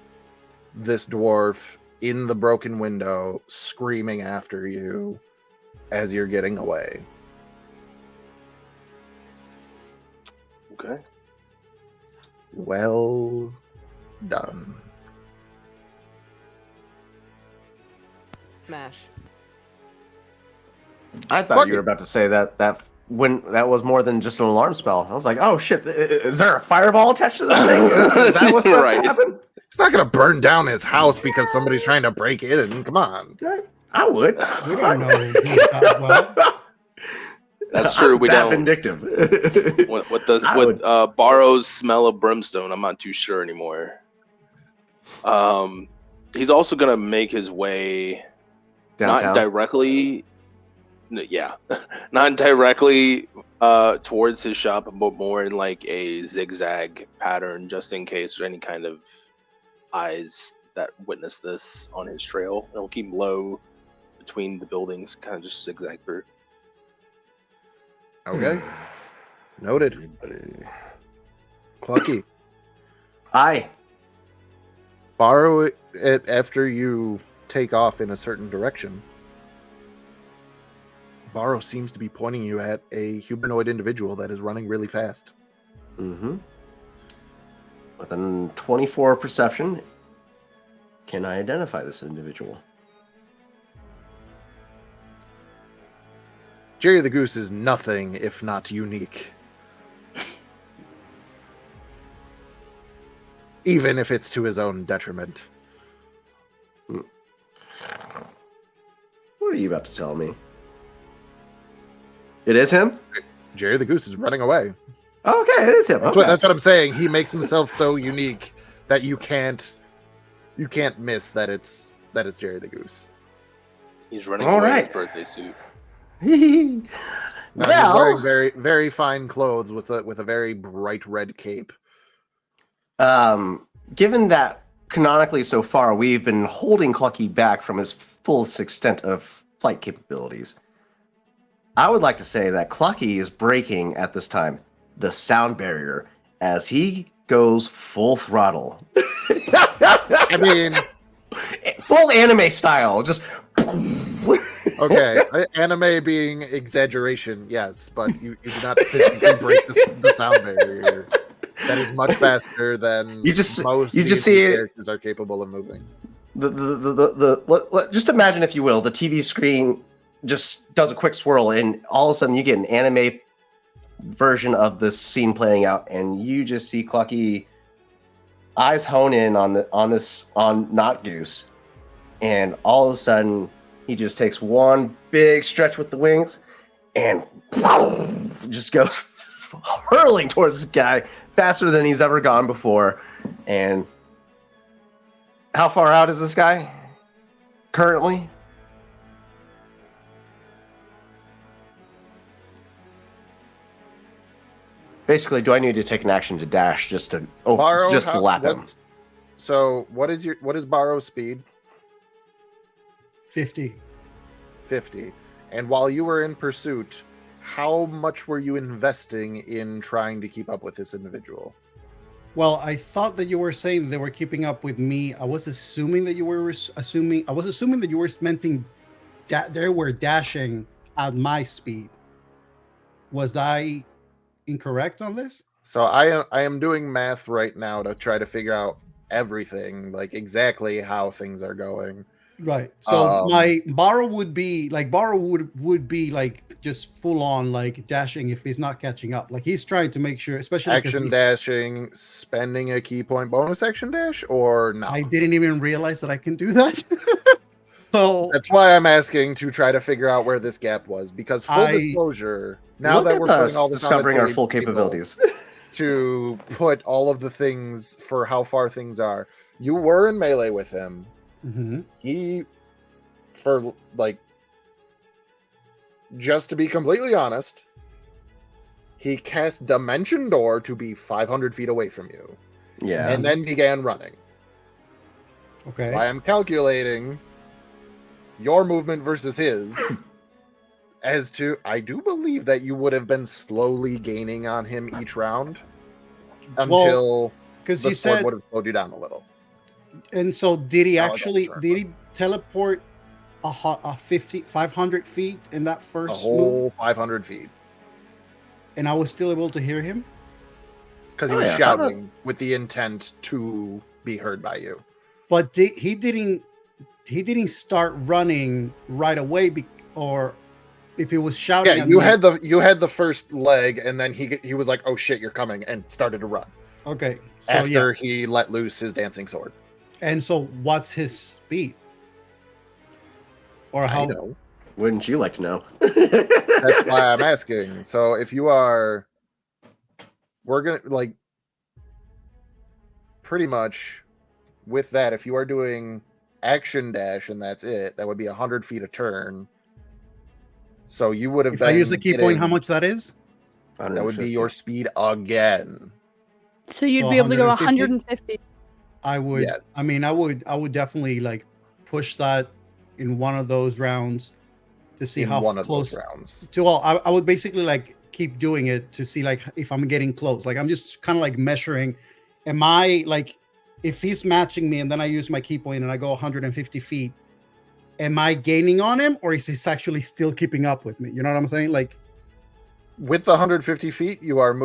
this dwarf in the broken window screaming after you as you're getting away. Okay. Well done. Smash. I thought you were about to say that when that was more than just an alarm spell. I was like, oh shit, is there a fireball attached to this thing? Is that what's about Right. to happen? It's not going to burn down his house because somebody's trying to break in. Come on. I would. We don't know who's got what. That's true. We that don't. vindictive. What I would- Bahro's smell of brimstone? I'm not too sure anymore. He's also gonna make his way Downtown. not directly. Yeah, not directly towards his shop, but more in like a zigzag pattern, just in case there's any kind of eyes that witness this on his trail. It'll keep low between the buildings, kind of just zigzag through. Okay. Noted. Clucky. Aye. Borrow it after you take off in a certain direction. Bahro seems to be pointing you at a humanoid individual that is running really fast. Mm-hmm. With a 24 perception, can I identify this individual? Jerry the Goose is nothing if not unique. Even if it's to his own detriment. What are you about to tell me? It is him? Jerry the Goose is running away. Okay, it is him. That's, Okay. that's what I'm saying. He makes himself so unique that you can't miss that it's Jerry the Goose. He's running All away in right. his birthday suit. He's Well, wearing very, very fine clothes with a very bright red cape. given that canonically so far we've been holding Clucky back from his fullest extent of flight capabilities, I would like to say that Clucky is breaking at this time the sound barrier as he goes full throttle. I mean, Full anime style, just Okay, anime being exaggeration, yes, but you do not physically break the sound barrier. That is much faster than most just D&D see it. characters are capable of moving. Just imagine, if you will, the TV screen just does a quick swirl, and all of a sudden you get an anime version of this scene playing out, and you just see Clucky eyes hone in on Not Goose, and all of a sudden he just takes one big stretch with the wings and just goes hurling towards this guy faster than he's ever gone before. And how far out is this guy currently? Basically, do I need to take an action to dash just to lap him? So what is Bahro's speed? 50. 50. And while you were in pursuit, how much were you investing in trying to keep up with this individual? Well, I thought that you were saying they were keeping up with me. I was assuming that you were meant that they were dashing at my speed. Was I incorrect on this? So I am doing math right now to try to figure out everything, like exactly how things are going. Right. So my Bahro would be like just full on like dashing if he's not catching up. Like he's trying to make sure, especially action dashing, spending a key point bonus action dash, or not. I didn't even realize that I can do that. So that's why I'm asking to try to figure out where this gap was, because full disclosure, now that we're putting all this discovering our full capabilities to put all of the things for how far things are, you were in melee with him. Mm-hmm. He, for like, just to be completely honest, he cast Dimension Door to be 500 feet away from you. Yeah. And then began running. Okay. So I am calculating your movement versus his as to, I do believe that you would have been slowly gaining on him each round until the sword would have slowed you down a little. And so did he teleport 500 feet in that first whole 500 feet? And I was still able to hear him? Because he was shouting with the intent to be heard by you. But he didn't start running right away, or if he was shouting at you me, you had the first leg, and then he was like, oh shit, you're coming, and started to run. Okay. So after he let loose his dancing sword. And so what's his speed? Or how? I know. Wouldn't you like to know? That's why I'm asking. So if you are, we're going to, like, pretty much with that, if you are doing action dash and that's it, that would be 100 feet a turn. So you would have if I use the key point, how much that is? That would be your speed again. So you'd be able to go 150. I would. Yes. I mean, I would definitely like push that in one of those rounds to see how close. I would basically like keep doing it to see like if I'm getting close. Like I'm just kind of like measuring. Am I like, if he's matching me and then I use my key point and I go 150 feet, am I gaining on him, or is he actually still keeping up with me? You know what I'm saying? Like with the 150 feet, you are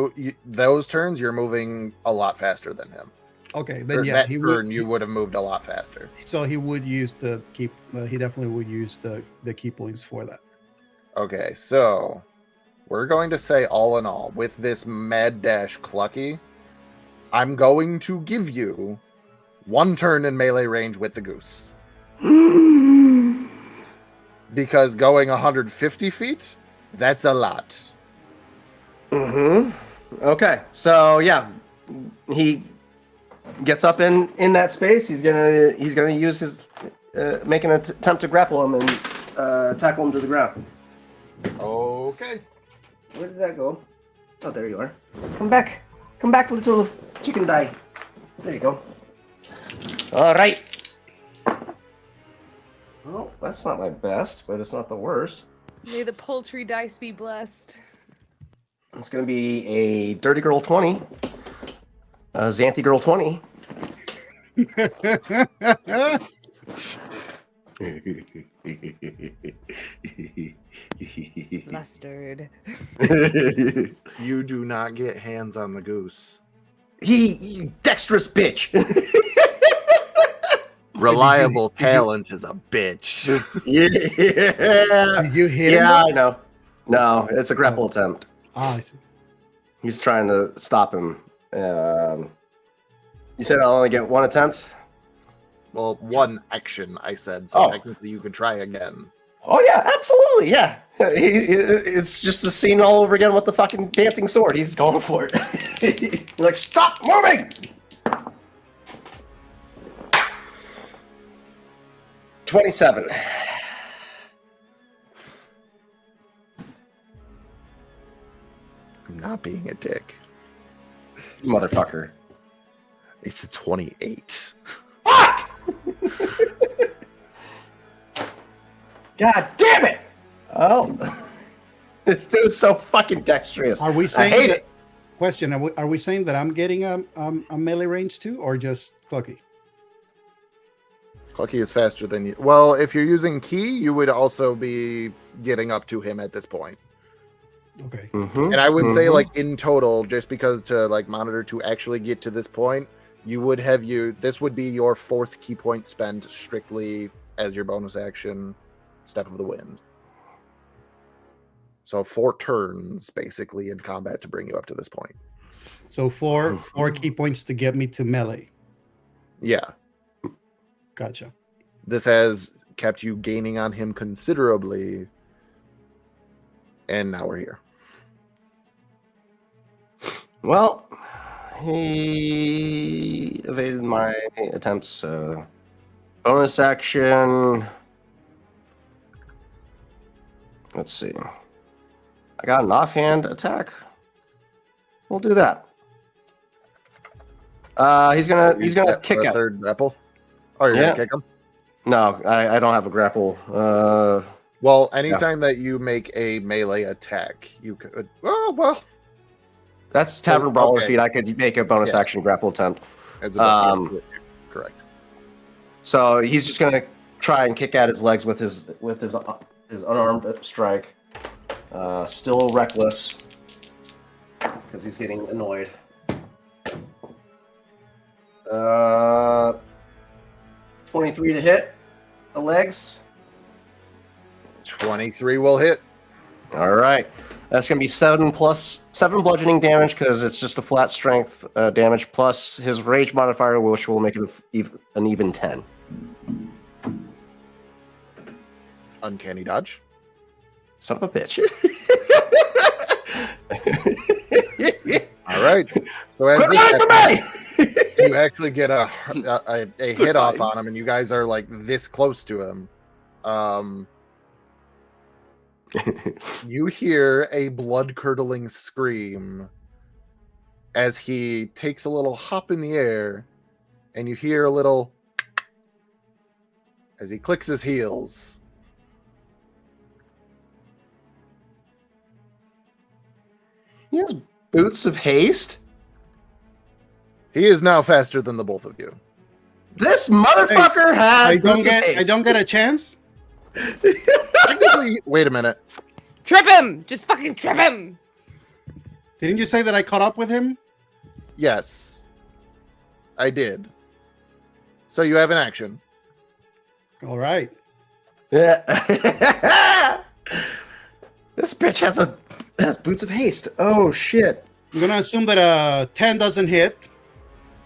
those turns you're moving a lot faster than him. Okay, then yeah, you would have moved a lot faster. So he would use the key. He definitely would use the key points for that. Okay, so we're going to say all in all, with this mad dash Clucky, I'm going to give you one turn in melee range with the goose. Because going 150 feet, that's a lot. Mm-hmm. Okay, so yeah, he gets up in that space. He's gonna use his make an attempt to grapple him and tackle him to the ground. Okay. Where did that go? Oh, there you are. Come back, little chicken die. There you go. All right. Well, that's not my best, but it's not the worst. May the poultry dice be blessed. It's gonna be a dirty girl 20. Xanthi girl 20. Flustered. You do not get hands on the goose. He dexterous bitch. Reliable talent is a bitch. Yeah. Did you hit him? Yeah, I know. No, it's a grapple attempt. Ah, I see. He's trying to stop him. You said I'll only get one attempt? Well, one action, I said, so Oh. technically you could try again. Oh, yeah, absolutely, yeah. It's just the scene all over again with the fucking dancing sword. He's going for it. He's like, stop moving! 27. I'm not being a dick. Motherfucker. It's a 28. Fuck! God damn it! Oh, this dude's so fucking dexterous. Are we I saying hate that? it. Question: Are we saying that I'm getting a melee range too, or just Clucky? Clucky is faster than you. Well, if you're using key, you would also be getting up to him at this point. Okay. And I would say, like, in total, just because to like monitor to actually get to this point, you would have this would be your 4th key point spent strictly as your bonus action, Step of the Wind. So 4 turns basically in combat to bring you up to this point. So four key points to get me to melee. Yeah. Gotcha. This has kept you gaining on him considerably. And now we're here. Well, he evaded my attempts. Bonus action. Let's see. I got an offhand attack. We'll do that. He's gonna kick a out. 3rd grapple. Oh, you're Yeah. gonna kick him? No, I don't have a grapple. Well, anytime that you make a melee attack, you could. Oh well. That's Tavern Brawler okay. feat. I could make a bonus action grapple attempt. It's correct. So he's just gonna try and kick at his legs with his unarmed strike. Still reckless because he's getting annoyed. 23 to hit the legs. 23 will hit. All right. That's going to be 7 bludgeoning damage because it's just a flat strength damage plus his rage modifier, which will make it an even 10. Uncanny dodge. Son of a bitch. All right. So as Quit this running for happens, me! you actually get a hit off on him, and you guys are like this close to him. You hear a blood-curdling scream as he takes a little hop in the air, and you hear a little as he clicks his heels. He has boots of haste? He is now faster than the both of you. This motherfucker has I don't boots of haste. I don't get a chance. Technically, wait a minute. Trip him! Just fucking trip him! Didn't you say that I caught up with him? Yes, I did. So you have an action. All right. Yeah. This bitch has boots of haste. Oh shit. I'm gonna assume that 10 doesn't hit.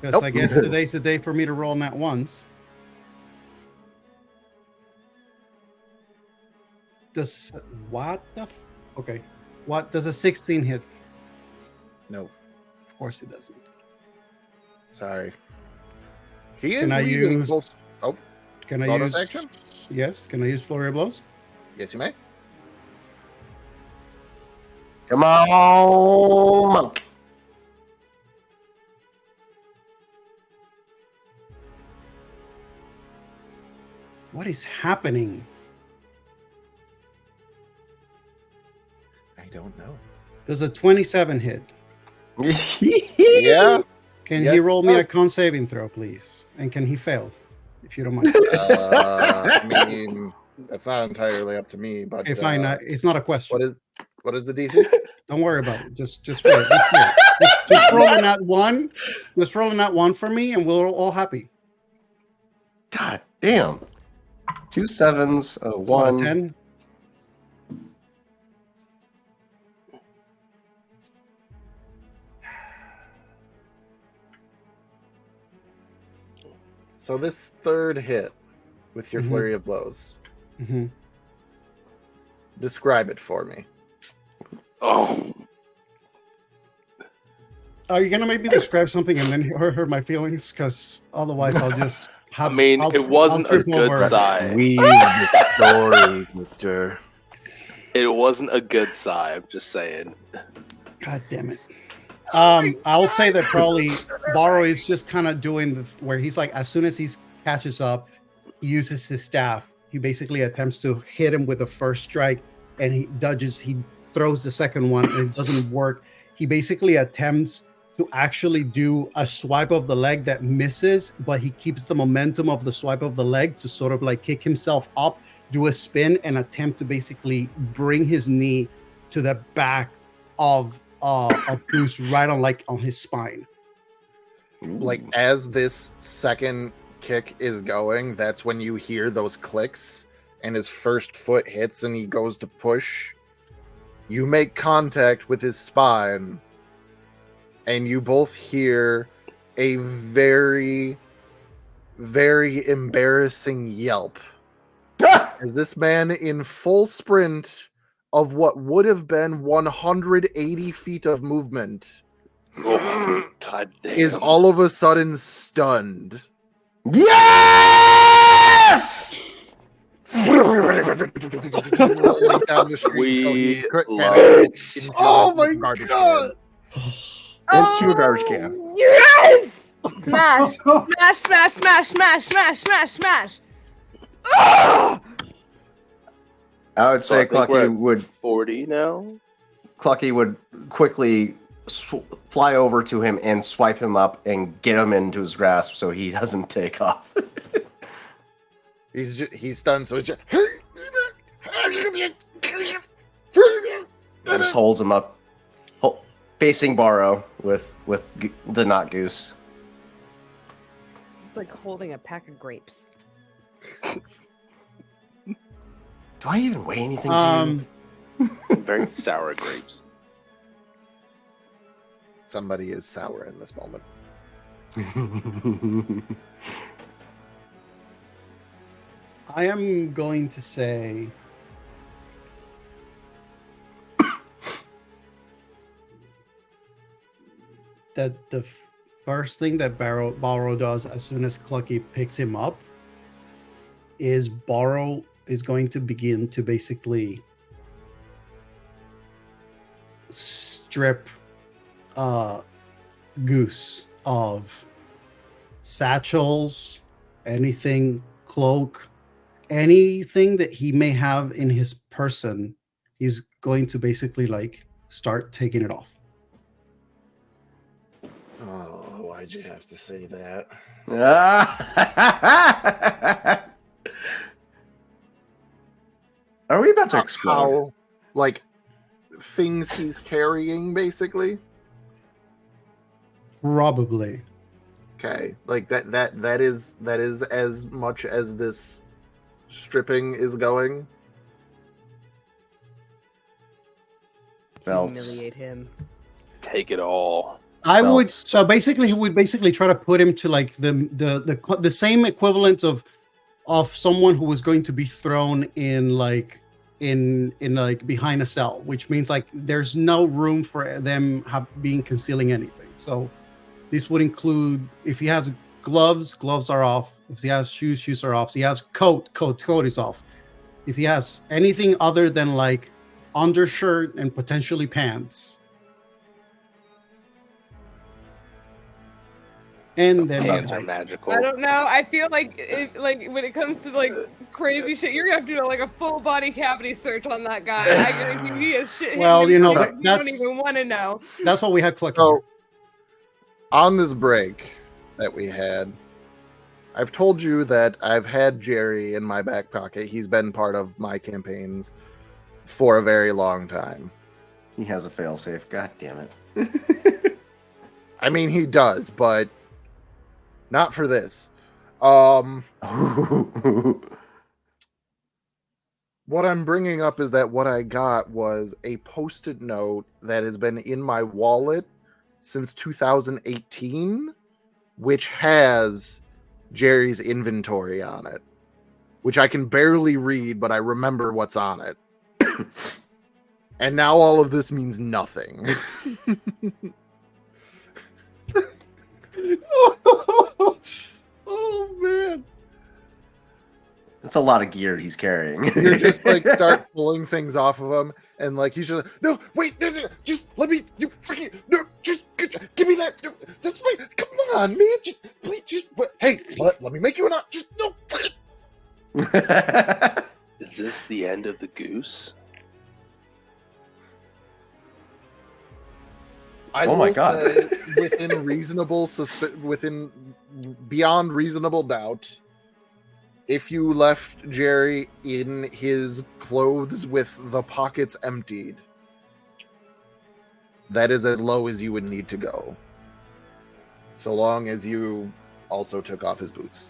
Because Nope. I guess today's the day for me to roll that once. Does okay. What does a 16 hit? No, Of course it doesn't. sorry. He is Can I leading use- both- Oh, Can I bonus use action? Yes, can I use flurry of blows? Yes, you may. Come on, monk. What is happening? I don't know. Does a 27 hit? Yeah. Can Yes, he it roll me a does. con saving throw, please? And can he fail? if you don't mind. I mean, that's not entirely up to me, but Okay, fine. It's not a question. What is the DC? Don't worry about it. Just roll it. Just roll in that one. Just roll in that one for me, and we're all happy. God damn. 2 7s, a What, 1. a 10? So this third hit with your Mhm. flurry of blows, Mm-hmm. describe it for me. Oh, Are you gonna maybe describe something and then hurt my feelings? Because otherwise, I'll just have. I mean, it wasn't a trip good over. sigh. Weave the story, Victor. It wasn't a good sigh. I'm just saying. God damn it. I'll say that probably Bahro is just kind of doing where he's like, as soon as he catches up, he uses his staff. He basically attempts to hit him with the first strike, and he dodges. He throws the second one, and it doesn't work. He basically attempts to actually do a swipe of the leg that misses, but he keeps the momentum of the swipe of the leg to sort of like kick himself up, do a spin, and attempt to basically bring his knee to the back of Goose right on his spine. Like as this second kick is going, that's when you hear those clicks and his first foot hits and he goes to push. You make contact with his spine and you both hear a very, very embarrassing yelp. As this man in full sprint of what would have been 180 feet of movement Oh, God damn. is all of a sudden stunned. Yes! Down the street, We so he love into Oh the my garbage God. can. Into a garbage can. Yes! Smash! Smash! Smash! Smash! Smash! Smash! Smash! Smash! Oh! I would So I say think we're Clucky at would 40 now. Clucky would quickly fly over to him and swipe him up and get him into his grasp so he doesn't take off. He's stunned, so he's just Just holds him up, facing Bahro with the not goose. It's like holding a pack of grapes. Do I even weigh anything to you? Very sour grapes. somebody is sour in this moment. I am going to say that the first thing that Bahro does as soon as Clucky picks him up is Bahro is going to begin to basically strip Goose of satchels, anything, cloak, anything that he may have in his person. He's going to basically like start taking it off. Oh, why'd you have to say that? Are we about to explode? How, like, things he's carrying, basically? Probably. Okay, like that is as much as this stripping is going. Belts. Humiliate him. Take it all. I would Belts. so basically he would basically try to put him to like the same equivalent of someone who was going to be thrown in like like behind a cell, which means like there's no room for them being concealing anything. So this would include if he has gloves are off. If he has shoes are off. If he has coat is off. If he has anything other than like undershirt and potentially pants. And then Hands are magical. I don't know. I feel like when it comes to like crazy shit, you're gonna have to do like a full body cavity search on that guy. I guarantee he has shit. Well, you know, you that's don't even want to know. That's what we had Clucky. So, on this break that we had, I've told you that I've had Jerry in my back pocket. He's been part of my campaigns for a very long time. He has a failsafe. God damn it. I mean, he does, but not for this. What I'm bringing up is that what I got was a Post-it note that has been in my wallet since 2018, which has Jerry's inventory on it, which I can barely read, but I remember what's on it. And now all of this means nothing. Oh, man. That's a lot of gear he's carrying. You're just like start pulling things off of him, and like he's just like, no, wait, just let me, you freaking, no, just give me that. That's my, come on, man, just please, just hey, let me make you an just no. Is this the end of the goose? I Oh my will God. say, within beyond reasonable doubt, if you left Jerry in his clothes with the pockets emptied, that is as low as you would need to go. So long as you also took off his boots.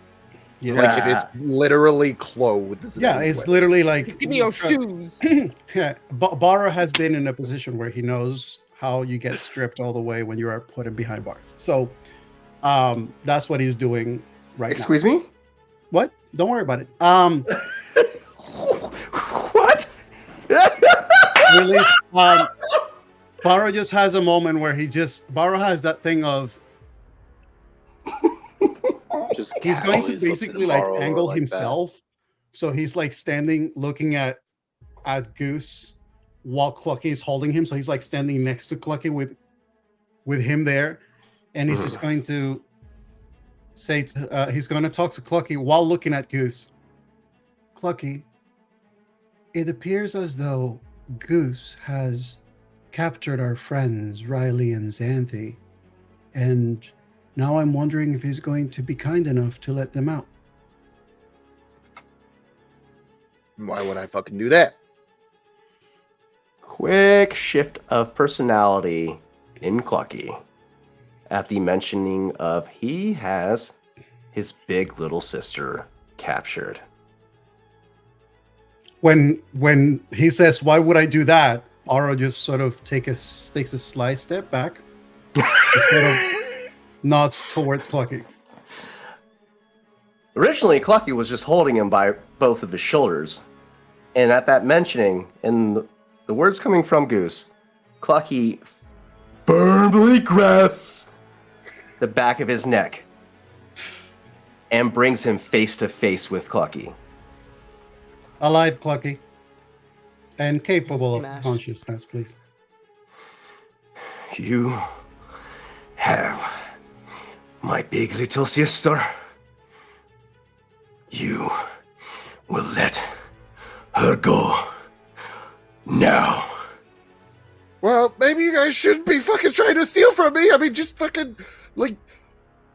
Yeah, Like if it's literally clothes. yeah, it's literally like Give me your shoes. Yeah, Bahro has been in a position where he knows how you get stripped all the way when you are put in behind bars. So that's what he's doing right Excuse me? now. What? Don't worry about it. What? Really, Bahro just has a moment where Bahro has that thing of he's going to basically like angle himself. So he's like standing looking at Goose while Clucky is holding him. So he's like standing next to Clucky with him there. And he's just going to say, he's going to talk to Clucky while looking at Goose. Clucky, it appears as though Goose has captured our friends, Riley and Xanthi. And now I'm wondering if he's going to be kind enough to let them out. Why would I fucking do that? Quick shift of personality in Clucky at the mentioning of he has his big little sister captured. When he says, "Why would I do that?" Bahro just sort of takes a slight step back, sort of nods towards Clucky. Originally, Clucky was just holding him by both of his shoulders, and at that mentioning, and the words coming from Goose, Clucky firmly grasps the back of his neck and brings him face to face with Clucky. Alive, Clucky. And capable Smash. of consciousness, please. You have my big little sister. You will let her go now. Well, maybe you guys shouldn't be fucking trying to steal from me. I mean, just fucking, like,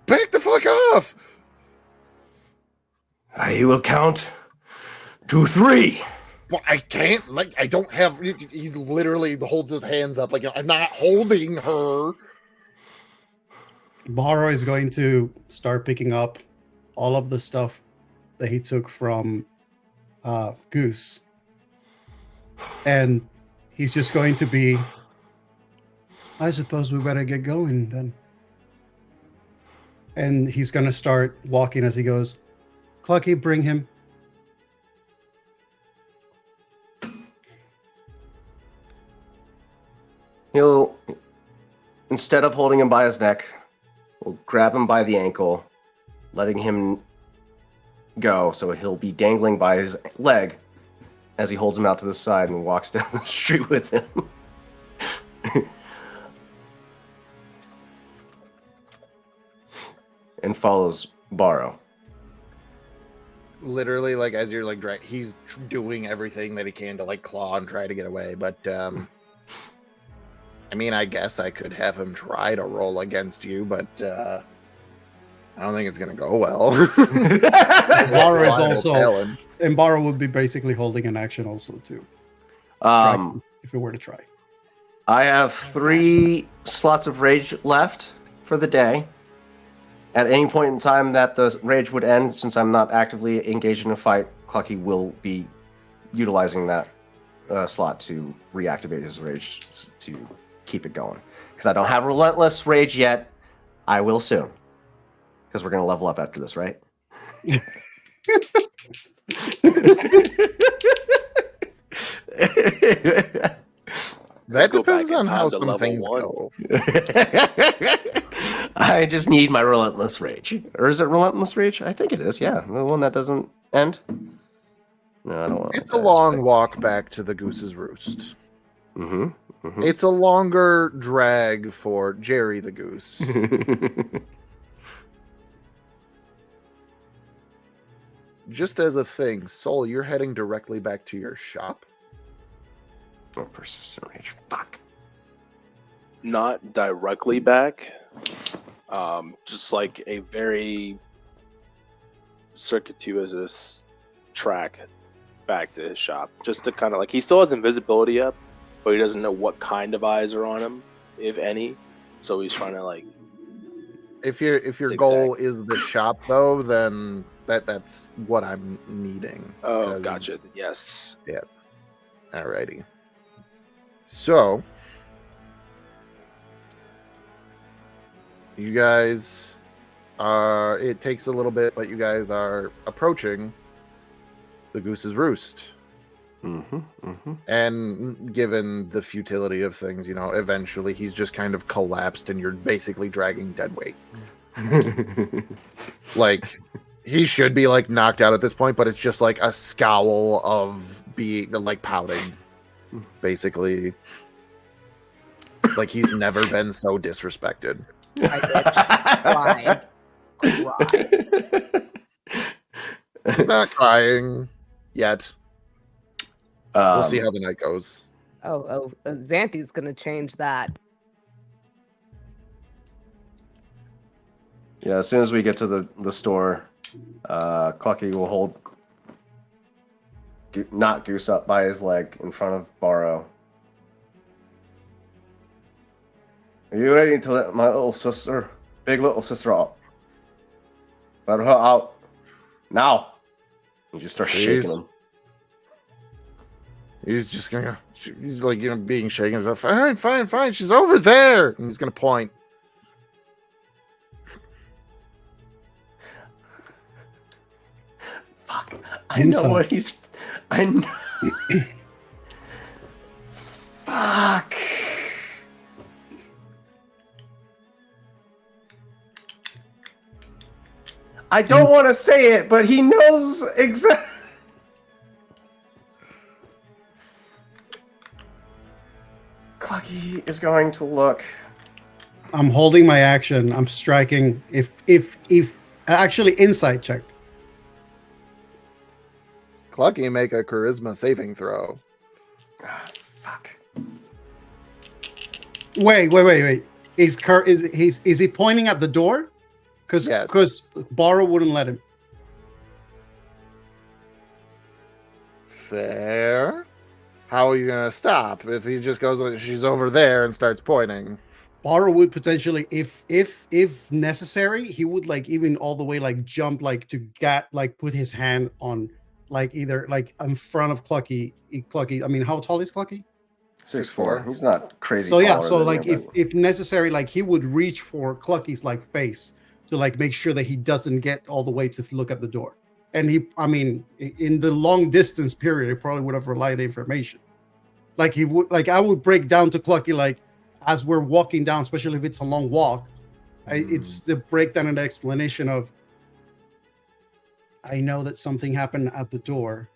back the fuck off. I will count to 3. Well, I can't, like, I don't have, he literally holds his hands up, like, I'm not holding her. Bahro is going to start picking up all of the stuff that he took from Goose. And he's just going to be, I suppose we better get going then. And he's going to start walking as he goes, Clucky, bring him. He'll, instead of holding him by his neck, will grab him by the ankle, letting him go, so he'll be dangling by his leg as he holds him out to the side and walks down the street with him. And follows Bahro. Literally, like, as you're, like, he's doing everything that he can to, like, claw and try to get away, but, I mean, I guess I could have him try to roll against you, but, I I don't think it's gonna go well. Bahro is Lionel also, Talon. and Bahro would be basically holding an action also too. If it were to try. I have 3 slots of rage left for the day. At any point in time that the rage would end, since I'm not actively engaged in a fight, Clucky will be utilizing that slot to reactivate his rage to keep it going. Because I don't have relentless rage yet. I will soon. Because we're going to level up after this, right? That Go back depends in on time how to some level things 1. go. I just need my relentless rage. Or is it relentless rage? I think it is, yeah. The one that doesn't end. No, I don't want to. It's a long walk back to the Goose's Roost. Mm-hmm. It's a longer drag for Jerry the Goose. Just as a thing, Soul, you're heading directly back to your shop. Oh, persistent rage. Fuck. Not directly back. Just like a very circuitous track back to his shop. Just to kind of like, he still has invisibility up, but he doesn't know what kind of eyes are on him, if any. So he's trying to like. If your Zigzag. goal is the shop, though, then that's what I'm needing. Oh, gotcha. Yes. Yeah. Alrighty. So, you guys are. It takes a little bit, but you guys are approaching the Goose's Roost. And given the futility of things, eventually he's just kind of collapsed and you're basically dragging dead weight. Like, he should be like knocked out at this point, but it's just like a scowl of being like pouting, basically. Like he's never been so disrespected. Cry. He's not crying yet. We'll see how the night goes. Xanthi's gonna change that. Yeah, as soon as we get to the store, Clucky will knock Goose up by his leg in front of Bahro. Are you ready to let my big little sister out? Let her out. Now. You just start shaking him. He's just gonna, he's like, being shaken. He's like, fine. She's over there. And he's gonna point. Fuck. I know what he's. I know. Fuck. I don't want to say it, but he knows exactly. Clucky is going to look. I'm holding my action. I'm striking. If actually insight check. Clucky, make a charisma saving throw. Fuck. Wait. Is he pointing at the door? Because Bahro wouldn't let him. Fair. How are you gonna stop if he just goes like, she's over there and starts pointing? Bahro would potentially, if necessary, he would like even all the way like jump like to put his hand on like either like in front of Clucky. I mean, how tall is Clucky? 6'4". He's not crazy. So yeah, so like if necessary, like he would reach for Clucky's like face to like make sure that he doesn't get all the way to look at the door. And in the long distance period, he probably would have relayed the information. Like he would, like I would break down to Clucky, like as we're walking down, especially if it's a long walk, it's the breakdown and the explanation of, I know that something happened at the door.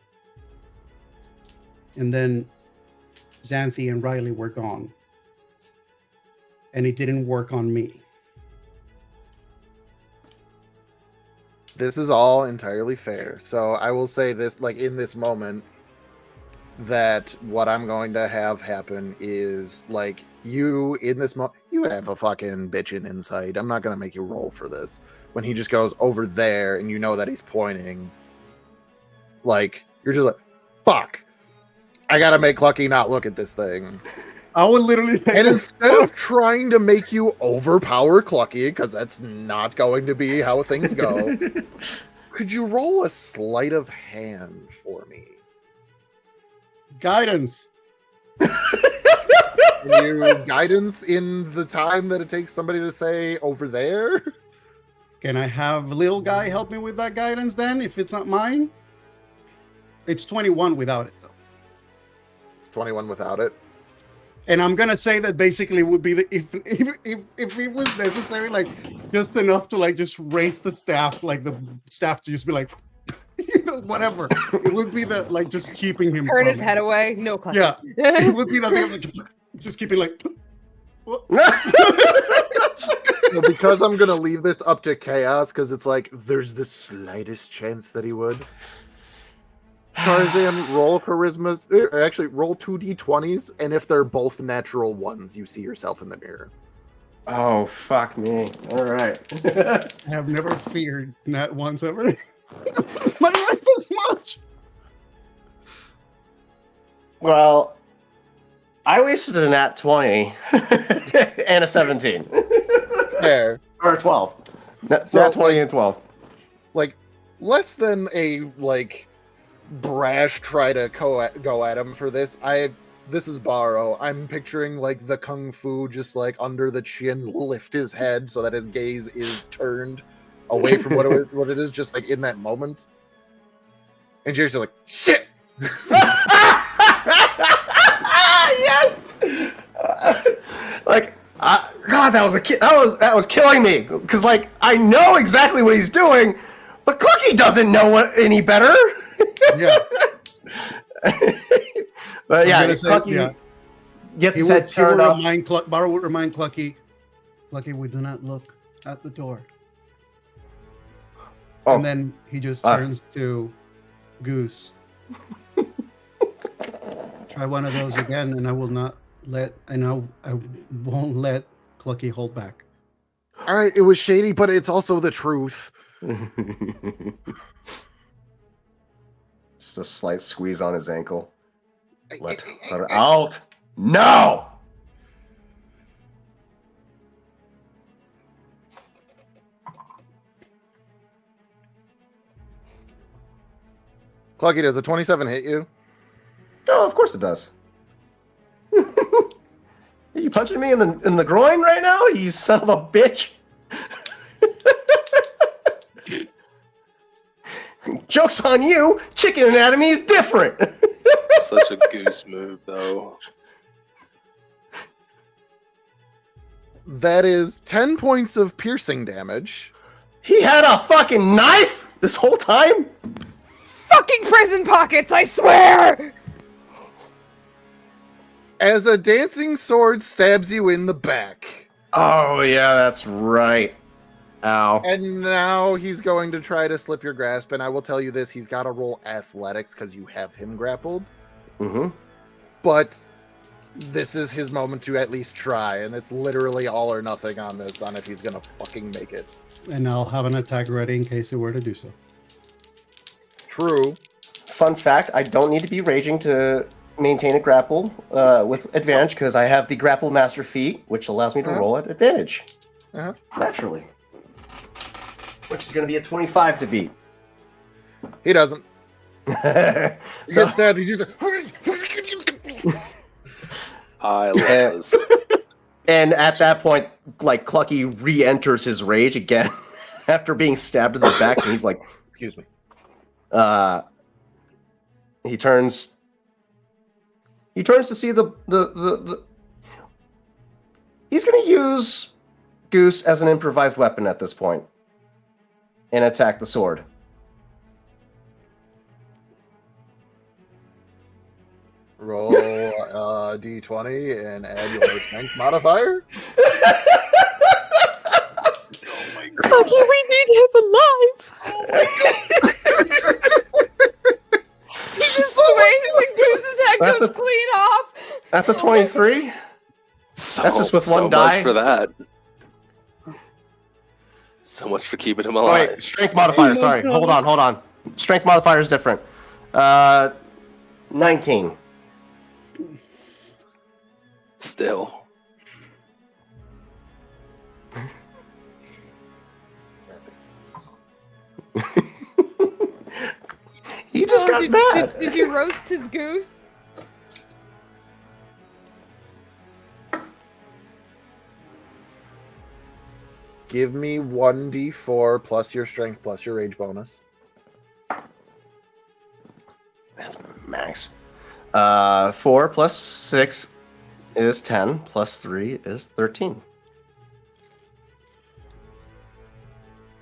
And then Xanthi and Riley were gone. And it didn't work on me. This is all entirely fair. So I will say this, like in this moment, that what I'm going to have happen is like you in this moment, you have a fucking bitchin' insight. I'm not gonna make you roll for this. When he just goes over there and you know that he's pointing, like, you're just like, fuck, I gotta make Clucky not look at this thing. I would literally say, and instead of trying to make you overpower Clucky, because that's not going to be how things go, could you roll a sleight of hand for me? Guidance. Can you guidance in the time that it takes somebody to say over there? Can I have little guy help me with that guidance then, if it's not mine? It's 21 without it, though. It's 21 without it. And I'm gonna say that basically would be the if it was necessary, like just enough to like just raise the staff, like the staff to just be like, whatever. It would be the like just keeping him. Turn his head away. No Clucky. Yeah, it would be the thing of like, just keeping like. Well, because I'm gonna leave this up to chaos, because it's like there's the slightest chance that he would. Tarzan, roll charisma, or actually roll 2d20s, and if they're both natural ones, you see yourself in the mirror. Oh, fuck me. All right. I have never feared not once ever. My life is much. Well, I wasted a nat 20 and a 17. Fair. Or a 12. Nat 20 and 12. Like, less than a, like, brash try to go at him for this. This is Bahro. I'm picturing like the kung fu just like under the chin, lift his head so that his gaze is turned away from what it is, just like in that moment. And Jerry's just like, shit. Yes. God, that was killing me because like I know exactly what he's doing, but Clucky doesn't know any better. Yeah. But yeah, Clucky gets his head turned up. Bahro would remind Clucky, we do not look at the door. Oh. And then he just turns to Goose. Try one of those again, and I won't let Clucky hold back. All right, it was shady, but it's also the truth. Just a slight squeeze on his ankle. Let her out. No! Clucky, does a 27 hit you? Oh, of course it does. Are you punching me in the groin right now, you son of a bitch? Joke's on you! Chicken anatomy is different! Such a goose move, though. That is 10 points of piercing damage. He had a fucking knife this whole time? Fucking prison pockets, I swear! As a dancing sword stabs you in the back. Oh, yeah, that's right. Ow. And now he's going to try to slip your grasp, and I will tell you this, he's got to roll athletics because you have him grappled. Mm-hmm. But this is his moment to at least try, and it's literally all or nothing on this, on if he's going to fucking make it. And I'll have an attack ready in case it were to do so. True. Fun fact, I don't need to be raging to maintain a grapple with advantage because I have the grapple master feat, which allows me to roll at advantage. Naturally. Which is going to be a 25 to beat. He doesn't. He gets stabbed. He's just I love this. And at that point, like, Clucky re-enters his rage again after being stabbed in the back, and he's like, excuse me. He turns to see the he's going to use Goose as an improvised weapon at this point and attack the sword. Roll d20 and add your strength modifier. Clucky, we need him alive. He just swings and Goose's head goes clean off. That's a 23. That's just with one die? Much for that. So much for keeping him Oh, alive. wait, strength modifier. Sorry, hold on. Strength modifier is different. 19. Still. He just got mad. Did you roast his goose? Give me 1d4 plus your strength plus your rage bonus. That's max. 4 plus 6 is 10, plus 3 is 13.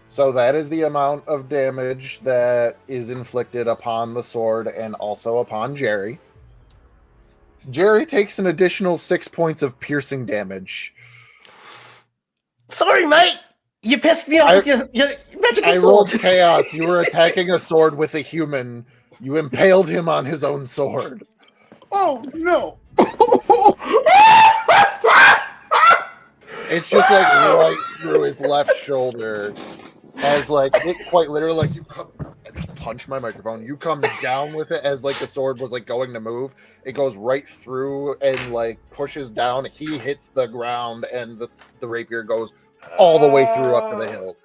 So that is the amount of damage that is inflicted upon the sword and also upon Jerry. Jerry takes an additional 6 points of piercing damage. Sorry, mate! You pissed me off with your magical sword! I rolled chaos. You were attacking a sword with a human. You impaled him on his own sword. Oh, no! It's just like right through his left shoulder. As like, it quite literally, like you come, I just punched my microphone. You come down with it as like the sword was like going to move. It goes right through and like pushes down. He hits the ground and the rapier goes all the way through up to the hilt.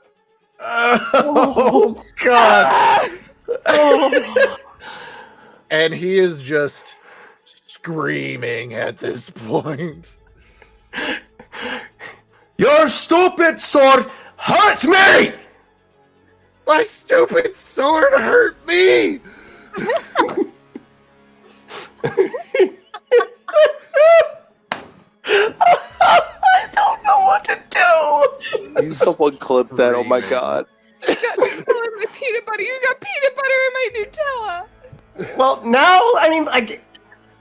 Oh, God. And he is just screaming at this point. Your stupid sword hurt me! My stupid sword hurt me! I don't know what to do. Someone clip that, oh my god. You got Nutella in my peanut butter. You got peanut butter in my Nutella. Well, now, I mean, like,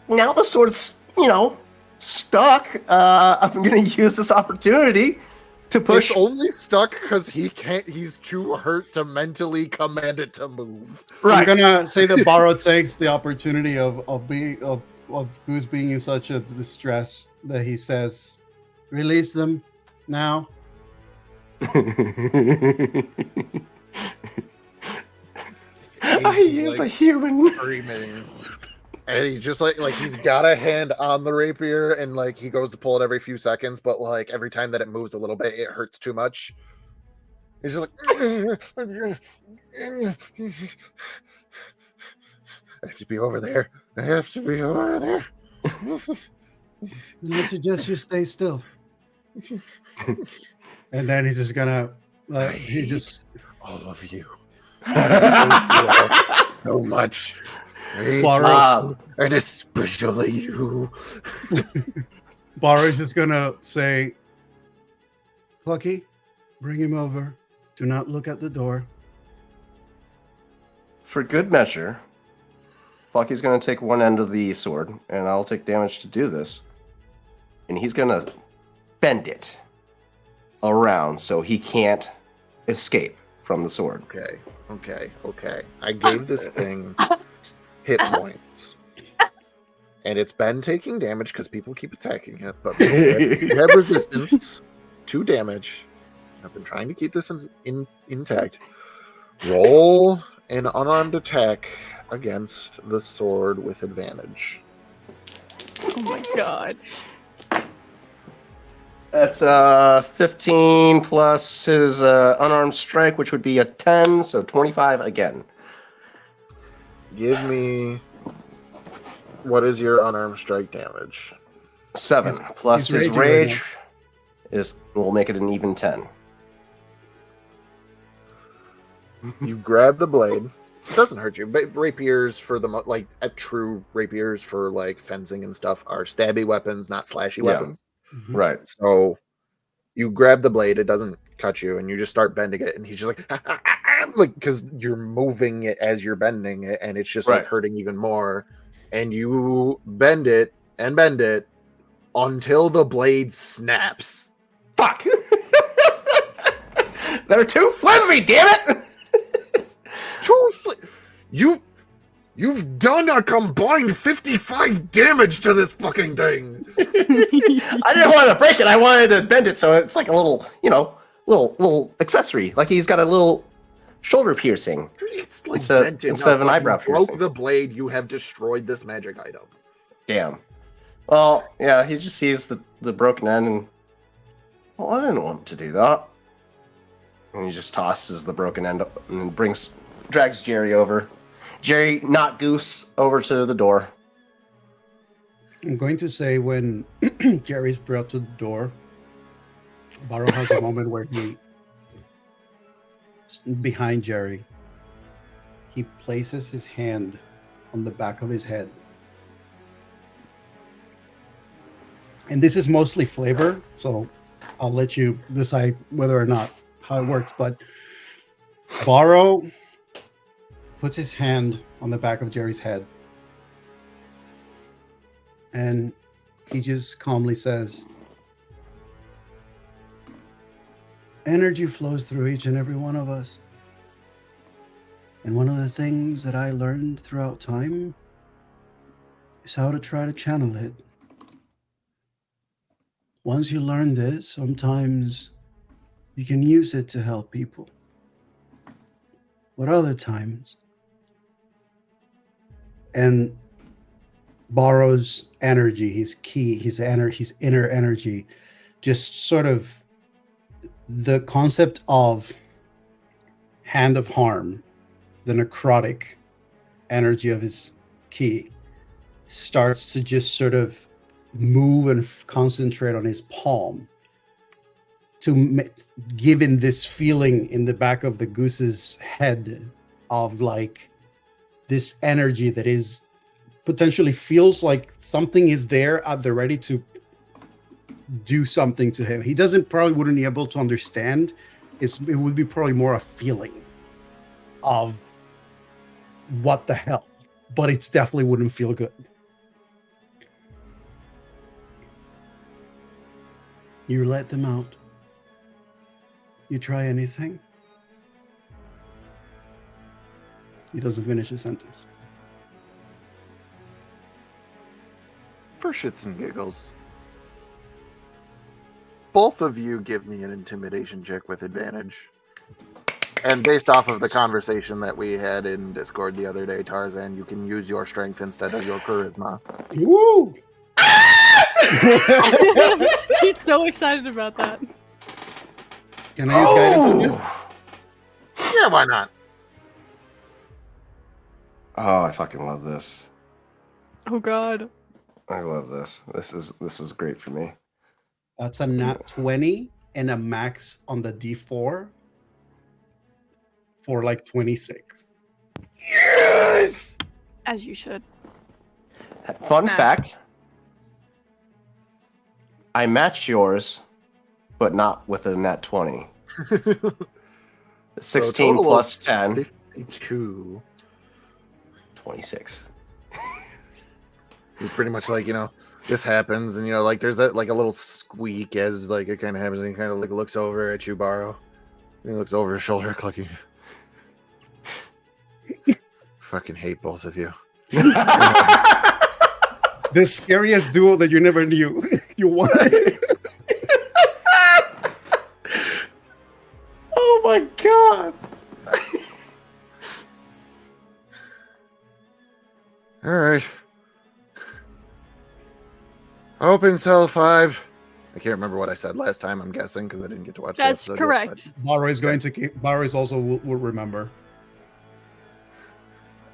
now the sword's, stuck. I'm going to use this opportunity to push. It's only stuck because he's too hurt to mentally command it to move. Right. I'm gonna say that Bahro takes the opportunity of Goose being in such a distress that he says, "Release them now." I used a human. Screaming. And he's just like he's got a hand on the rapier and like he goes to pull it every few seconds, but like every time that it moves a little bit, it hurts too much. He's just like I have to be over there. I have to be over there. I suggest you stay still. And then he's just gonna all of you. So much. Bahro, And especially you. Bahro is just gonna say, "Clucky, bring him over. Do not look at the door." For good measure, Clucky's going to take one end of the sword, and I'll take damage to do this. And he's going to bend it around so he can't escape from the sword. Okay. I gave this thing hit points. And it's been taking damage because people keep attacking it, but you have resistance to damage. I've been trying to keep this intact. Roll an unarmed attack against the sword with advantage. Oh my god. That's 15 plus his unarmed strike, which would be a 10, so 25 again. Give me... What is your unarmed strike damage? 7 plus he's his raging rage right will make it an even 10. You grab the blade. It doesn't hurt you, but rapiers for the true rapiers for like fencing and stuff are stabby weapons, not slashy weapons. Mm-hmm. Right. So you grab the blade, it doesn't cut you, and you just start bending it, and he's just like because you're moving it as you're bending it, and it's just like hurting even more. And you bend it until the blade snaps. Fuck! They're too flimsy, damn it! You've done a combined 55 damage to this fucking thing. I didn't want to break it. I wanted to bend it so it's like a little, little accessory. Like he's got a little shoulder piercing. It's like instead of an eyebrow piercing. Broke the blade. You have destroyed this magic item. Damn. Well, yeah, he just sees the broken end and, well, I didn't want to do that. And he just tosses the broken end up and drags Jerry over. Jerry, not Goose, over to the door. I'm going to say when Jerry's brought to the door, Bahro has a moment where behind Jerry, he places his hand on the back of his head. And this is mostly flavor, so I'll let you decide whether or not how it works. But Bahro puts his hand on the back of Jerry's head, and he just calmly says, energy flows through each and every one of us. And one of the things that I learned throughout time is how to try to channel it. Once you learn this, sometimes you can use it to help people. But other times, and Bahro's energy, his ki, his inner energy, just sort of the concept of hand of harm, the necrotic energy of his ki starts to just sort of move and concentrate on his palm to give him this feeling in the back of the goose's head of like this energy that is potentially feels like something is there at the ready to do something to him. He wouldn't be able to understand. It would be probably more a feeling of what the hell, but it definitely wouldn't feel good. You let them out. You try anything. He doesn't finish his sentence. For shits and giggles, both of you give me an intimidation check with advantage. And based off of the conversation that we had in Discord the other day, Tarzan, you can use your strength instead of your charisma. Woo! He's so excited about that. Can I use guidance on this? Yeah, why not? Oh, I fucking love this. Oh God. I love this. This is great for me. That's a nat 20 and a max on the D4 for like 26. Yes! As you should. Fun Smash. fact. I matched yours, but not with a nat 20. 16 plus 10. 52. 26. He's pretty much like, this happens, and like there's that like a little squeak as like it kind of happens, and he kind of like looks over at you, Bahro. And he looks over his shoulder, Clucky. Fucking hate both of you. The scariest duo that you never knew you wanted. Oh my god. All right. Open cell 5. I can't remember what I said last time, I'm guessing, because I didn't get to watch That's the episode correct. yet, Bahro is going to keep. Bahro is also will remember.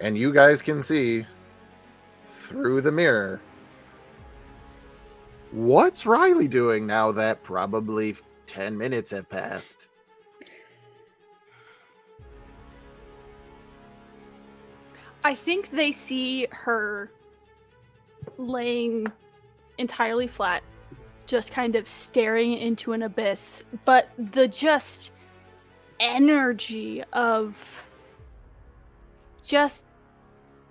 and you guys can see through the mirror. What's Riley doing now that probably 10 minutes have passed? I think they see her laying entirely flat, just kind of staring into an abyss. But the just energy of just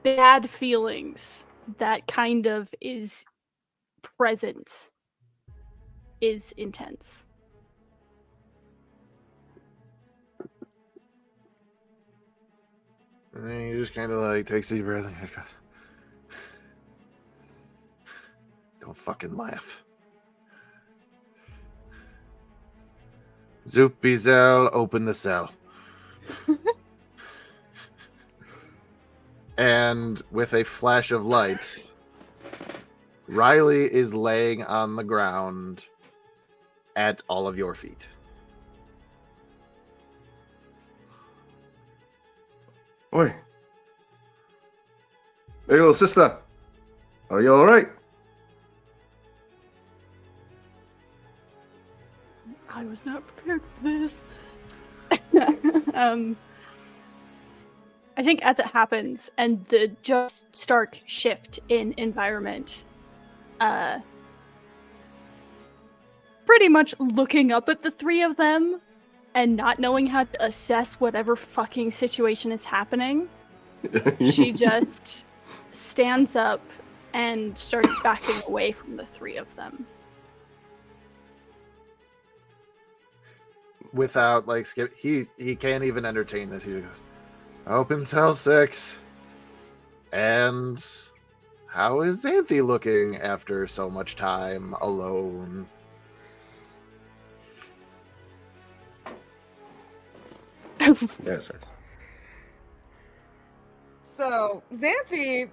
bad feelings that kind of is present is intense. And then he just kind of like takes a deep breath and goes, don't fucking laugh. Zoop Bizel, open the cell. And with a flash of light, Riley is laying on the ground at all of your feet. Oi. Hey, little sister. Are you alright? I was not prepared for this. I think as it happens and the just stark shift in environment, pretty much looking up at the three of them and not knowing how to assess whatever fucking situation is happening, she just stands up and starts backing away from the three of them. Without like skip, he can't even entertain this. He goes, open cell 6. And how is Xanthi looking after so much time alone? Yes, sir. So Xanthi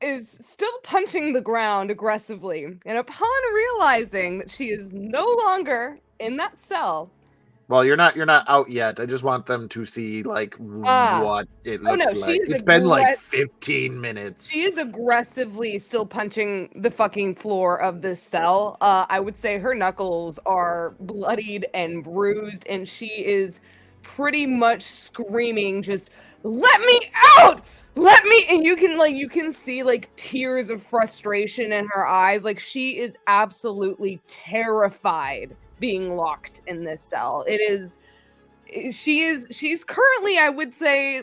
is still punching the ground aggressively, and upon realizing that she is no longer in that cell. Well, you're not out yet. I just want them to see like what it looks like. It's been like 15 minutes. She is aggressively still punching the fucking floor of this cell. I would say her knuckles are bloodied and bruised, and she is pretty much screaming, just let me out! Let me! And you can see like tears of frustration in her eyes. Like she is absolutely terrified being locked in this cell. She's currently, I would say,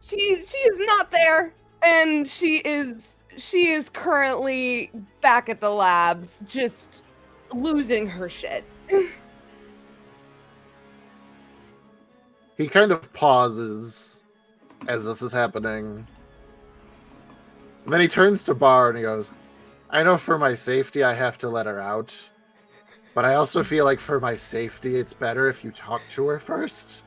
she is not there, and she is currently back at the labs, just losing her shit. He kind of pauses as this is happening. And then he turns to Bar and he goes, I know for my safety I have to let her out. But I also feel like for my safety it's better if you talk to her first.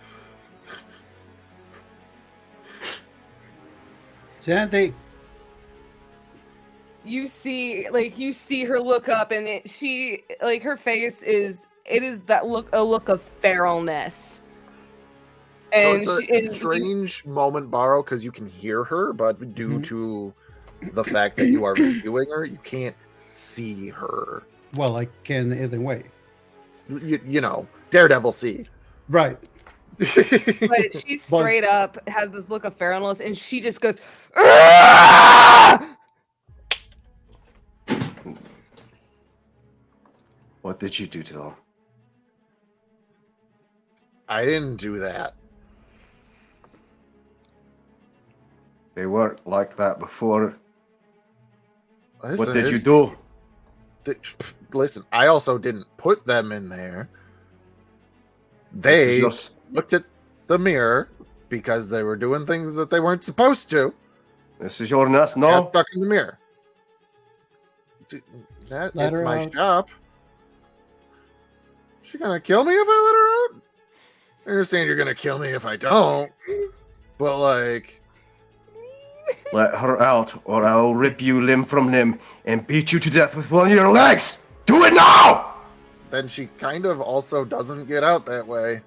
Xanthi. You see her look up, and her face is a look of feralness. And so it's a strange moment, Bahro, because you can hear her, but due to the fact that you are viewing her, you can't see her. Well, I can either way. You know, Daredevil see. Right. But she straight up has this look of feralness, and she just goes, "Aah!" What did you do to them? I didn't do that. They weren't like that before. Listen, what did you do? Listen, I also didn't put them in there. They looked at the mirror because they were doing things that they weren't supposed to. This is your nest, no? Got stuck in the mirror. It's my shop. She gonna kill me if I let her out? I understand you're gonna kill me if I don't. But like, let her out, or I'll rip you limb from limb and beat you to death with one of your legs! Do it now! Then she kind of also doesn't get out that way.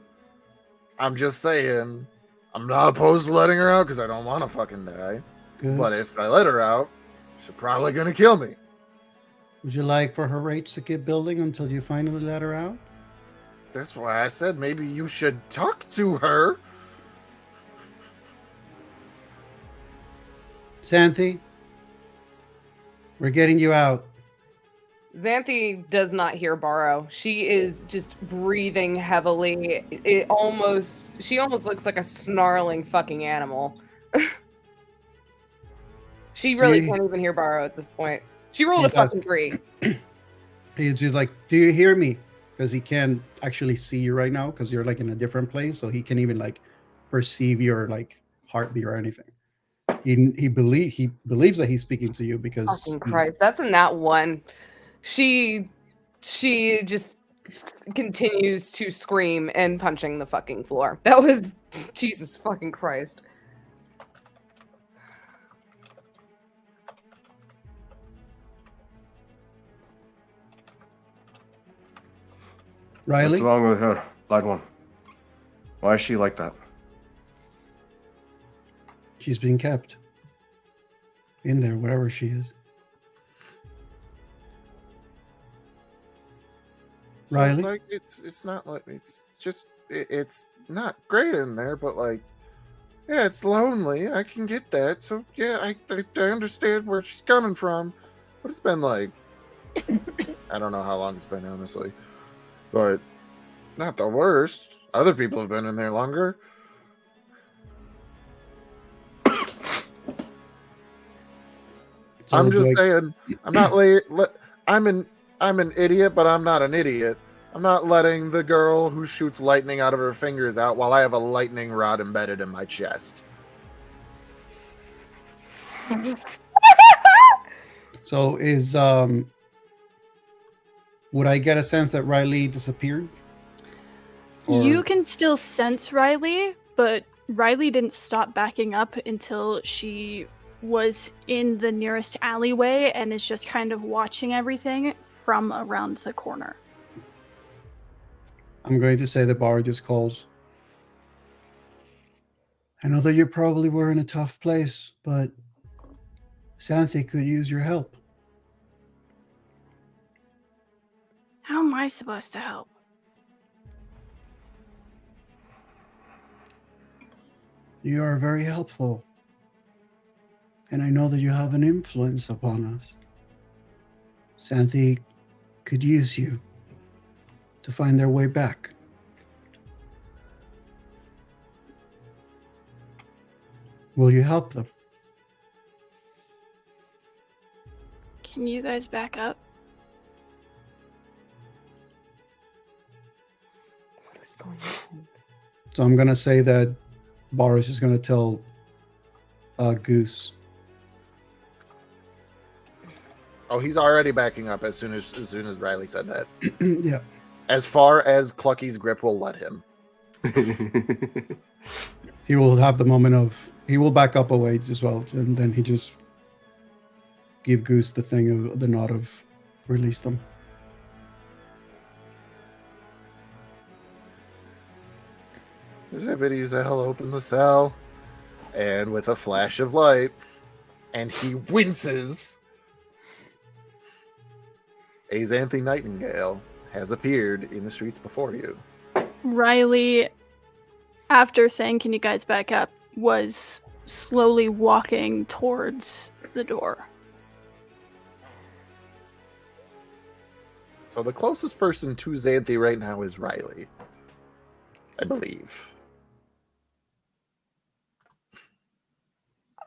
I'm just saying, I'm not opposed to letting her out because I don't want to fucking die. Goose. But if I let her out, she's probably gonna kill me. Would you like for her rage to keep building until you finally let her out? That's why I said maybe you should talk to her. Xanthi, we're getting you out. Xanthi does not hear Bahro. She is just breathing heavily. She almost looks like a snarling fucking animal. She really can't even hear Bahro at this point. She rolled a fucking 3. He's like, do you hear me? Because he can't actually see you right now because you're like in a different place, so he can even like perceive your like heartbeat or anything. He believes that he's speaking to you because Fucking Christ, that's a nat 1. She just continues to scream and punching the fucking floor. That was Jesus fucking Christ. Riley. What's wrong with her, light one? Why is she like that? She's being kept in there, wherever she is. So, Riley? like, it's not like it's just it's not great in there, but like, yeah, it's lonely. I can get that. So yeah, I understand where she's coming from, but it's been like I don't know how long it's been, honestly, but not the worst. Other people have been in there longer. So I'm just like, saying, I'm not I'm an idiot, but I'm not an idiot. I'm not letting the girl who shoots lightning out of her fingers out while I have a lightning rod embedded in my chest. So is would I get a sense that Riley disappeared? Or- You can still sense Riley, but Riley didn't stop backing up until she was in the nearest alleyway and is just kind of watching everything from around the corner. I'm going to say that Bahro just calls. I know that you probably were in a tough place, but Xanthi could use your help. How am I supposed to help? You are very helpful. And I know that you have an influence upon us. Xanthi could use you to find their way back. Will you help them? Can you guys back up? What is going on? So I'm going to say that Boris is going to tell Goose. Oh, he's already backing up as soon as Riley said that. Yeah. As far as Clucky's grip will let him. He will have the moment of, he will back up away as well, and then he just give Goose the thing of the nod of release them. Zippity Zell open the cell, and with a flash of light, and he winces. A Xanthi Nightingale has appeared in the streets before you. Riley, after saying, "Can you guys back up?" was slowly walking towards the door. So the closest person to Xanthi right now is Riley, I believe.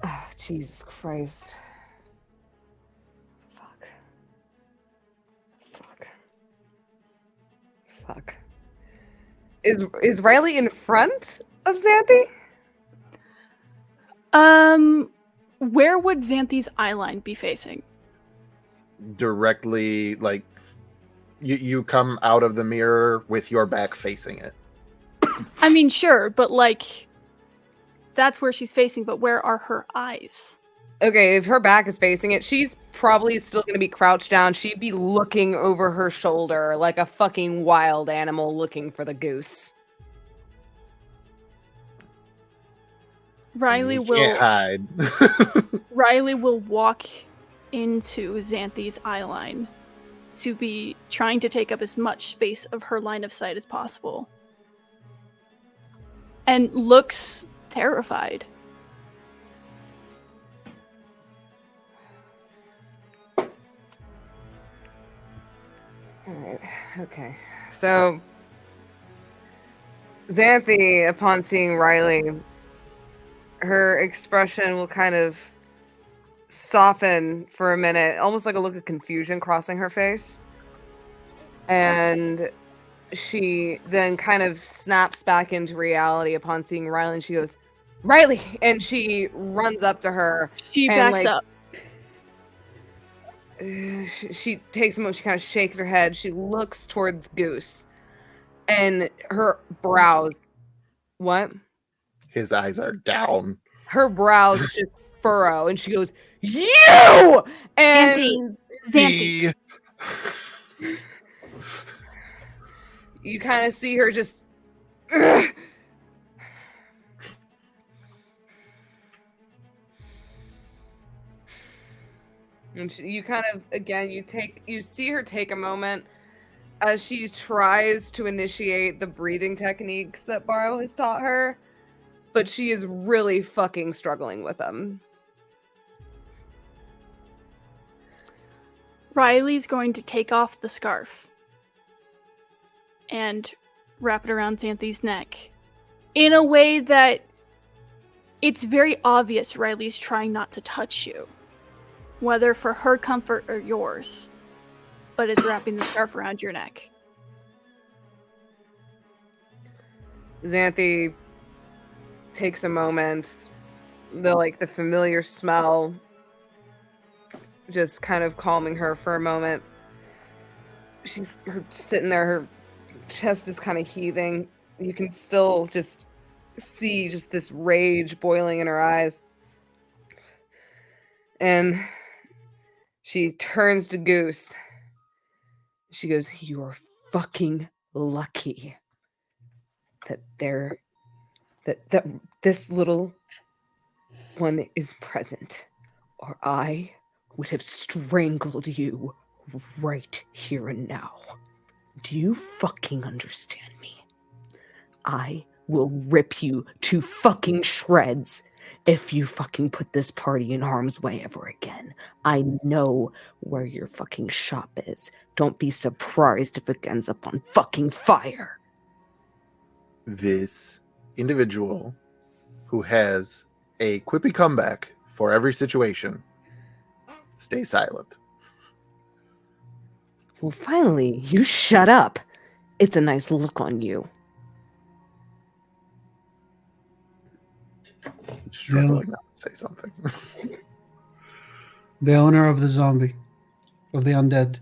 Oh, Jesus Christ. Fuck. Is Riley in front of Xanthi? Where would Xanthi's eyeline be facing? Directly, like, you come out of the mirror with your back facing it. I mean, sure, but like, that's where she's facing, but where are her eyes? Okay, if her back is facing it, she's probably still going to be crouched down. She'd be looking over her shoulder like a fucking wild animal looking for the goose. Riley You will can't hide. Riley will walk into Xanthi's eyeline to be trying to take up as much space of her line of sight as possible. And looks terrified. Alright, okay. So, Xanthi, upon seeing Riley, her expression will kind of soften for a minute, almost like a look of confusion crossing her face. And she then kind of snaps back into reality upon seeing Riley, and she goes, "Riley!" And she runs up to her. She and, backs like, up. She takes a moment. She kind of shakes her head. She looks towards Goose, and her brows. What? His eyes are down. Her brows just furrow, and she goes, "You!" And Xanthi. you kind of see her just. And you kind of, again, you see her take a moment as she tries to initiate the breathing techniques that Bahro has taught her, but she is really fucking struggling with them. Riley's going to take off the scarf and wrap it around Xanthi's neck in a way that it's very obvious Riley's trying not to touch you, whether for her comfort or yours, but is wrapping the scarf around your neck. Xanthi takes a moment, the familiar smell just kind of calming her for a moment. She's sitting there, her chest is kind of heaving. You can still just see just this rage boiling in her eyes. And she turns to Goose. She goes, "You're fucking lucky that this little one is present, or I would have strangled you right here and now. Do you fucking understand me? I will rip you to fucking shreds if you fucking put this party in harm's way ever again. I know where your fucking shop is. Don't be surprised if it ends up on fucking fire." This individual who has a quippy comeback for every situation, stay silent. "Well, finally, you shut up. It's a nice look on you." Struggling not to say something. The owner of the zombie, of the undead.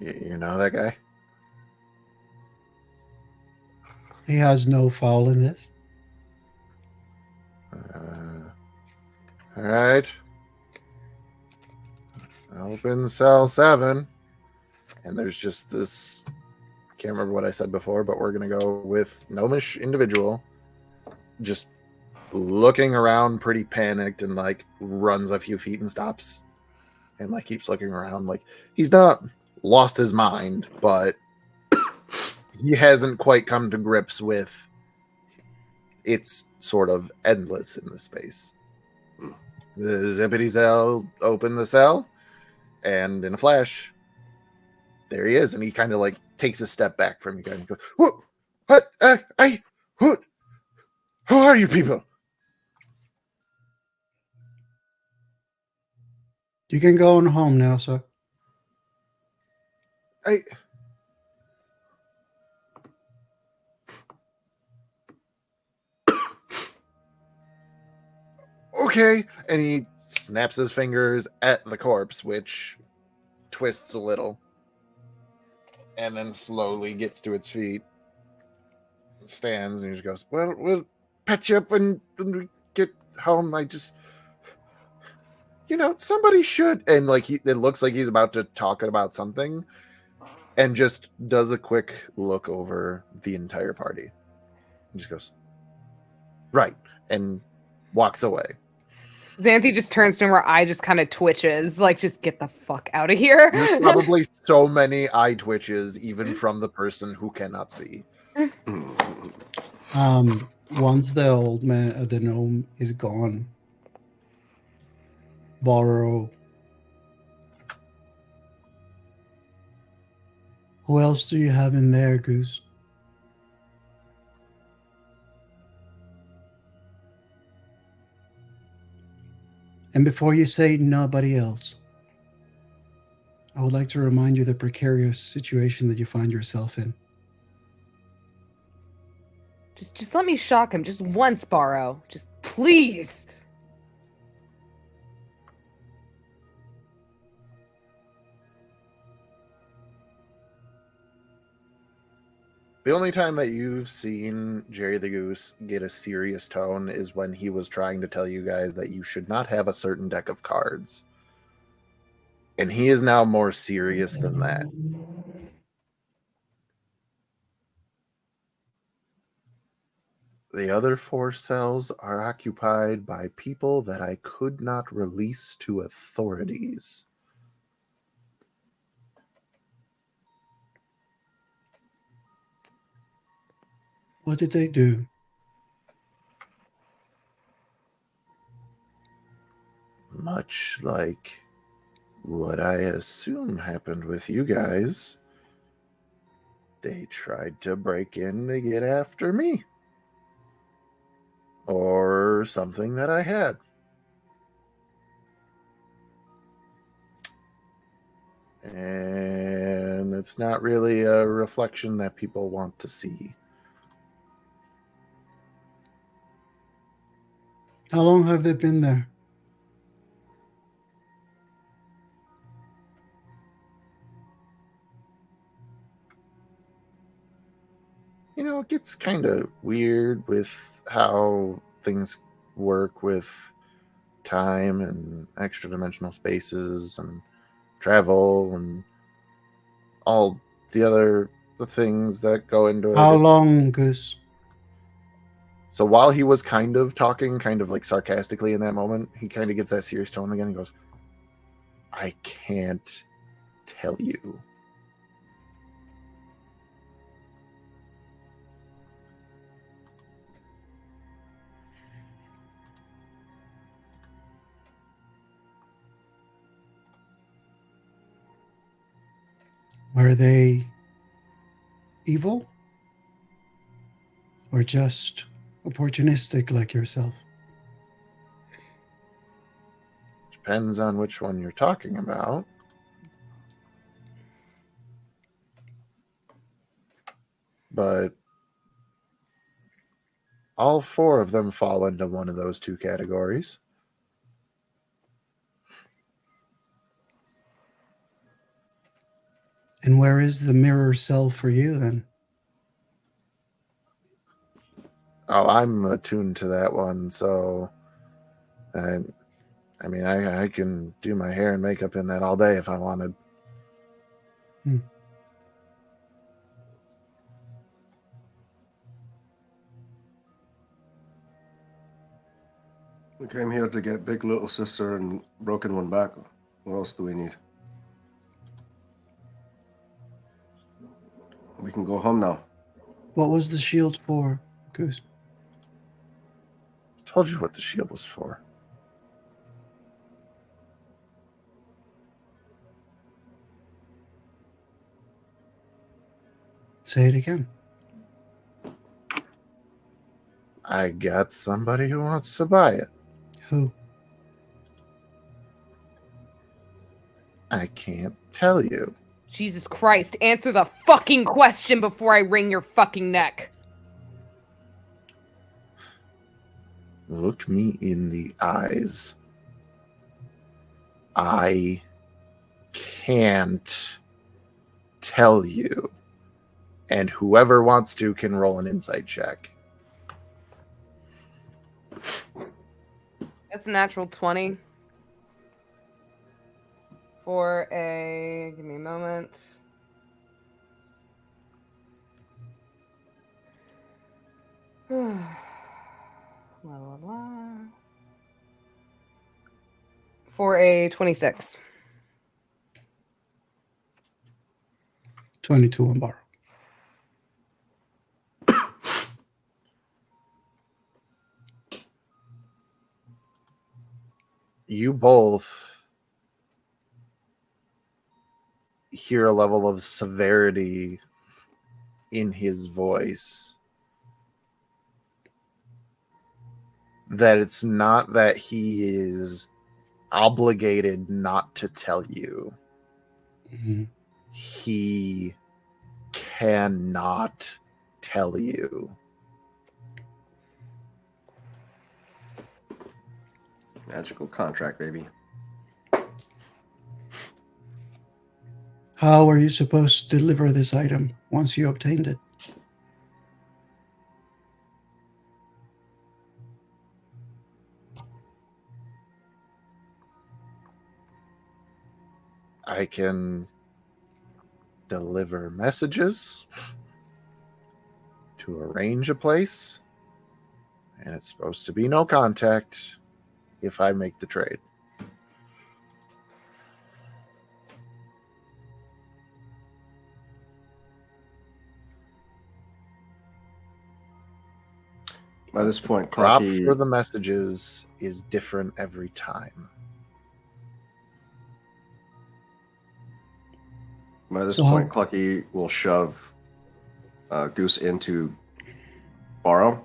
You know that guy? He has no foul in this. All right. Open cell 7. And there's just this, can't remember what I said before, but we're going to go with gnomish individual just looking around pretty panicked and runs a few feet and stops and keeps looking around. He's not lost his mind, but he hasn't quite come to grips with it's sort of endless in the space. The zippity cell opened the cell, and in a flash, there he is, and he kind of takes a step back from you guys and goes, "What? Who are you people?" You can go on home now, sir. Okay, and he snaps his fingers at the corpse, which twists a little, and then slowly gets to its feet, stands, and he just goes, "Well, we'll patch you up when we get home. I just, somebody should." And it looks like he's about to talk about something, and just does a quick look over the entire party, and just goes, "Right," and walks away. Xanthi just turns to him, her eye just kind of twitches, just get the fuck out of here. There's probably so many eye twitches, even from the person who cannot see. Once the old man, the gnome is gone, Bahro. Who else do you have in there, Goose? And before you say nobody else, I would like to remind you the precarious situation that you find yourself in. Just let me shock him just once, Bahro. Just please. The only time that you've seen Jerry the Goose get a serious tone is when he was trying to tell you guys that you should not have a certain deck of cards. And he is now more serious than that. The other 4 cells are occupied by people that I could not release to authorities. What did they do? Much like what I assume happened with you guys. They tried to break in to get after me. Or something that I had. And it's not really a reflection that people want to see. How long have they been there? You know, it gets kind of weird with how things work with time and extra dimensional spaces and travel and all the things that go into it. How long, Goose? So while he was kind of talking, kind of like sarcastically in that moment, he kind of gets that serious tone again. He goes, I can't tell you. Were they evil? Or just opportunistic like yourself? Depends on which one you're talking about. But all 4 of them fall into one of those 2 categories. And where is the mirror cell for you then? Oh, I'm attuned to that one, so I mean, I can do my hair and makeup in that all day if I wanted. We came here to get Big Little Sister and Broken One back. What else do we need? We can go home now. What was the shield for, Goose? Told you what the shield was for. Say it again. I got somebody who wants to buy it. Who? I can't tell you. Jesus Christ, answer the fucking question before I wring your fucking neck. Look me in the eyes. I can't tell you. And whoever wants to can roll an insight check. That's a natural 20. For a... Give me a moment. Blah, blah, blah. For a 26. 22 on Bahro. You both hear a level of severity in his voice. That it's not that he is obligated not to tell you. Mhm. He cannot tell you. Magical contract, baby. How are you supposed to deliver this item once you obtained it? I can deliver messages to arrange a place, and it's supposed to be no contact if I make the trade. By this point, Crop Clucky, for the messages is different every time. Clucky will shove Goose into Bahro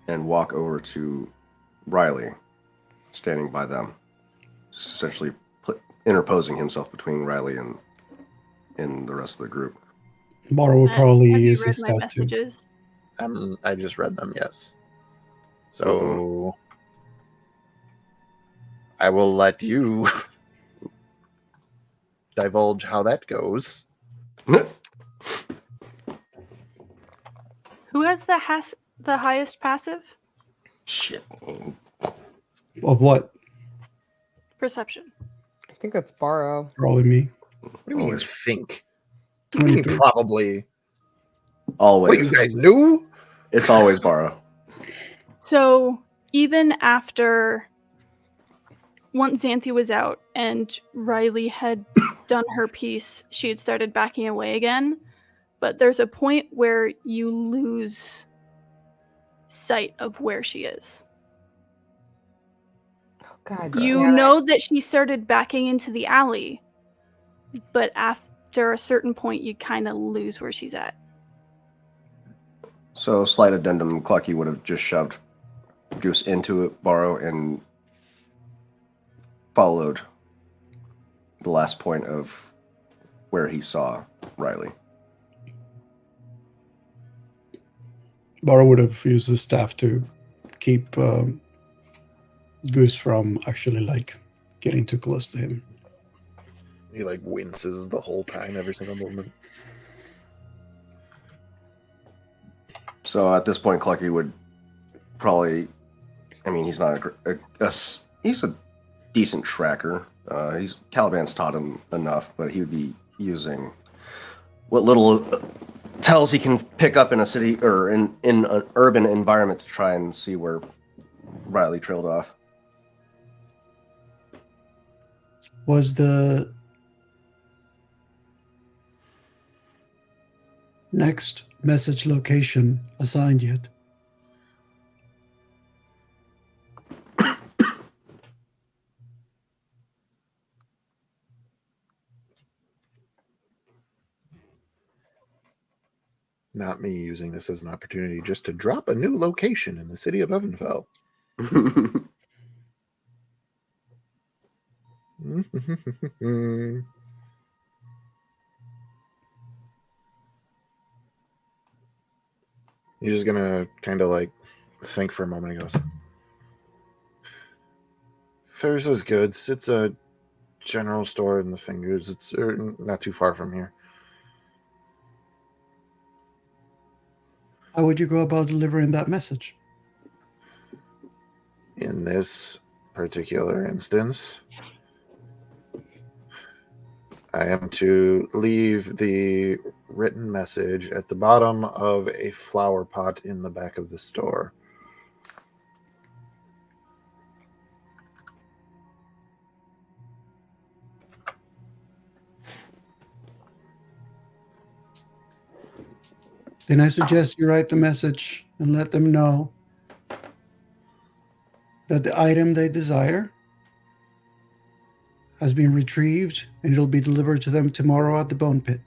and walk over to Riley, standing by them, just essentially interposing himself between Riley and the rest of the group. Bahro would probably Have you use read his my staff too. messages? I just read them, yes. So I will let you divulge how that goes. Who has the highest passive? Shit. Of what? Perception. I think that's Bahro. Probably me. What do you mean you Always. think? What do you mean 23. probably? Always. What, you guys knew? It's always Bahro. So even after once Xanthi was out and Riley had done her piece, she had started backing away again. But there's a point where you lose sight of where she is. Oh God. You know that she started backing into the alley, but after a certain point, you kind of lose where she's at. So, slight addendum, Clucky would have just shoved Goose into it, Bahro, and followed the last point of where he saw Riley. Bahro would have used his staff to keep Goose from actually getting too close to him. He winces the whole time, every single movement. So at this point, Clucky would probably, he's not he's a decent tracker. Caliban's taught him enough, but he would be using what little tells he can pick up in a city or in an urban environment to try and see where Riley trailed off. Was the next message location assigned yet? Not me using this as an opportunity just to drop a new location in the city of Evanfell. He's just gonna kind of think for a moment. He goes, Thursday's Goods. It's a general store in the Fingers. It's not too far from here. How would you go about delivering that message? In this particular instance, I am to leave the written message at the bottom of a flower pot in the back of the store. Then I suggest you write the message and let them know that the item they desire has been retrieved and it'll be delivered to them tomorrow at the Bone Pit.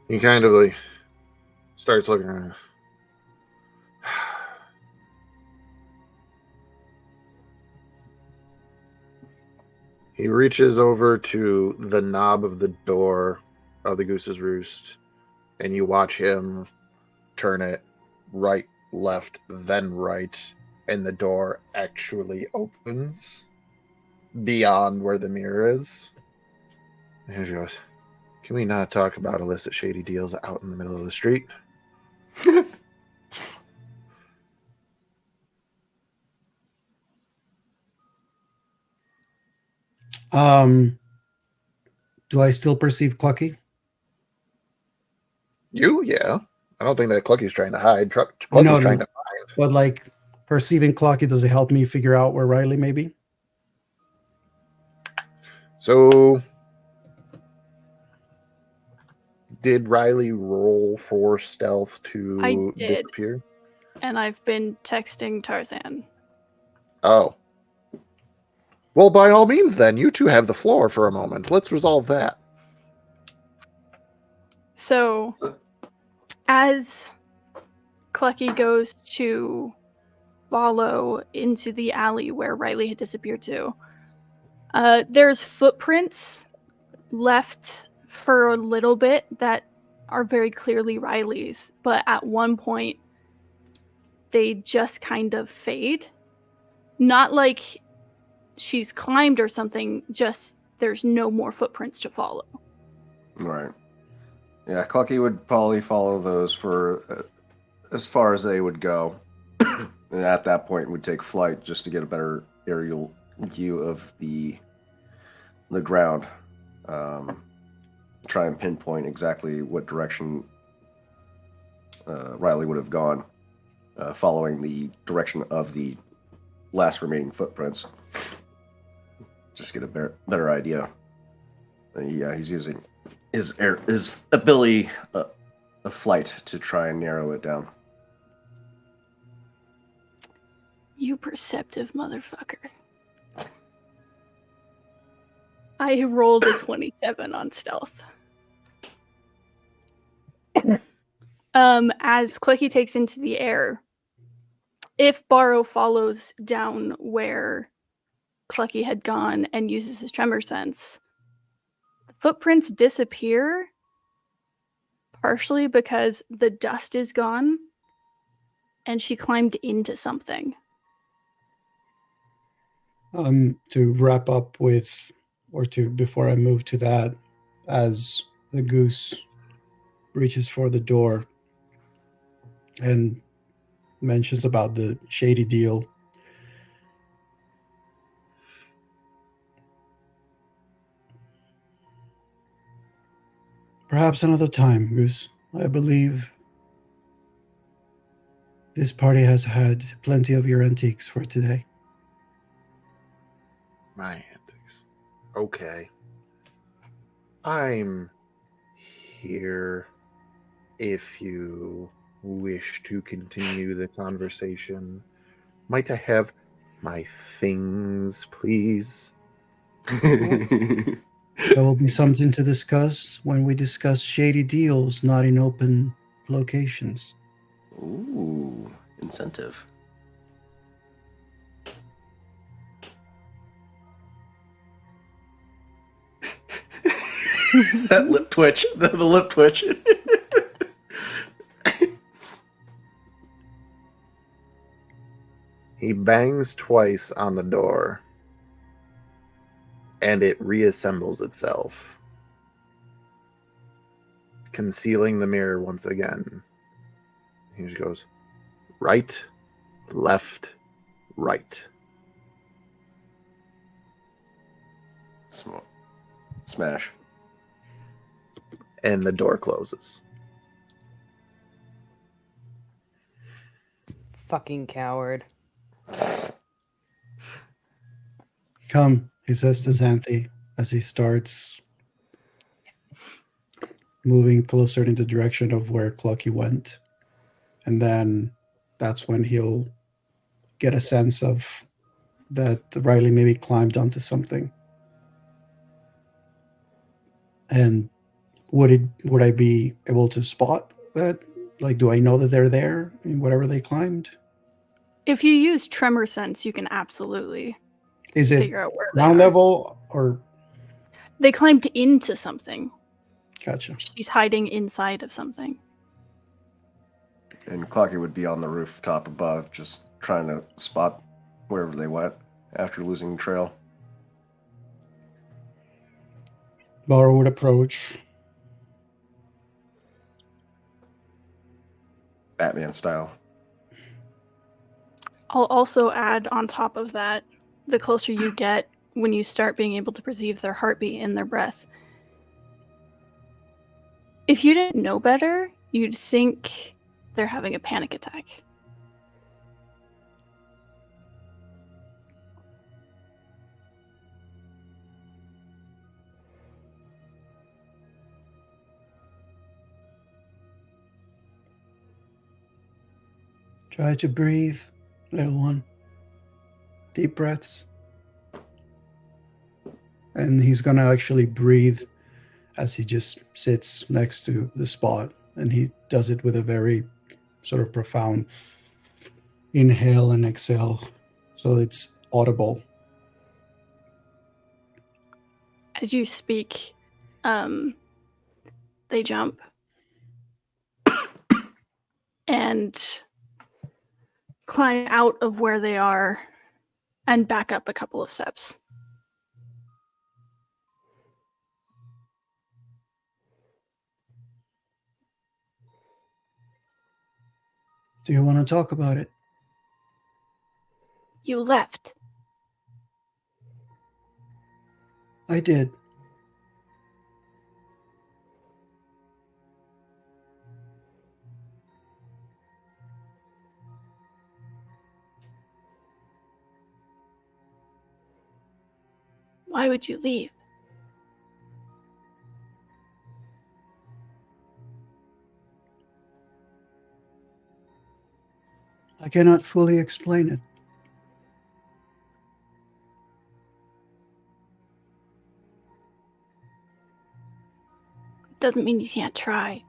He kind of starts looking around. He reaches over to the knob of the door of the Goose's Roost, and you watch him turn it right, left, then right, and the door actually opens beyond where the mirror is. And he goes, "Can we not talk about illicit shady deals out in the middle of the street?" Do I still perceive Clucky? Yeah. I don't think that Clucky's trying to hide. Clucky's No, trying to find. But like perceiving Clucky, does it help me figure out where Riley may be? So, did Riley roll for stealth to I did. disappear? And I've been texting Tarzan. Oh. Well, by all means, then, you two have the floor for a moment. Let's resolve that. So, as Clucky goes to follow into the alley where Riley had disappeared to, there's footprints left for a little bit that are very clearly Riley's, but at one point, they just kind of fade. Not like she's climbed or something, just there's no more footprints to follow. Right. Yeah, Clucky would probably follow those for as far as they would go. And at that point would take flight just to get a better aerial view of the ground. Try and pinpoint exactly what direction Riley would have gone, following the direction of the last remaining footprints. Just get a better idea. Yeah, he's using his ability of flight to try and narrow it down. You perceptive motherfucker. I rolled a 27 on stealth. As Clucky takes into the air, if Bahro follows down where Clucky had gone and uses his tremor sense, the footprints disappear partially because the dust is gone and she climbed into something. To wrap up with, before I move to that, as the goose reaches for the door and mentions about the shady deal, perhaps another time, Goose. I believe this party has had plenty of your antiques for today. My antics. Okay. I'm here if you wish to continue the conversation. Might I have my things, please? There will be something to discuss when we discuss shady deals not in open locations. Ooh, incentive. That lip twitch. The lip twitch. He bangs twice on the door, and it reassembles itself, concealing the mirror once again. He just goes, right, left, right. Smash. And the door closes. Fucking coward. Come, he says to Xanthi as he starts moving closer in the direction of where Clucky went. And then that's when he'll get a sense of that Riley maybe climbed onto something. And would I be able to spot that? Like, do I know that they're there in whatever they climbed? If you use tremor sense, you can absolutely. Is it figure out where they ground are. level or? They climbed into something. Gotcha. She's hiding inside of something. And Clucky would be on the rooftop above, just trying to spot wherever they went after losing the trail. Bahro would approach. Batman style. I'll also add on top of that, the closer you get, when you start being able to perceive their heartbeat and their breath. If you didn't know better, you'd think they're having a panic attack. Try to breathe, little one. Deep breaths. And he's going to actually breathe as he just sits next to the spot. And he does it with a very sort of profound inhale and exhale. So it's audible. As you speak, they jump and climb out of where they are and back up a couple of steps. Do you want to talk about it? You left. I did. Why would you leave? I cannot fully explain it. Doesn't mean you can't try.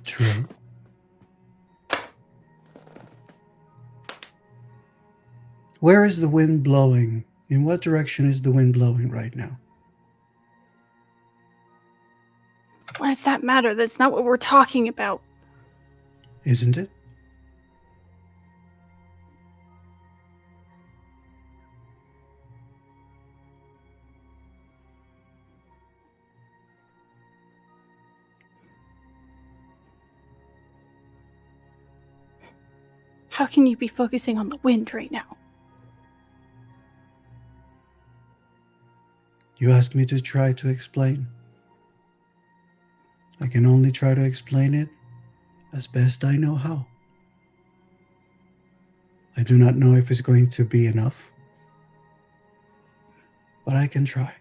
True. Where is the wind blowing? In what direction is the wind blowing right now? Why does that matter? That's not what we're talking about. Isn't it? How can you be focusing on the wind right now? You asked me to try to explain. I can only try to explain it as best I know how. I do not know if it's going to be enough, but I can try.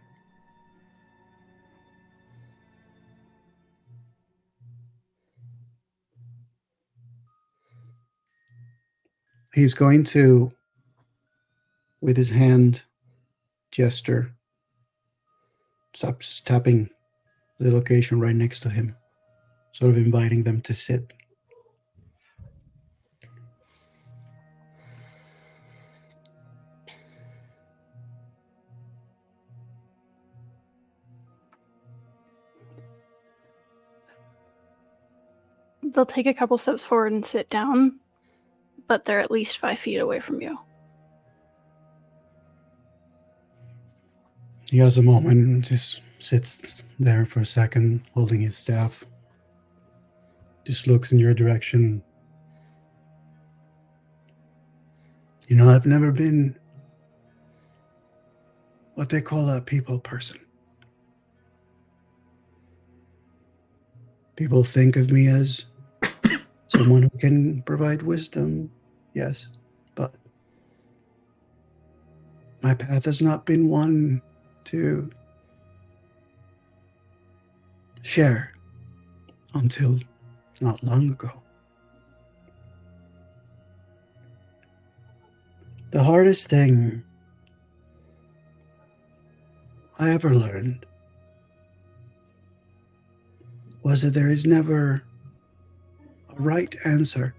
He's going to, with his hand gesture, stops tapping the location right next to him, sort of inviting them to sit. They'll take a couple steps forward and sit down, but they're at least 5 feet away from you. He has a moment and just sits there for a second, holding his staff. Just looks in your direction. You know, I've never been what they call a people person. People think of me as someone who can provide wisdom, yes, but my path has not been one to share until not long ago. The hardest thing I ever learned was that there is never a right answer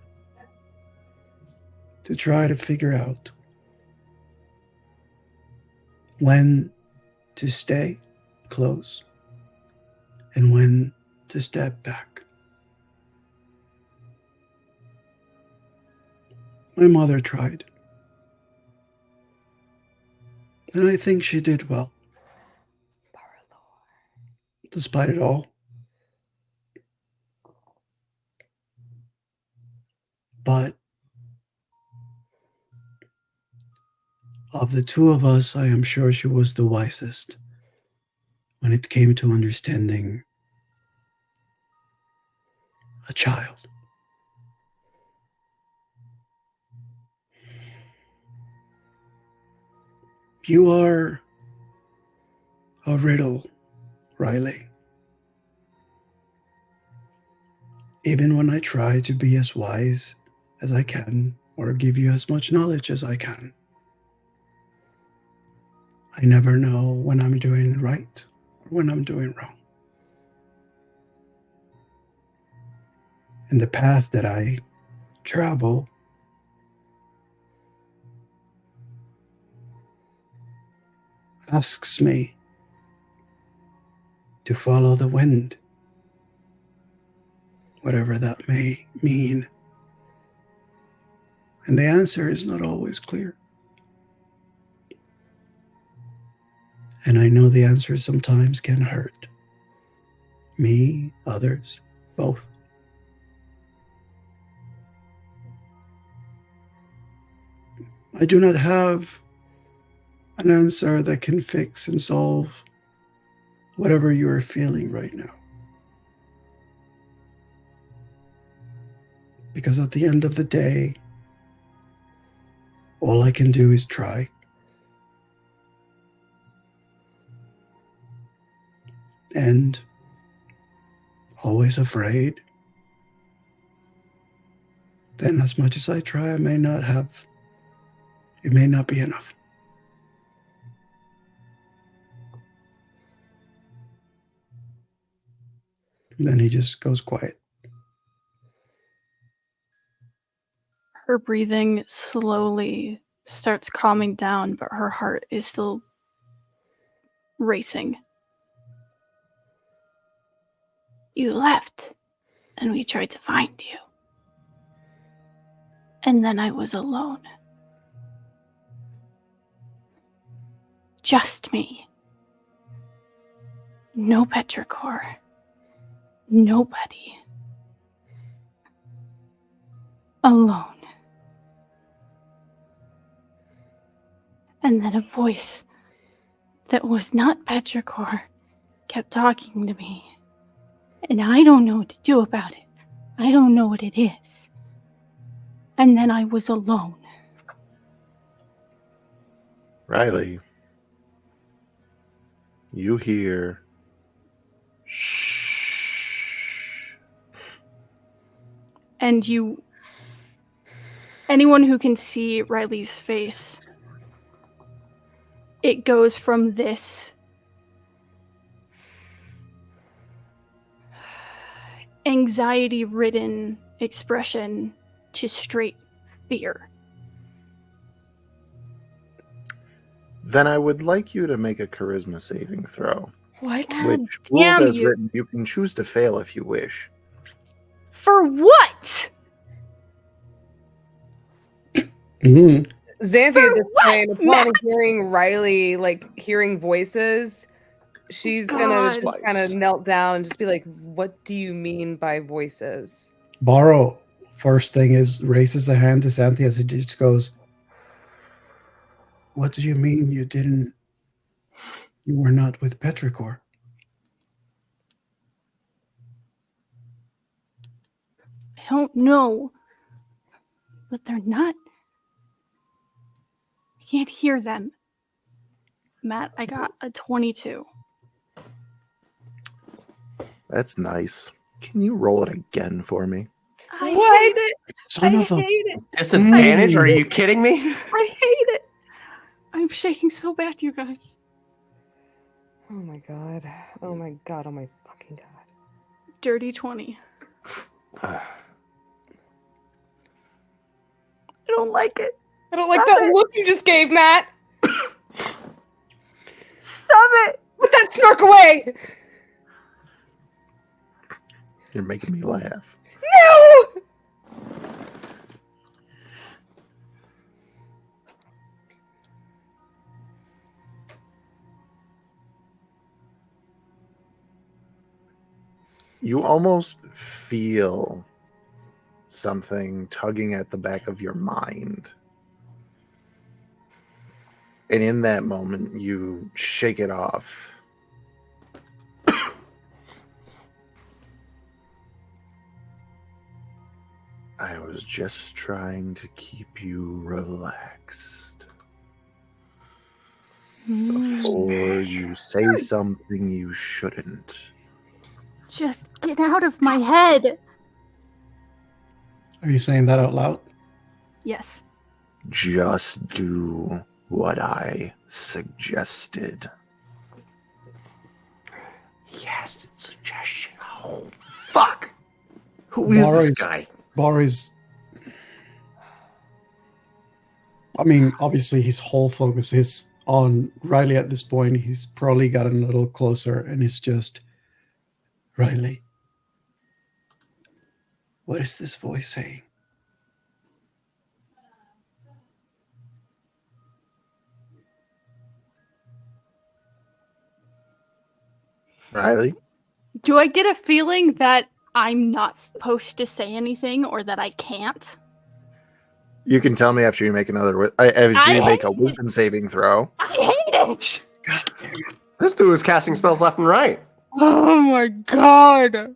to try to figure out when to stay close and when to step back. My mother tried, and I think she did well. Despite it all. But of the two of us, I am sure she was the wisest when it came to understanding a child. You are a riddle, Riley. Even when I try to be as wise as I can or give you as much knowledge as I can, I never know when I'm doing right or when I'm doing wrong. And the path that I travel asks me to follow the wind, whatever that may mean. And the answer is not always clear. And I know the answer sometimes can hurt me, others, both. I do not have an answer that can fix and solve whatever you are feeling right now. Because at the end of the day, all I can do is try. And always afraid. Then as much as I try, it may not be enough. Then he just goes quiet. Her breathing slowly starts calming down, but her heart is still racing. You left, and we tried to find you. And then I was alone. Just me. No petrichor. Nobody. Alone. And then a voice that was not petrichor kept talking to me. And I don't know what to do about it. I don't know what it is. And then I was alone. Riley, you hear shh. And anyone who can see Riley's face, it goes from this anxiety-ridden expression to straight fear. Then I would like you to make a charisma saving throw. What? Which damn rules as you. written, you can choose to fail if you wish. For what? Mm-hmm. Xanthi For at this what, point, upon Matt? hearing Riley, hearing voices, she's gonna God. just kind of knelt down and just be like, "What do you mean by voices?" Bahro, first thing is, raises a hand to Xanthi as he just goes, "What do you mean you were not with petrichor?" I don't know. But they're not. I can't hear them. Matt, I got a 22. That's nice. Can you roll it again for me? I What? hate it. Son I of a... hate it. Disadvantage? Are you kidding me? I hate it. I'm shaking so bad, you guys. Oh my god! Oh my god! Oh my fucking god! Dirty 20. I don't like it. I don't like Stop that it. look you just gave, Matt. it! Put that smirk away! You're making me laugh. No! You almost feel something tugging at the back of your mind. And in that moment, you shake it off. I was just trying to keep you relaxed before you say something you shouldn't. Just get out of my head. Are you saying that out loud? Yes. Just do what I suggested. Yes, it's suggestion. Oh, fuck! Who is this guy? Bahro's. I mean, obviously, his whole focus is on Riley at this point. He's probably gotten a little closer, and it's just, Riley, what is this voice saying? Riley? Do I get a feeling that I'm not supposed to say anything or that I can't? You can tell me after you make a wisdom saving throw. I hate it! God damn it. This dude is casting spells left and right. Oh my god!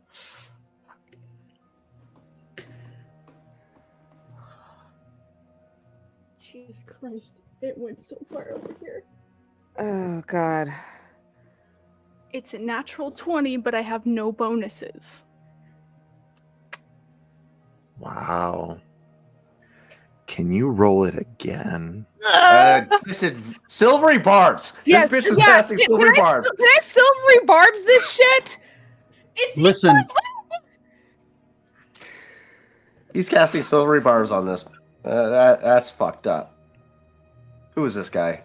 Jesus Christ, it went so far over here. Oh, God. It's a natural 20, but I have no bonuses. Wow. Can you roll it again? This is silvery barbs. Yes, This bitch is casting silvery barbs. Can I silvery barbs this shit? Listen, He's casting silvery barbs on this. That's fucked up. Who is this guy?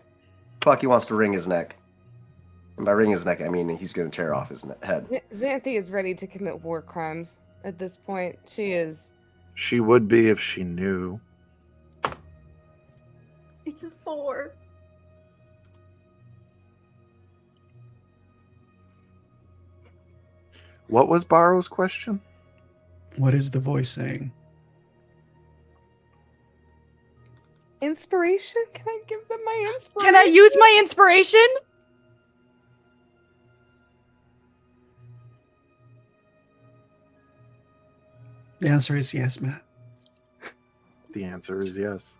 Clucky wants to wring his neck. And by wring his neck, I mean he's going to tear off his head. Xanthi is ready to commit war crimes at this point. She is. She would be if she knew. It's a 4. What was Bahro's question? what is the voice saying? Inspiration? Can I give them my inspiration? Can I use my inspiration? The answer is yes, Matt. The answer is yes.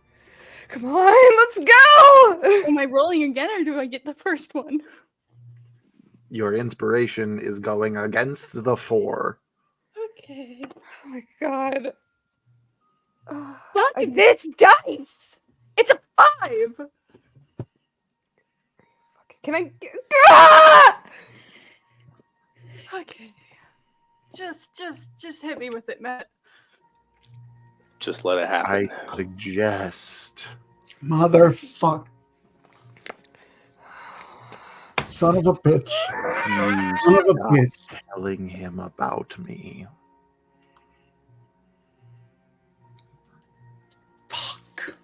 Come on, let's go! Am I rolling again or do I get the first one? Your inspiration is going against the 4. Okay. Oh my god. Oh, Fuck this dice! It's a 5! can I get... Ah! Okay. Just hit me with it, Matt. Just let it happen. I suggest Motherfuck. Son of a bitch. you Son of a stop bitch. telling him about me. Fuck.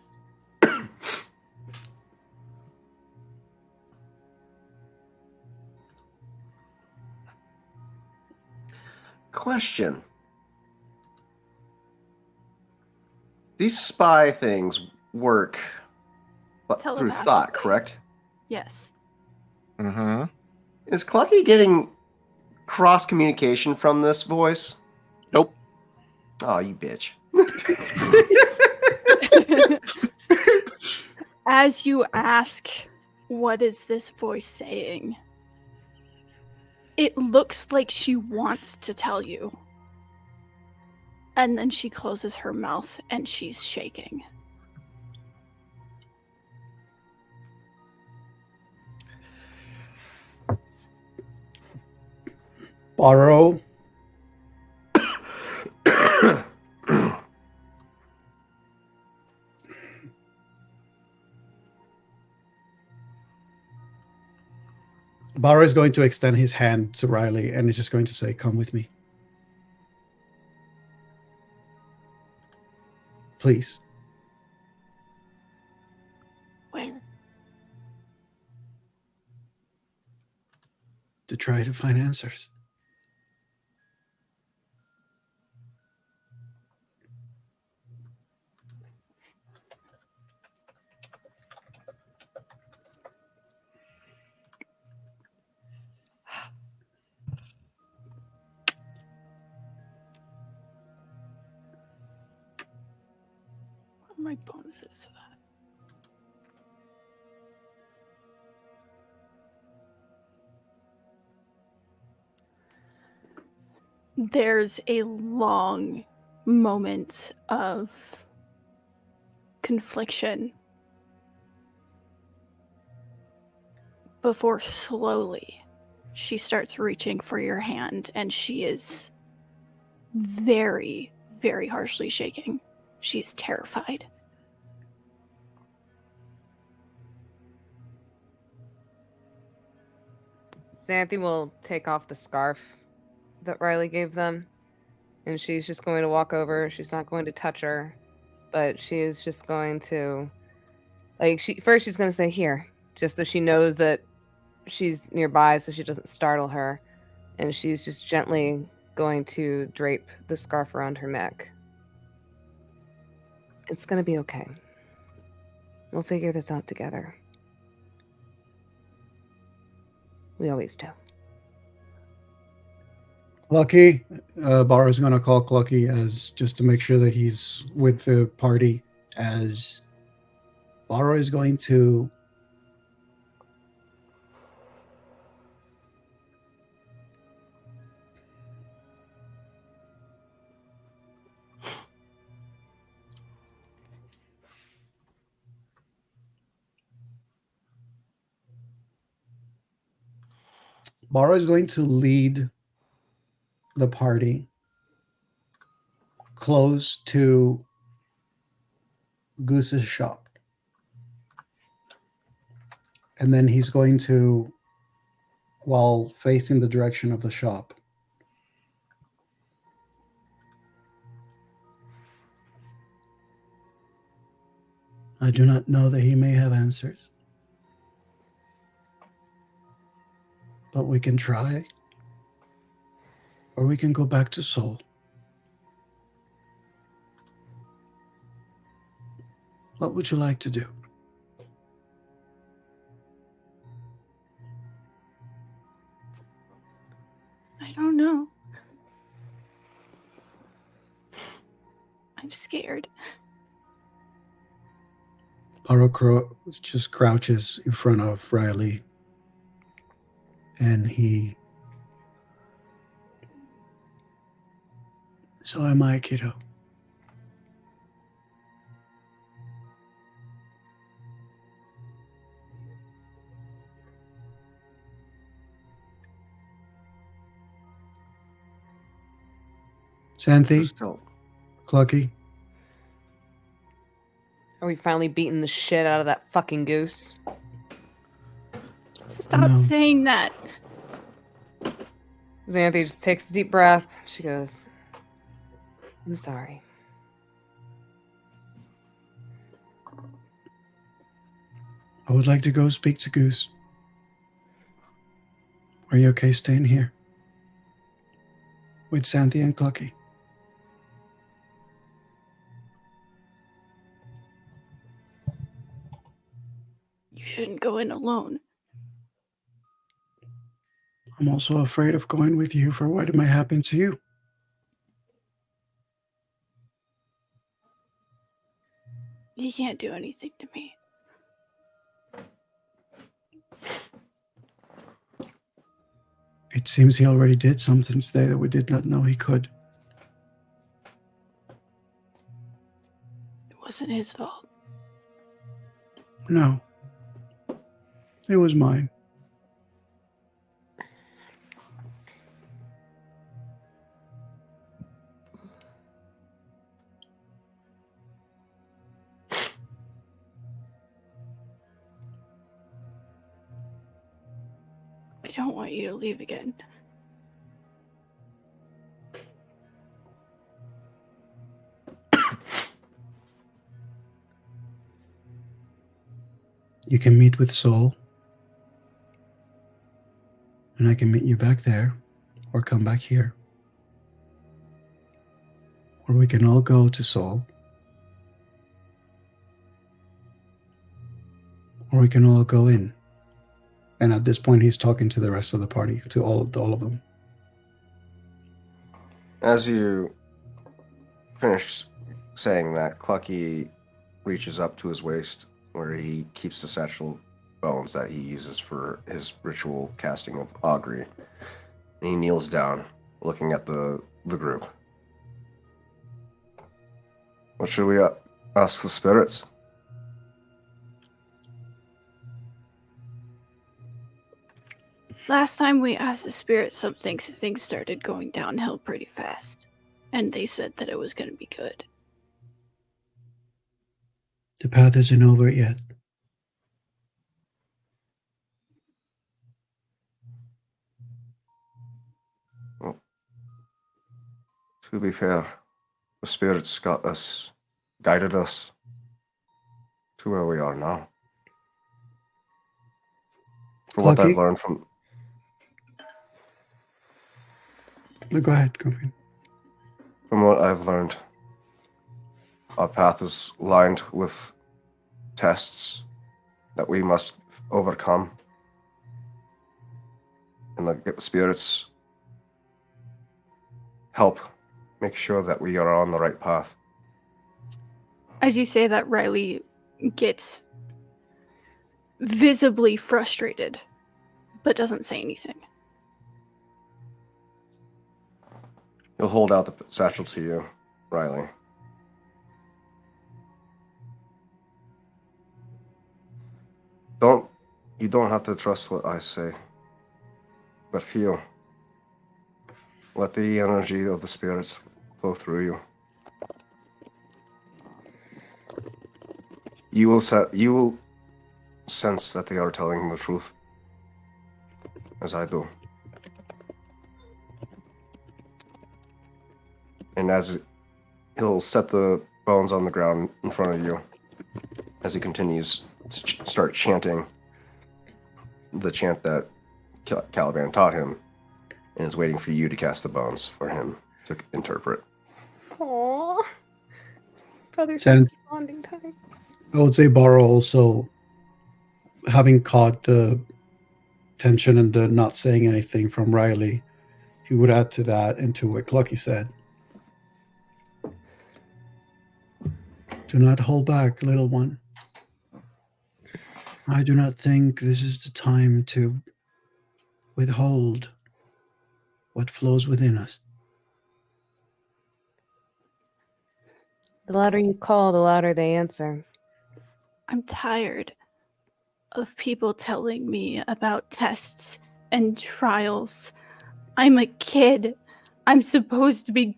Question. These spy things work through Telepathically. thought, correct? Yes. Mm-hmm. Is Clucky getting cross communication from this voice? Nope. Oh, you bitch. As you ask, what is this voice saying? It looks like she wants to tell you. And then she closes her mouth and she's shaking. Bahro. Bahro is going to extend his hand to Riley and is just going to say, "Come with me. Please." Where? To try to find answers. What are my bonuses to that? There's a long moment of confliction before slowly she starts reaching for your hand, and she is very, very harshly shaking. She's terrified. Xanthi will take off the scarf that Riley gave them, and she's just going to walk over. She's not going to touch her, but she is just going to, like, she's going to say, "Here," just so she knows that she's nearby, so she doesn't startle her, and she's just gently going to drape the scarf around her neck. It's going to be okay. We'll figure this out together. We always do. Clucky, Bahro's going to call Clucky as just to make sure that he's with the party, as Bahro is going to lead the party close to Goose's shop. And then he's going to, while facing the direction of the shop, I do not know that he may have answers, but we can try, or we can go back to Seoul. What would you like to do? I don't know. I'm scared. Bahro just crouches in front of Riley, and so am I, kiddo. Xanthi, Still. Clucky, Are we finally beating the shit out of that fucking goose? Stop No. saying that. Xanthi just takes a deep breath. She goes, "I'm sorry." I would like to go speak to Goose. Are you okay staying here with Xanthi and Clucky? You shouldn't go in alone. I'm also afraid of going with you for what might happen to you. He can't do anything to me. It seems he already did something today that we did not know he could. It wasn't his fault. No. It was mine. I don't want you to leave again. You can meet with Soul, and I can meet you back there, or come back here. Or we can all go to Soul. Or we can all go in. And at this point, he's talking to the rest of the party, to all of them. As you finish saying that, Clucky reaches up to his waist where he keeps the satchel bones that he uses for his ritual casting of augury. And he kneels down, looking at the group. What should we ask the spirits? Last time we asked the spirits some things started going downhill pretty fast. And they said that it was going to be good. The path isn't over yet. Well, to be fair, the spirits guided us to where we are now. From what I've learned from... No, go ahead, Grumpy. From what I've learned, our path is lined with tests that we must overcome. And the spirits help make sure that we are on the right path. As you say that, Riley gets visibly frustrated, but doesn't say anything. He'll hold out the satchel to you, Riley. You don't have to trust what I say, but feel. Let the energy of the spirits flow through you. You will sense that they are telling the truth, as I do. And as he'll set the bones on the ground in front of you, as he continues to start chanting the chant that Caliban taught him, and is waiting for you to cast the bones for him to interpret. Aww. Brother's bonding time. I would say Bahro also, having caught the tension and the not saying anything from Riley, he would add to that into what Clucky said. Do not hold back, little one. I do not think this is the time to withhold what flows within us. The louder you call, the louder they answer. I'm tired of people telling me about tests and trials. I'm a kid. I'm supposed to be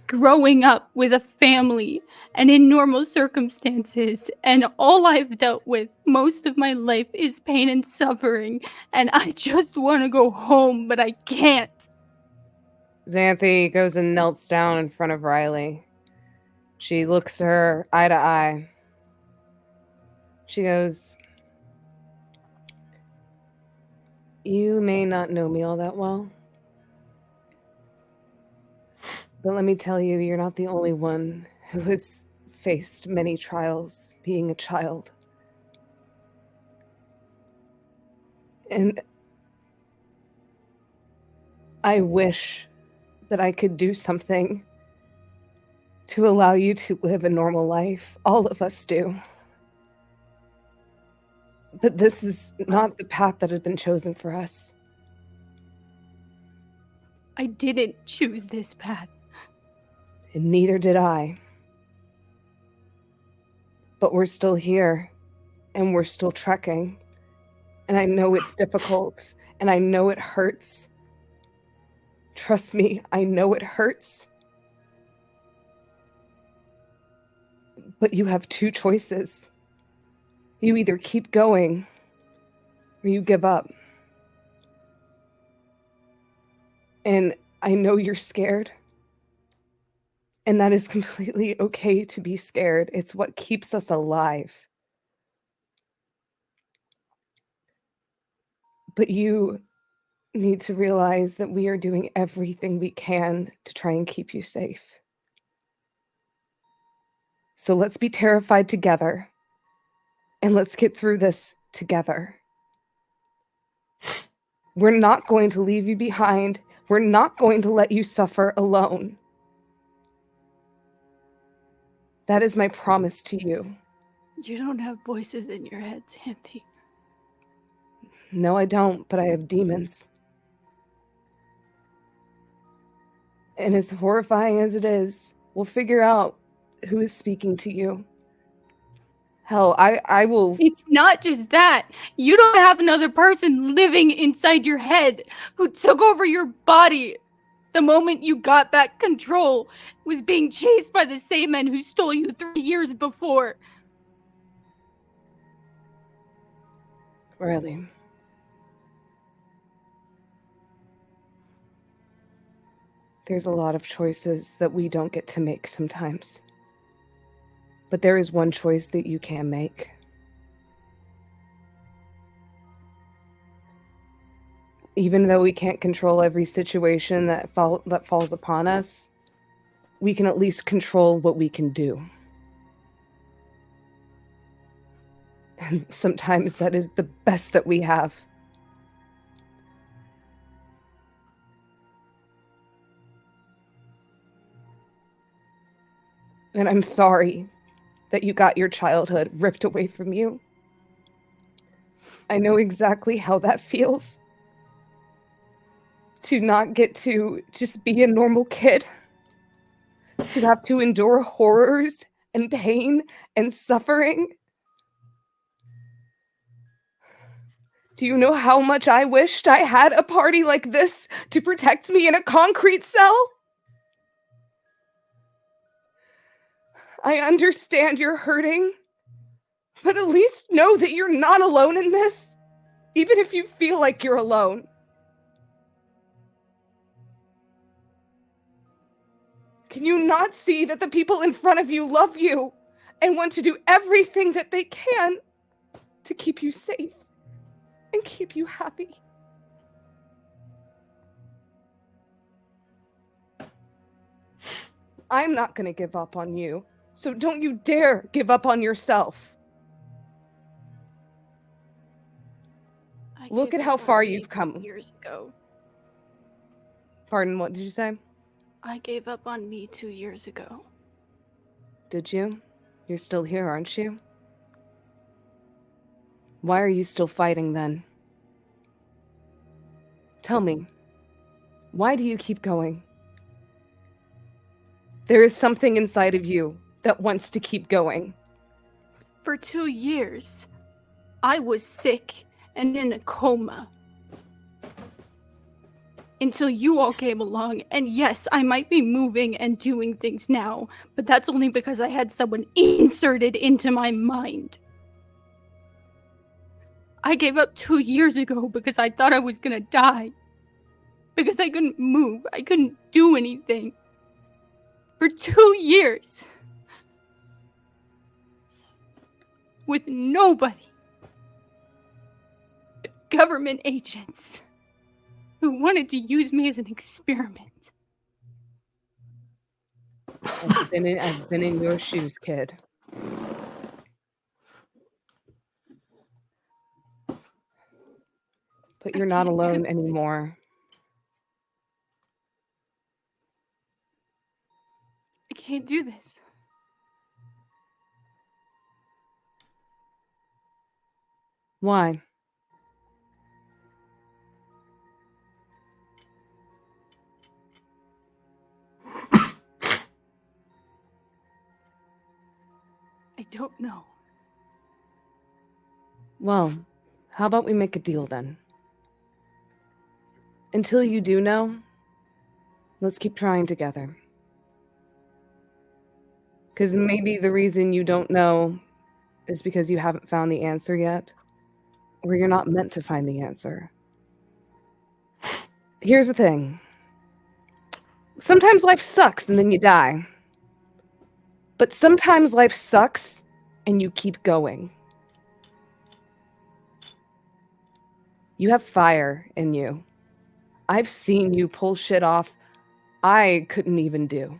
growing up with a family and in normal circumstances, and all I've dealt with most of my life is pain and suffering, and I just want to go home, but I can't. Xanthi goes and knelt down in front of Riley. She looks her eye to eye. She goes, "You may not know me all that well, but let me tell you, you're not the only one who has faced many trials being a child. And I wish that I could do something to allow you to live a normal life. All of us do. But this is not the path that had been chosen for us." I didn't choose this path. And neither did I. But we're still here, and we're still trekking. And I know it's difficult, and I know it hurts. Trust me, I know it hurts. But you have two choices. You either keep going, or you give up. And I know you're scared. And that is completely okay to be scared. It's what keeps us alive. But you need to realize that we are doing everything we can to try and keep you safe. So let's be terrified together. And let's get through this together. We're not going to leave you behind. We're not going to let you suffer alone. That is my promise to you. You don't have voices in your head, Sandy. No, I don't, but I have demons. And as horrifying as it is, we'll figure out who is speaking to you. Hell, I will... It's not just that. You don't have another person living inside your head who took over your body. The moment you got back control was being chased by the same men who stole you 3 years before. Really? There's a lot of choices that we don't get to make sometimes. But there is one choice that you can make. Even though we can't control every situation that falls upon us, we can at least control what we can do. And sometimes that is the best that we have. And I'm sorry that you got your childhood ripped away from you. I know exactly how that feels. To not get to just be a normal kid. To have to endure horrors and pain and suffering. Do you know how much I wished I had a party like this to protect me in a concrete cell? I understand you're hurting, but at least know that you're not alone in this, even if you feel like you're alone. Can you not see that the people in front of you love you and want to do everything that they can to keep you safe and keep you happy? I'm not going to give up on you, so don't you dare give up on yourself. Look at how far you've come. Years ago. Pardon, what did you say? I gave up on me 2 years ago. Did you? You're still here, aren't you? Why are you still fighting then? Tell me, why do you keep going? There is something inside of you that wants to keep going. For 2 years, I was sick and in a coma. Until you all came along, and yes, I might be moving and doing things now, but that's only because I had someone inserted into my mind. I gave up 2 years ago because I thought I was gonna die. Because I couldn't move, I couldn't do anything. For 2 years. With nobody. But government agents. Who wanted to use me as an experiment. I've been in your shoes, kid. But you're not alone anymore. I can't do this. Why? I don't know. Well, how about we make a deal then? Until you do know, let's keep trying together. Because maybe the reason you don't know is because you haven't found the answer yet, or you're not meant to find the answer. Here's the thing. Sometimes life sucks and then you die. But sometimes life sucks and you keep going. You have fire in you. I've seen you pull shit off I couldn't even do.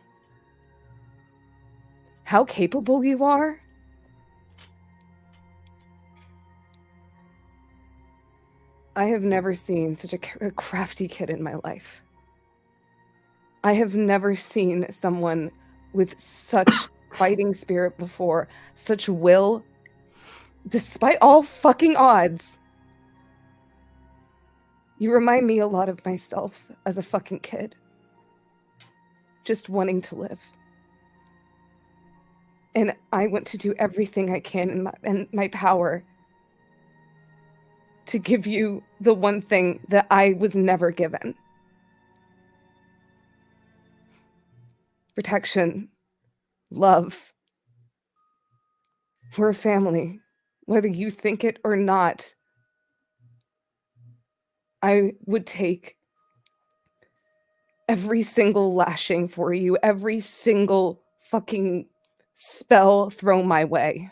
How capable you are? I have never seen such a crafty kid in my life. I have never seen someone with such fighting spirit before, such will, despite all fucking odds. You remind me a lot of myself as a fucking kid. Just wanting to live. And I want to do everything I can in my power to give you the one thing that I was never given. Protection. Love. We're a family. Whether you think it or not, I would take every single lashing for you, every single fucking spell thrown my way.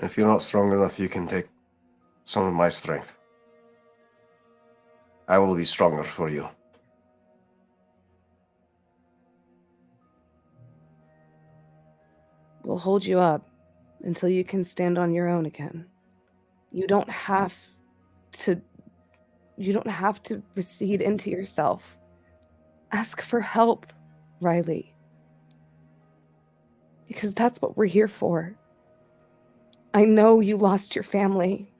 If you're not strong enough, you can take some of my strength. I will be stronger for you. We'll hold you up until you can stand on your own again. You don't have to recede into yourself. Ask for help, Riley. Because that's what we're here for. I know you lost your family.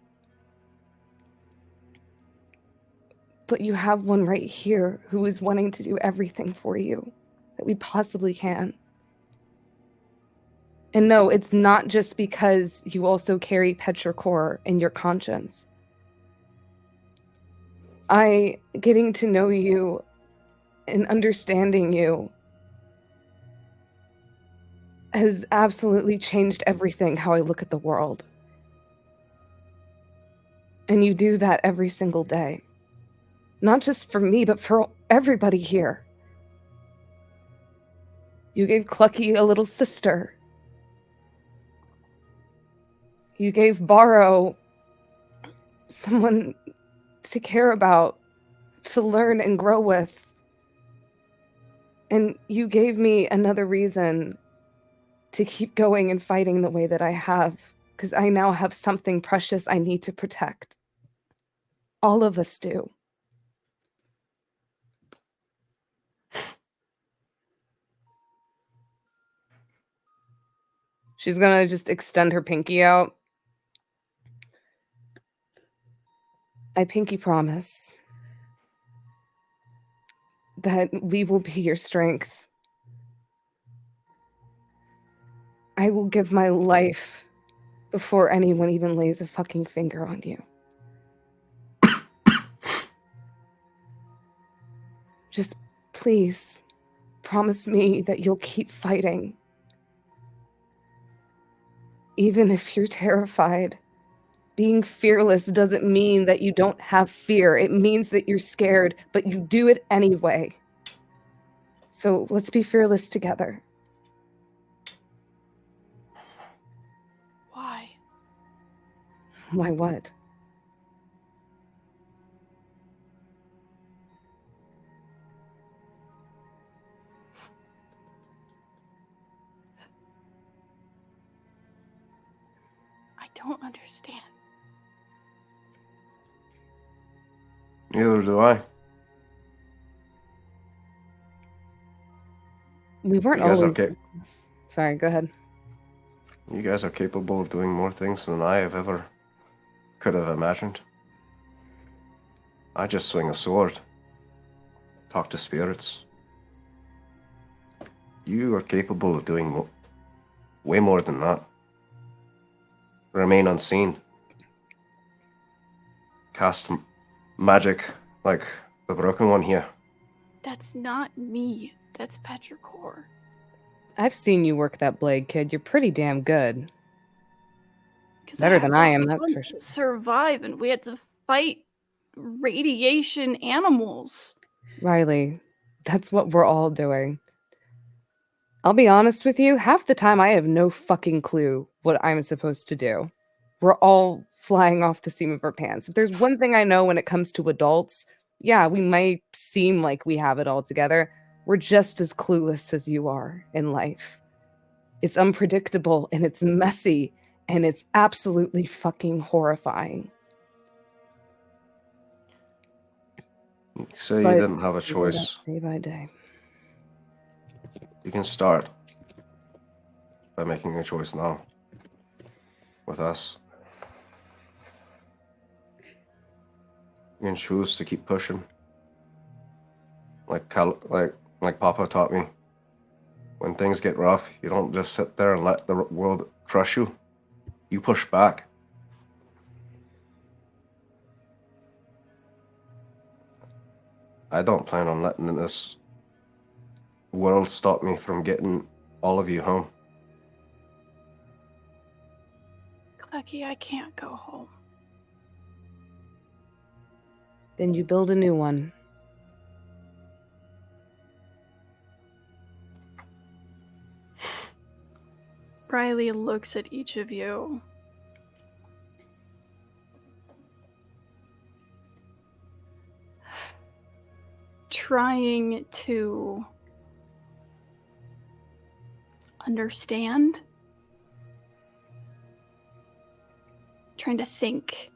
But you have one right here who is wanting to do everything for you that we possibly can. And no, it's not just because you also carry petrichor in your conscience. Getting to know you and understanding you has absolutely changed everything how I look at the world. And you do that every single day. Not just for me, but for everybody here. You gave Clucky a little sister. You gave Bahro someone to care about, to learn and grow with. And you gave me another reason to keep going and fighting the way that I have, because I now have something precious I need to protect. All of us do. She's gonna just extend her pinky out. I pinky promise that we will be your strength. I will give my life before anyone even lays a fucking finger on you. Just please promise me that you'll keep fighting. Even if you're terrified. Being fearless doesn't mean that you don't have fear. It means that you're scared, but you do it anyway. So let's be fearless together. Why? Why what? I don't understand. Neither do I. We weren't You guys always... okay? Sorry, go ahead. You guys are capable of doing more things than I have ever could have imagined. I just swing a sword. Talk to spirits. You are capable of doing way more than that. Remain unseen. Cast magic like the broken one here. That's not me. That's petrichor. I've seen you work that blade, kid. You're pretty damn good. 'Cause Better had than to I am, that's hunt for sure. to survive, and we had to fight radiation animals. Riley, that's what we're all doing. I'll be honest with you, half the time I have no fucking clue what I'm supposed to do. We're all flying off the seam of our pants. If there's one thing I know when it comes to adults, yeah, we might seem like we have it all together. We're just as clueless as you are in life. It's unpredictable and it's messy and it's absolutely fucking horrifying. So you But didn't have a we live choice. day by day. You can start by making a choice now with us. You can choose to keep pushing. Like Papa taught me. When things get rough, you don't just sit there and let the world crush you. You push back. I don't plan on letting this world stop me from getting all of you home. Clucky, I can't go home. Then you build a new one. Riley looks at each of you. Trying to understand. Trying to think.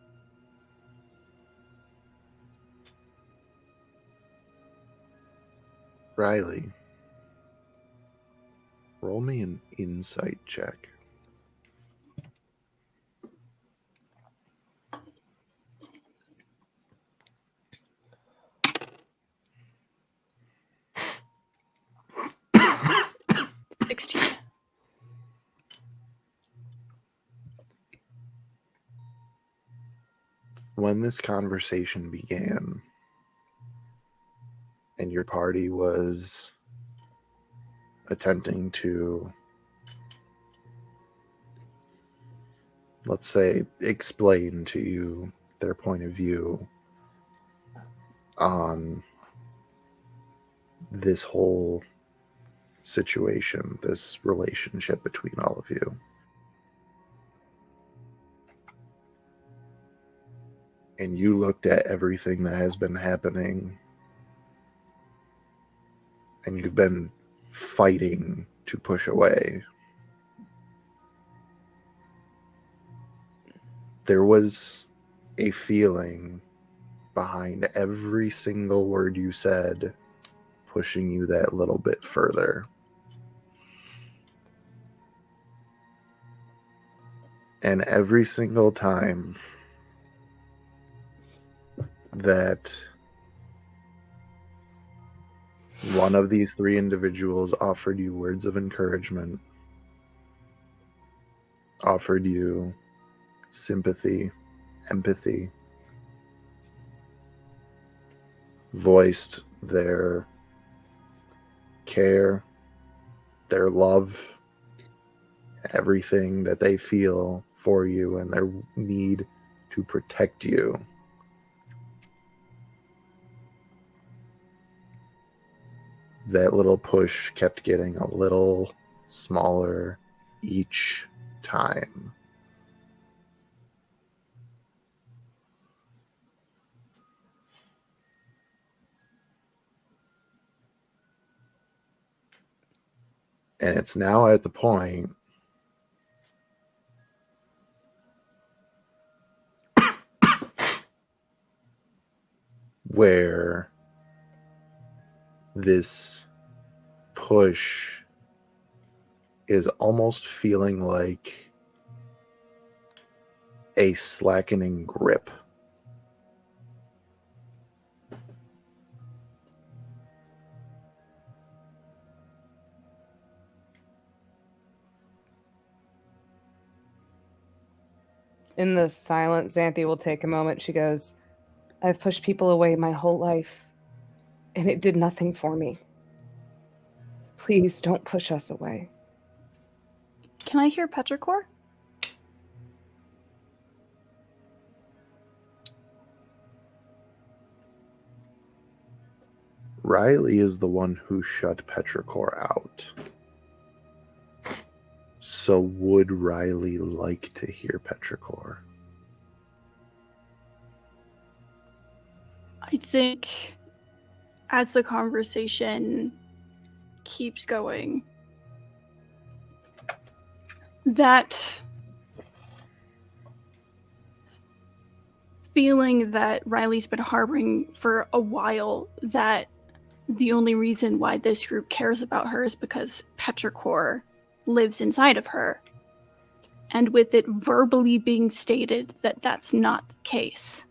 Riley, roll me an insight check. When this conversation began and your party was attempting to, let's say, explain to you their point of view on this whole situation, this relationship between all of you, and you looked at everything that has been happening and you've been fighting to push away, there was a feeling behind every single word you said, pushing you that little bit further. And every single time that one of these three individuals offered you words of encouragement, offered you sympathy, empathy, voiced their care, their love, everything that they feel for you and their need to protect you, that little push kept getting a little smaller each time. And it's now at the point where this push is almost feeling like a slackening grip. In the silence, Xanthi will take a moment. She goes, I've pushed people away my whole life, and it did nothing for me. Please don't push us away. Can I hear petrichor? Riley is the one who shut Petrichor out. So would Riley like to hear Petrichor? I think as the conversation keeps going, that feeling that Riley's been harboring for a while, that the only reason why this group cares about her is because Petrichor lives inside of her. And with it verbally being stated that that's not the case,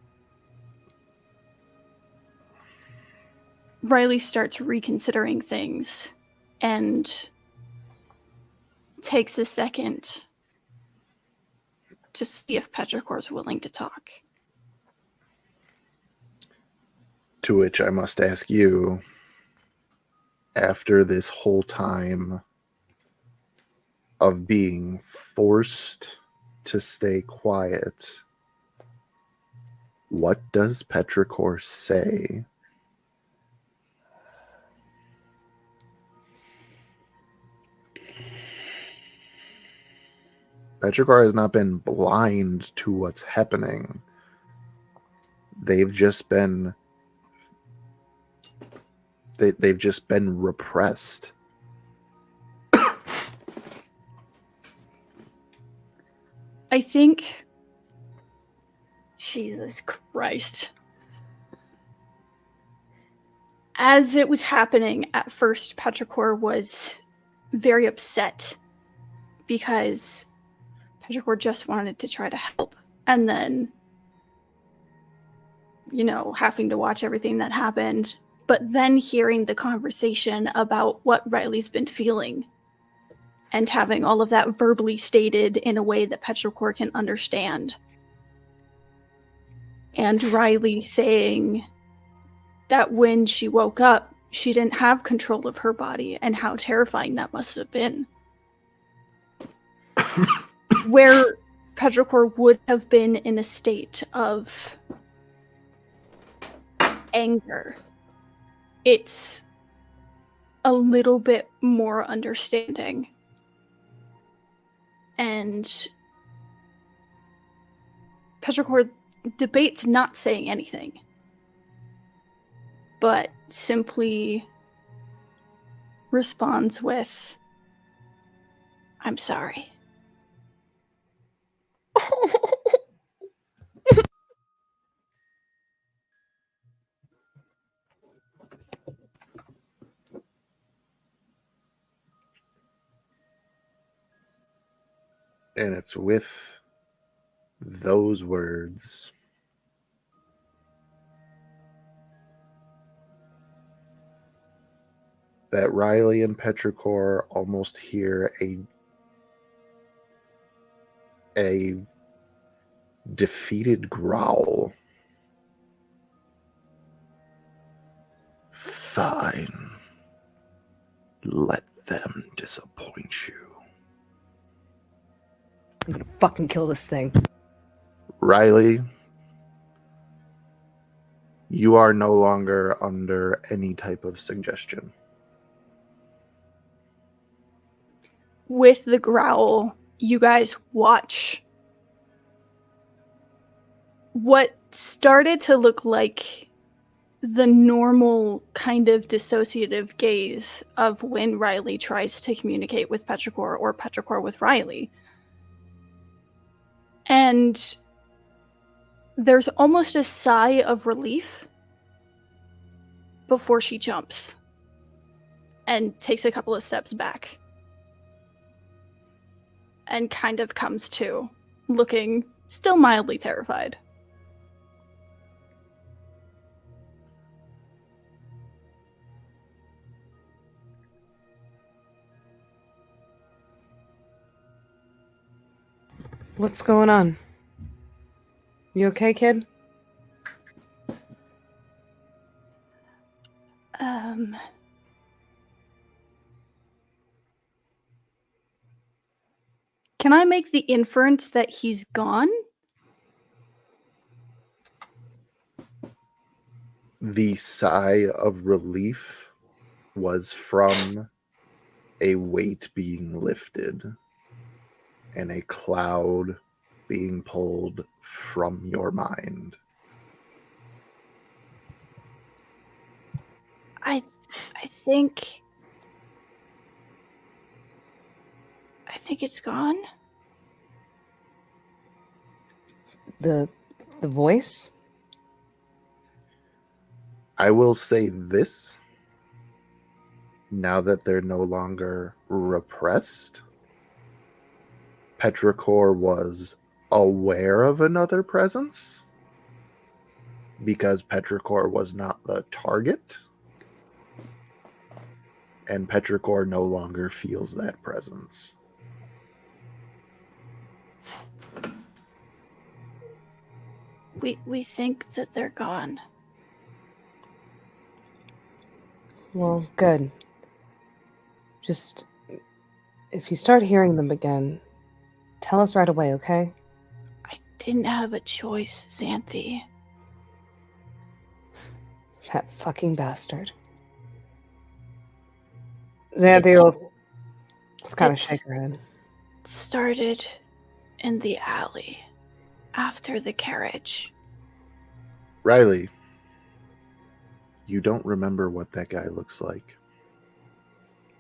Riley starts reconsidering things and takes a second to see if Petrichor's willing to talk. To which I must ask you, after this whole time of being forced to stay quiet, what does Petrichor say? Petrichor has not been blind to what's happening. They've just been repressed. I think... Jesus Christ. As it was happening, at first, Petrichor was very upset because Petrichor just wanted to try to help. And then, having to watch everything that happened, but then hearing the conversation about what Riley's been feeling and having all of that verbally stated in a way that Petrichor can understand. And Riley saying that when she woke up, she didn't have control of her body, and how terrifying that must have been. Where Petrichor would have been in a state of anger, it's a little bit more understanding. And Petrichor debates not saying anything, but simply responds with, "I'm sorry." And it's with those words that Riley and Petrichor almost hear a defeated growl. Fine. Let them disappoint you. I'm gonna fucking kill this thing. Riley, you are no longer under any type of suggestion. With the growl, you guys watch what started to look like the normal kind of dissociative gaze of when Riley tries to communicate with Petrichor or Petrichor with Riley. And there's almost a sigh of relief before she jumps and takes a couple of steps back and kind of comes to, looking still mildly terrified. What's going on? You okay, kid? Can I make the inference that he's gone? The sigh of relief was from a weight being lifted and a cloud being pulled from your mind. I think it's gone. The voice? I will say this. Now that they're no longer repressed, Petrichor was aware of another presence because Petrichor was not the target, and Petrichor no longer feels that presence. We think that they're gone. Well, good. Just, if you start hearing them again, tell us right away, okay? I didn't have a choice, Xanthi. That fucking bastard. Xanthi will just kind of shake her head. Started in the alley after the carriage. Riley, you don't remember what that guy looks like.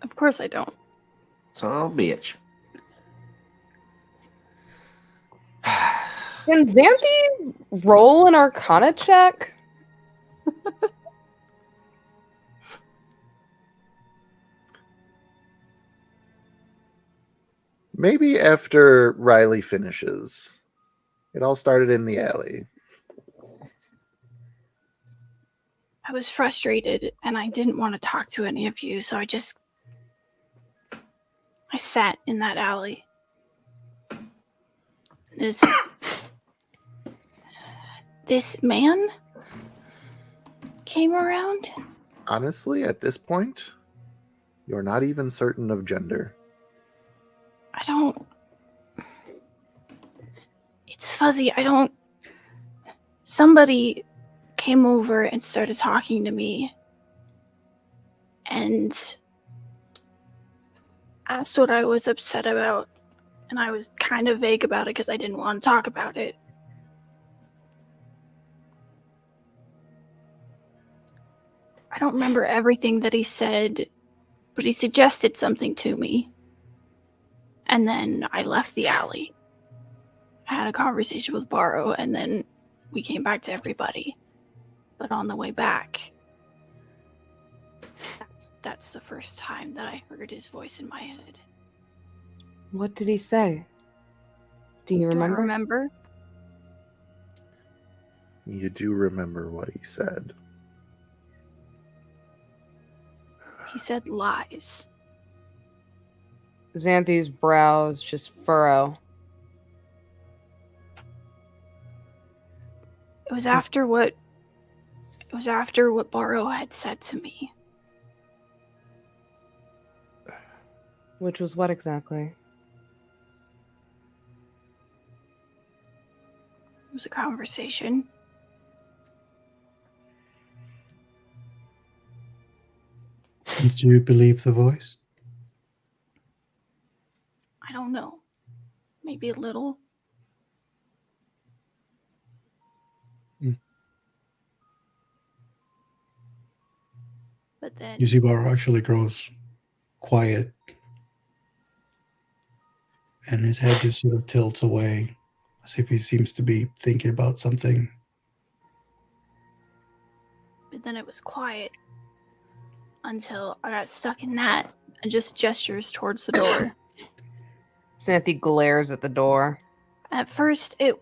Of course I don't. Son of a bitch. Can Xanthi roll an Arcana check? Maybe after Riley finishes. It all started in the alley. I was frustrated and I didn't want to talk to any of you, so I sat in that alley. This man came around. Honestly, at this point, you're not even certain of gender. It's fuzzy. Somebody came over and started talking to me and asked what I was upset about, and I was kind of vague about it because I didn't want to talk about it. I don't remember everything that he said, but he suggested something to me. And then I left the alley. I had a conversation with Bahro, and then we came back to everybody. But on the way back, that's the first time that I heard his voice in my head. What did he say? Do you remember? Do I remember? You do remember what he said. He said lies. Xanthi's brows just furrow. It was after what Bahro had said to me. Which was what exactly? It was a conversation. Did you believe the voice? I don't know. Maybe a little. But then You see, Bahro actually grows quiet, and his head just sort of tilts away, as if he seems to be thinking about something. But then it was quiet until I got stuck in that and just gestures towards the door. Xanthi glares at the door. At first, it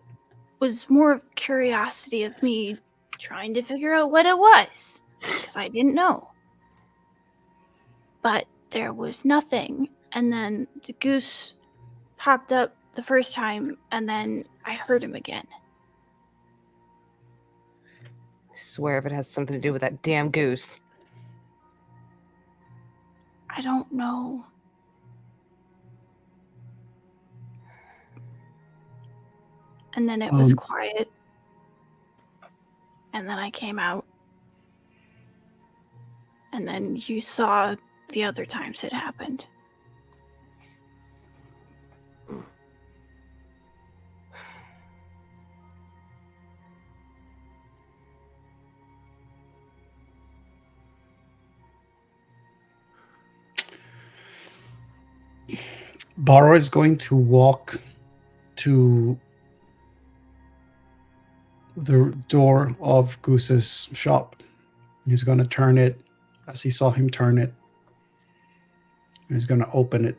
was more of curiosity of me trying to figure out what it was, because I didn't know. But there was nothing, and then the goose popped up the first time, and then I heard him again. I swear if it has something to do with that damn goose. I don't know. And then it was quiet. And then I came out. And then you saw the other times it happened. Bahro is going to walk to the door of Goose's shop. He's going to turn it as he saw him turn it. He's going to open it.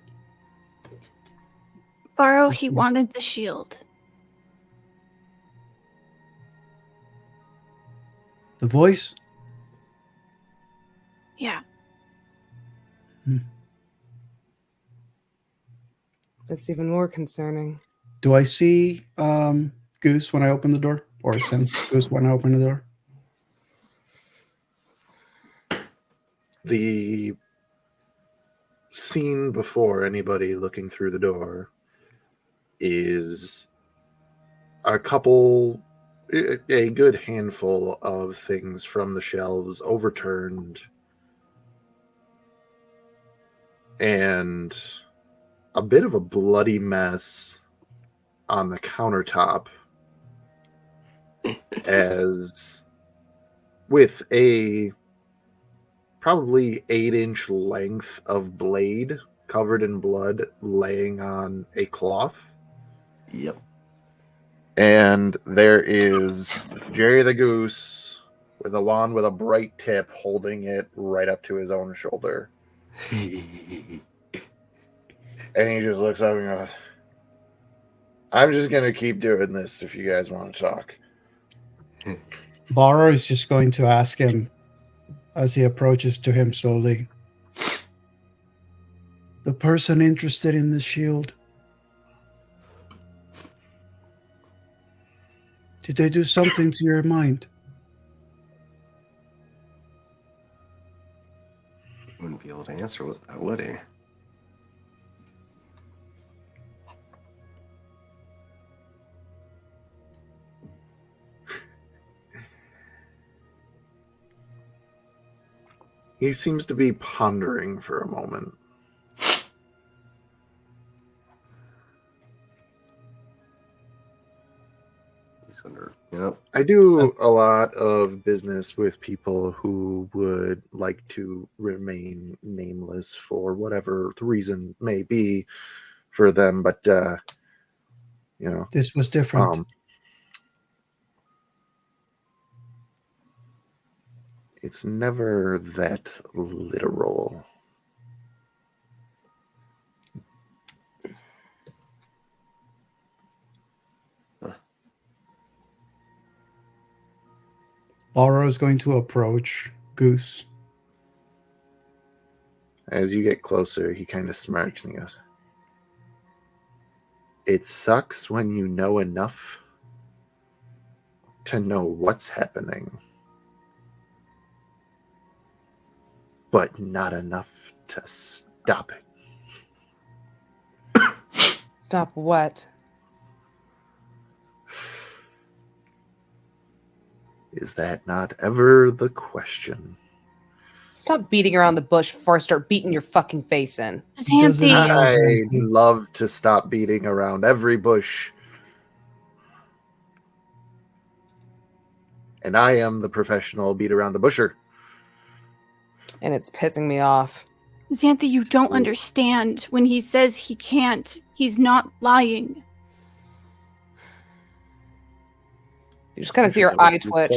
Bahro, he wanted the shield. The voice? Yeah. That's even more concerning. Do I see Goose when I open the door? Or sense Goose when I open the door? The scene before anybody looking through the door is a good handful of things from the shelves overturned and a bit of a bloody mess on the countertop, as with a probably 8-inch length of blade covered in blood laying on a cloth. Yep. And there is Jerry the Goose with a wand with a bright tip holding it right up to his own shoulder. And he just looks up and goes, I'm just going to keep doing this if you guys want to talk. Bahro is just going to ask him as he approaches to him slowly. The person interested in the shield, did they do something to your mind? Wouldn't be able to answer with that, would he? He seems to be pondering for a moment. He's under. Yep. I do a lot of business with people who would like to remain nameless for whatever the reason may be for them, but This was different. It's never that literal. Bahro is going to approach Goose. As you get closer, he kind of smirks and he goes, it sucks when you know enough to know what's happening, but not enough to stop it. Stop what? Is that not ever the question? Stop beating around the bush before I start beating your fucking face in. Xanthi. I'd love to stop beating around every bush. And I am the professional beat around the busher. And it's pissing me off. Xanthi, you don't understand. When he says he can't, he's not lying. You just kind of see your eye twitch.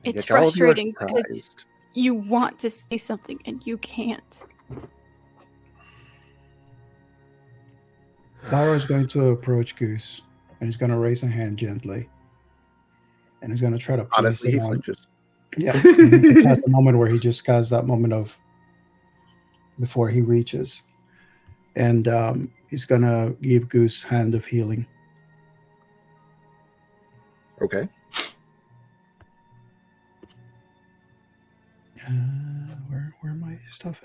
It's frustrating because you want to say something and you can't. Bahro is going to approach Goose, and he's going to raise a hand gently. And he's going to try to place honestly, it he on. flinches. Yeah, he just has a moment where he just has that moment of before he reaches. And he's going to give Goose hand of healing. Okay. Where my stuff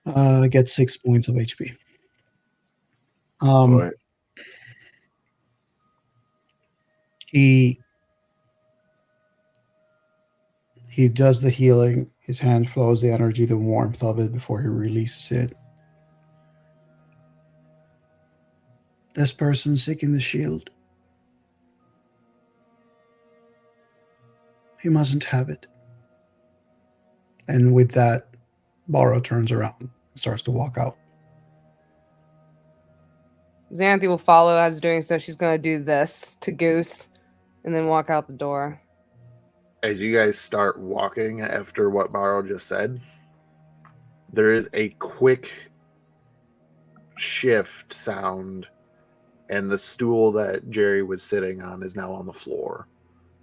at? I get 6 points of HP. Right. He He does the healing. His hand flows the energy, the warmth of it before he releases it. This person seeking the shield. He mustn't have it. And with that, Bahro turns around and starts to walk out. Xanthi will follow. As doing so, she's going to do this to Goose and then walk out the door. As you guys start walking after what Bahro just said, there is a quick shift sound, and the stool that Jerry was sitting on is now on the floor,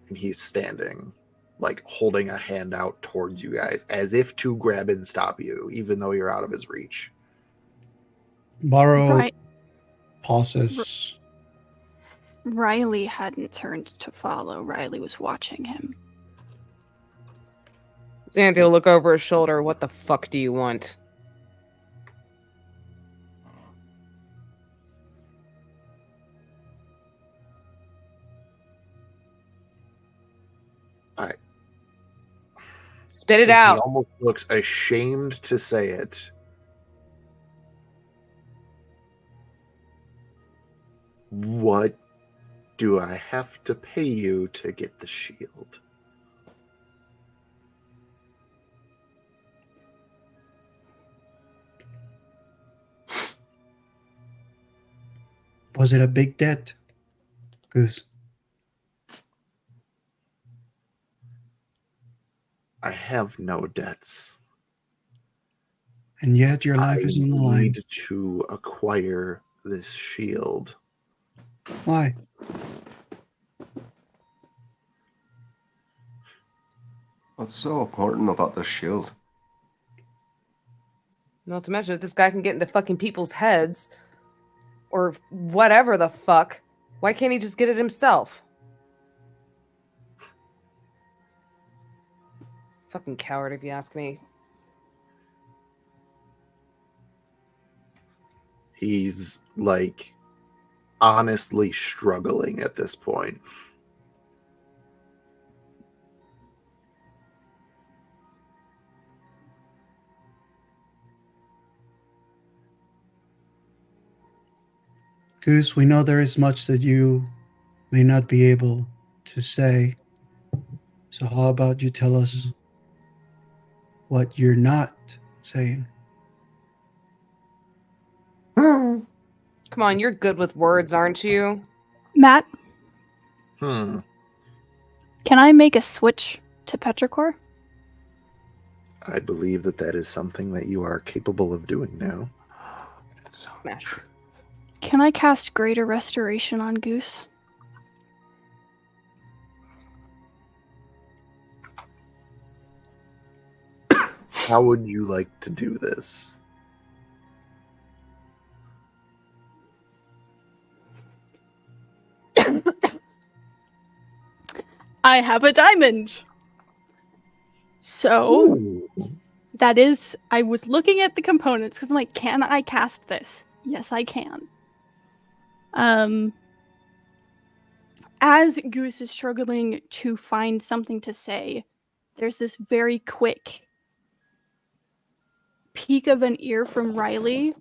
and he's standing, like holding a hand out towards you guys, as if to grab and stop you, even though you're out of his reach. Bahro pauses. Riley hadn't turned to follow. Riley was watching him. Xanthi will look over his shoulder. What the fuck do you want? Spit it out. He almost looks ashamed to say it. What do I have to pay you to get the shield? Was it a big debt, Goose? I have no debts. And yet your life is on the line. I need to acquire this shield. Why? What's so important about the shield? Not to mention, if this guy can get into fucking people's heads, or whatever the fuck, why can't he just get it himself? Fucking coward, if you ask me. He's, like, honestly struggling at this point. Goose, we know there is much that you may not be able to say. So how about you tell us what you're not saying? Come on, you're good with words, aren't you? Matt, Hmm. can I make a switch to Petrichor? I believe that is something that you are capable of doing now. Smash. Can I cast Greater Restoration on Goose? How would you like to do this? I have a diamond. So Ooh. that is, I was looking at the components because I'm like, can I cast this? Yes, I can. As Goose is struggling to find something to say, there's this very quick peek of an ear from Riley,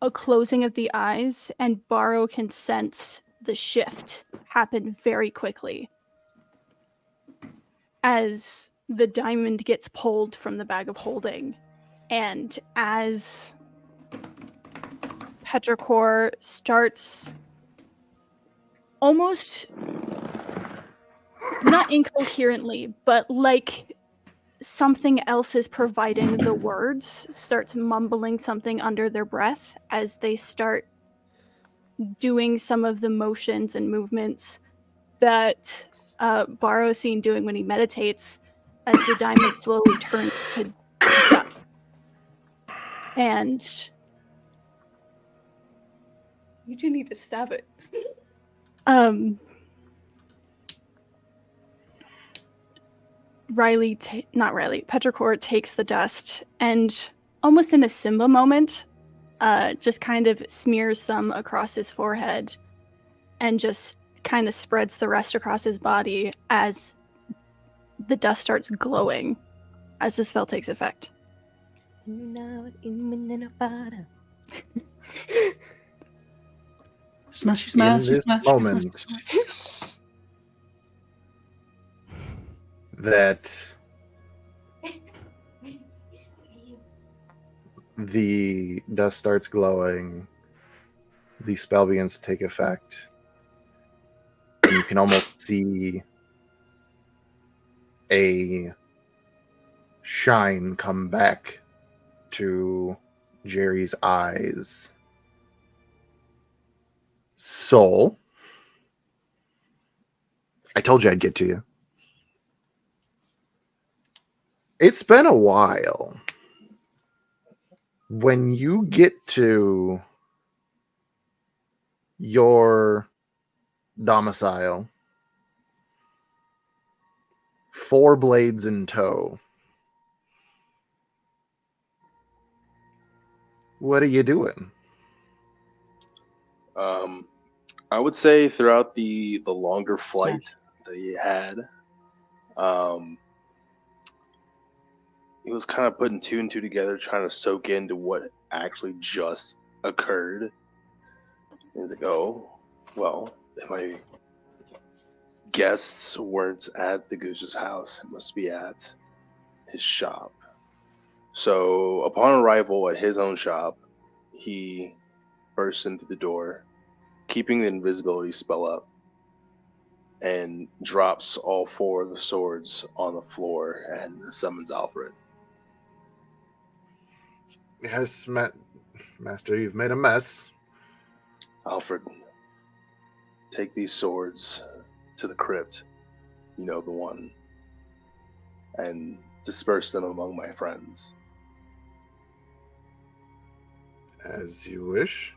a closing of the eyes, and Bahro can sense the shift happen very quickly as the diamond gets pulled from the bag of holding, and as Petrichor starts almost not incoherently, but like something else is providing the words, starts mumbling something under their breath as they start doing some of the motions and movements that Bahro is seen doing when he meditates, as the diamond slowly turns to dust. And you do need to stab it. Petrichor takes the dust and, almost in a Simba moment, just kind of smears some across his forehead and just kind of spreads the rest across his body as the dust starts glowing as the spell takes effect. Smash, In this smash, moment, that the dust starts glowing, the spell begins to take effect, and you can almost see a shine come back to Jerry's eyes. Soul, I told you I'd get to you. It's been a while. When you get to your domicile, 4 blades in tow, what are you doing? I would say throughout the longer flight that he had, he was kind of putting 2 and 2 together, trying to soak into what actually just occurred. He's like, oh, well, if my guests weren't at the Goose's house, it must be at his shop. So upon arrival at his own shop, he bursts into the door, keeping the invisibility spell up, and drops all 4 of the swords on the floor and summons Alfred. Yes, Master, you've made a mess. Alfred, take these swords to the crypt, you know, the one, and disperse them among my friends. As you wish.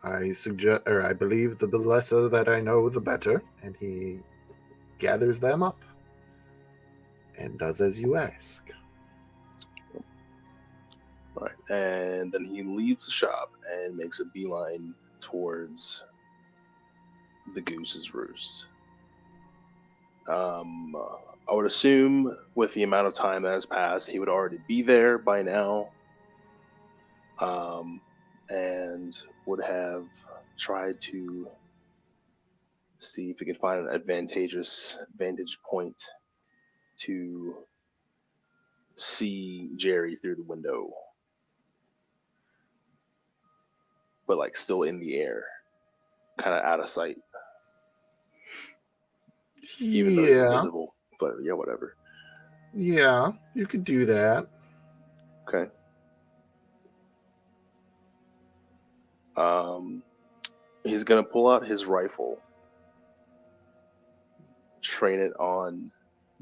I believe the lesser that I know, the better. And he gathers them up and does as you ask. Right, and then he leaves the shop and makes a beeline towards the Goose's roost. I would assume with the amount of time that has passed, he would already be there by now, and would have tried to see if he could find an vantage point to see Jerry through the window, but like still in the air, kind of out of sight. Even though he's invisible, but yeah, whatever. Yeah, you could do that. Okay. He's gonna pull out his rifle, train it on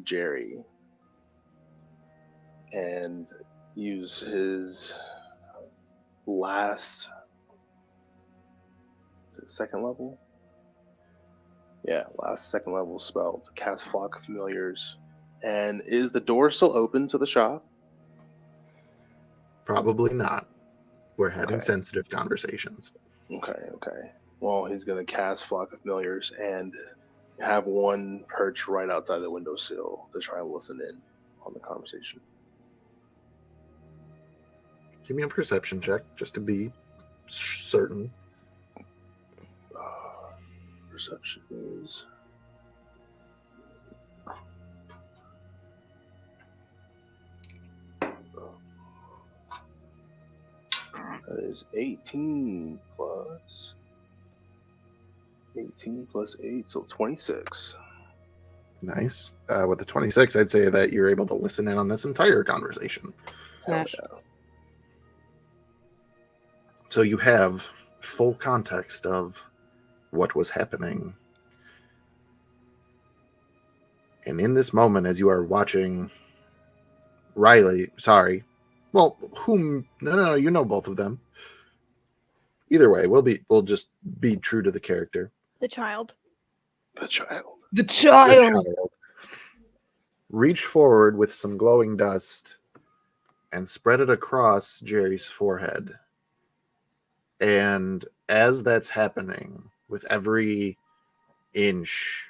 Jerry, and use his last second level? Yeah, last second level spell to cast Flock of Familiars. And is the door still open to the shop? Probably not. We're having Okay. sensitive conversations. Okay. Well, he's going to cast Flock of Familiars and have one perch right outside the windowsill to try and listen in on the conversation. Give me a perception check just to be certain. Perception is... That is 18 plus 8, so 26. Nice. With the 26, I'd say that you're able to listen in on this entire conversation. Smash. Hell yeah. So you have full context of what was happening. And in this moment, as you are watching Riley, no, you know both of them. Either way, we'll just be true to the character. The child. The child. Reach forward with some glowing dust and spread it across Jerry's forehead. And as that's happening, with every inch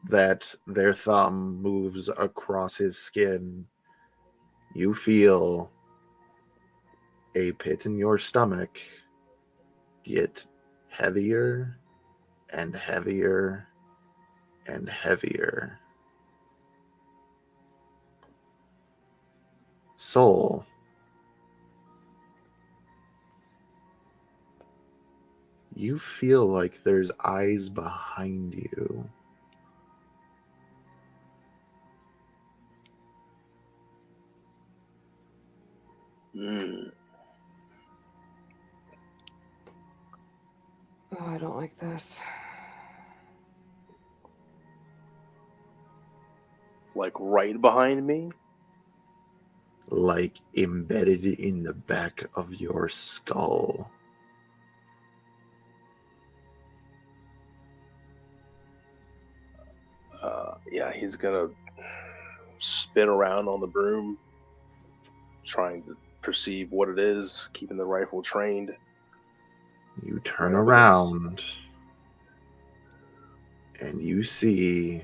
that their thumb moves across his skin, you feel a pit in your stomach get heavier and heavier and heavier. Soul, you feel like there's eyes behind you. Oh, I don't like this. Like right behind me? Like embedded in the back of your skull. Yeah, he's gonna spin around on the broom, trying to perceive what it is, keeping the rifle trained. You turn Whatever around and you see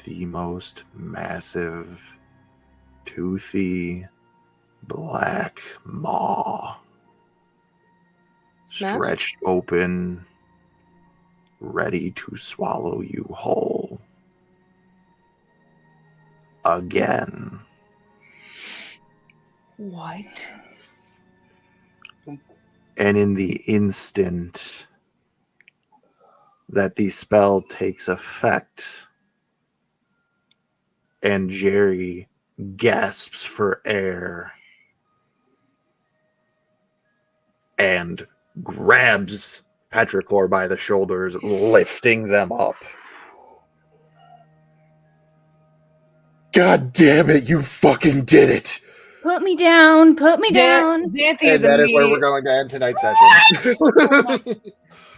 the most massive, toothy, black maw Snap? stretched open, ready to swallow you whole. Again. What? And in the instant that the spell takes effect and Jerry gasps for air and grabs Patriclor by the shoulders, lifting them up. God damn it, you fucking did it! Put me down. Put me down. Xanthe And is that is where we're immediate. going to end tonight's session.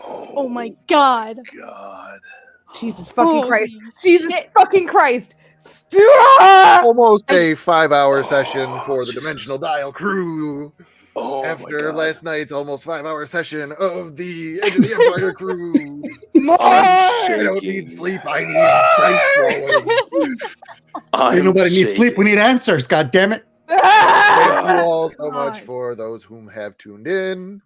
Oh my god. God. Jesus fucking Christ. Holy Jesus shit. fucking Christ. Stop! Almost a 5-hour session for the Jesus. Dimensional Dial crew. Oh my After God. last night's almost 5-hour session of the Edge of the Empire crew. I'm I don't shaking. need sleep, I need dice rolling. Ain't nobody needs sleep. We need answers. God damn it. Thank you all so much God. for those whom have tuned in.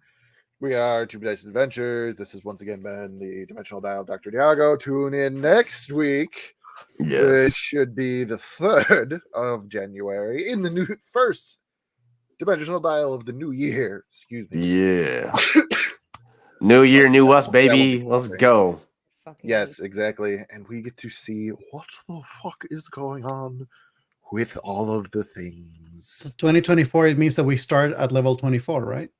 We are Two Dice Adventures. This has once again been the Dimensional Dial of Dr. Diago. Tune in next week, which should be the 3rd of January in the new first Dimensional Dial of the new year. Excuse me. Yeah. New year, new us, baby. be Let's something. go. Fucking Yes, exactly. And we get to see what the fuck is going on with all of the things. 2024, it means that we start at level 24, right?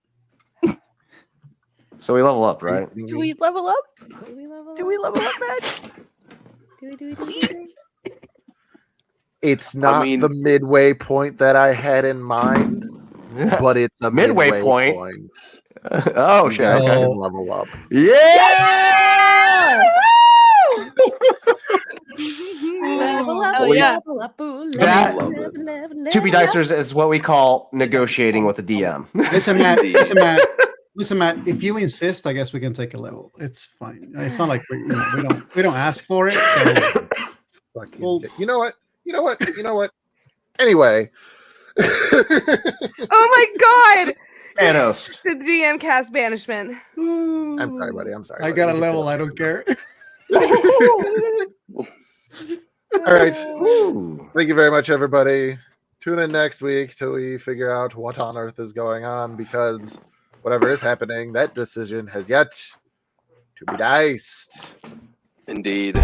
So we level up, right? Do we level up? Do we level Do we up? level up, Red? Do we? Please. It's not mean- the midway point that I had in mind, but it's a Midway midway point? point. Oh, You shit. guys Okay. can level up. Yeah! Level up. Oh, yeah. Level up. Ooh, That- level, level, level, To be level up. dicers is what we call negotiating with the DM. Listen, Matt. If you insist, I guess we can take a level. It's fine. It's not like we don't ask for it. So Fucking Well- you know what? Anyway. Oh my god! Thanos. The GM cast banishment. I'm sorry, buddy. I'm sorry. I buddy. got a You can level. sit I up don't there. care. All right. Ooh. Thank you very much, everybody. Tune in next week till we figure out what on earth is going on, because whatever is happening, that decision has yet to be diced. Indeed.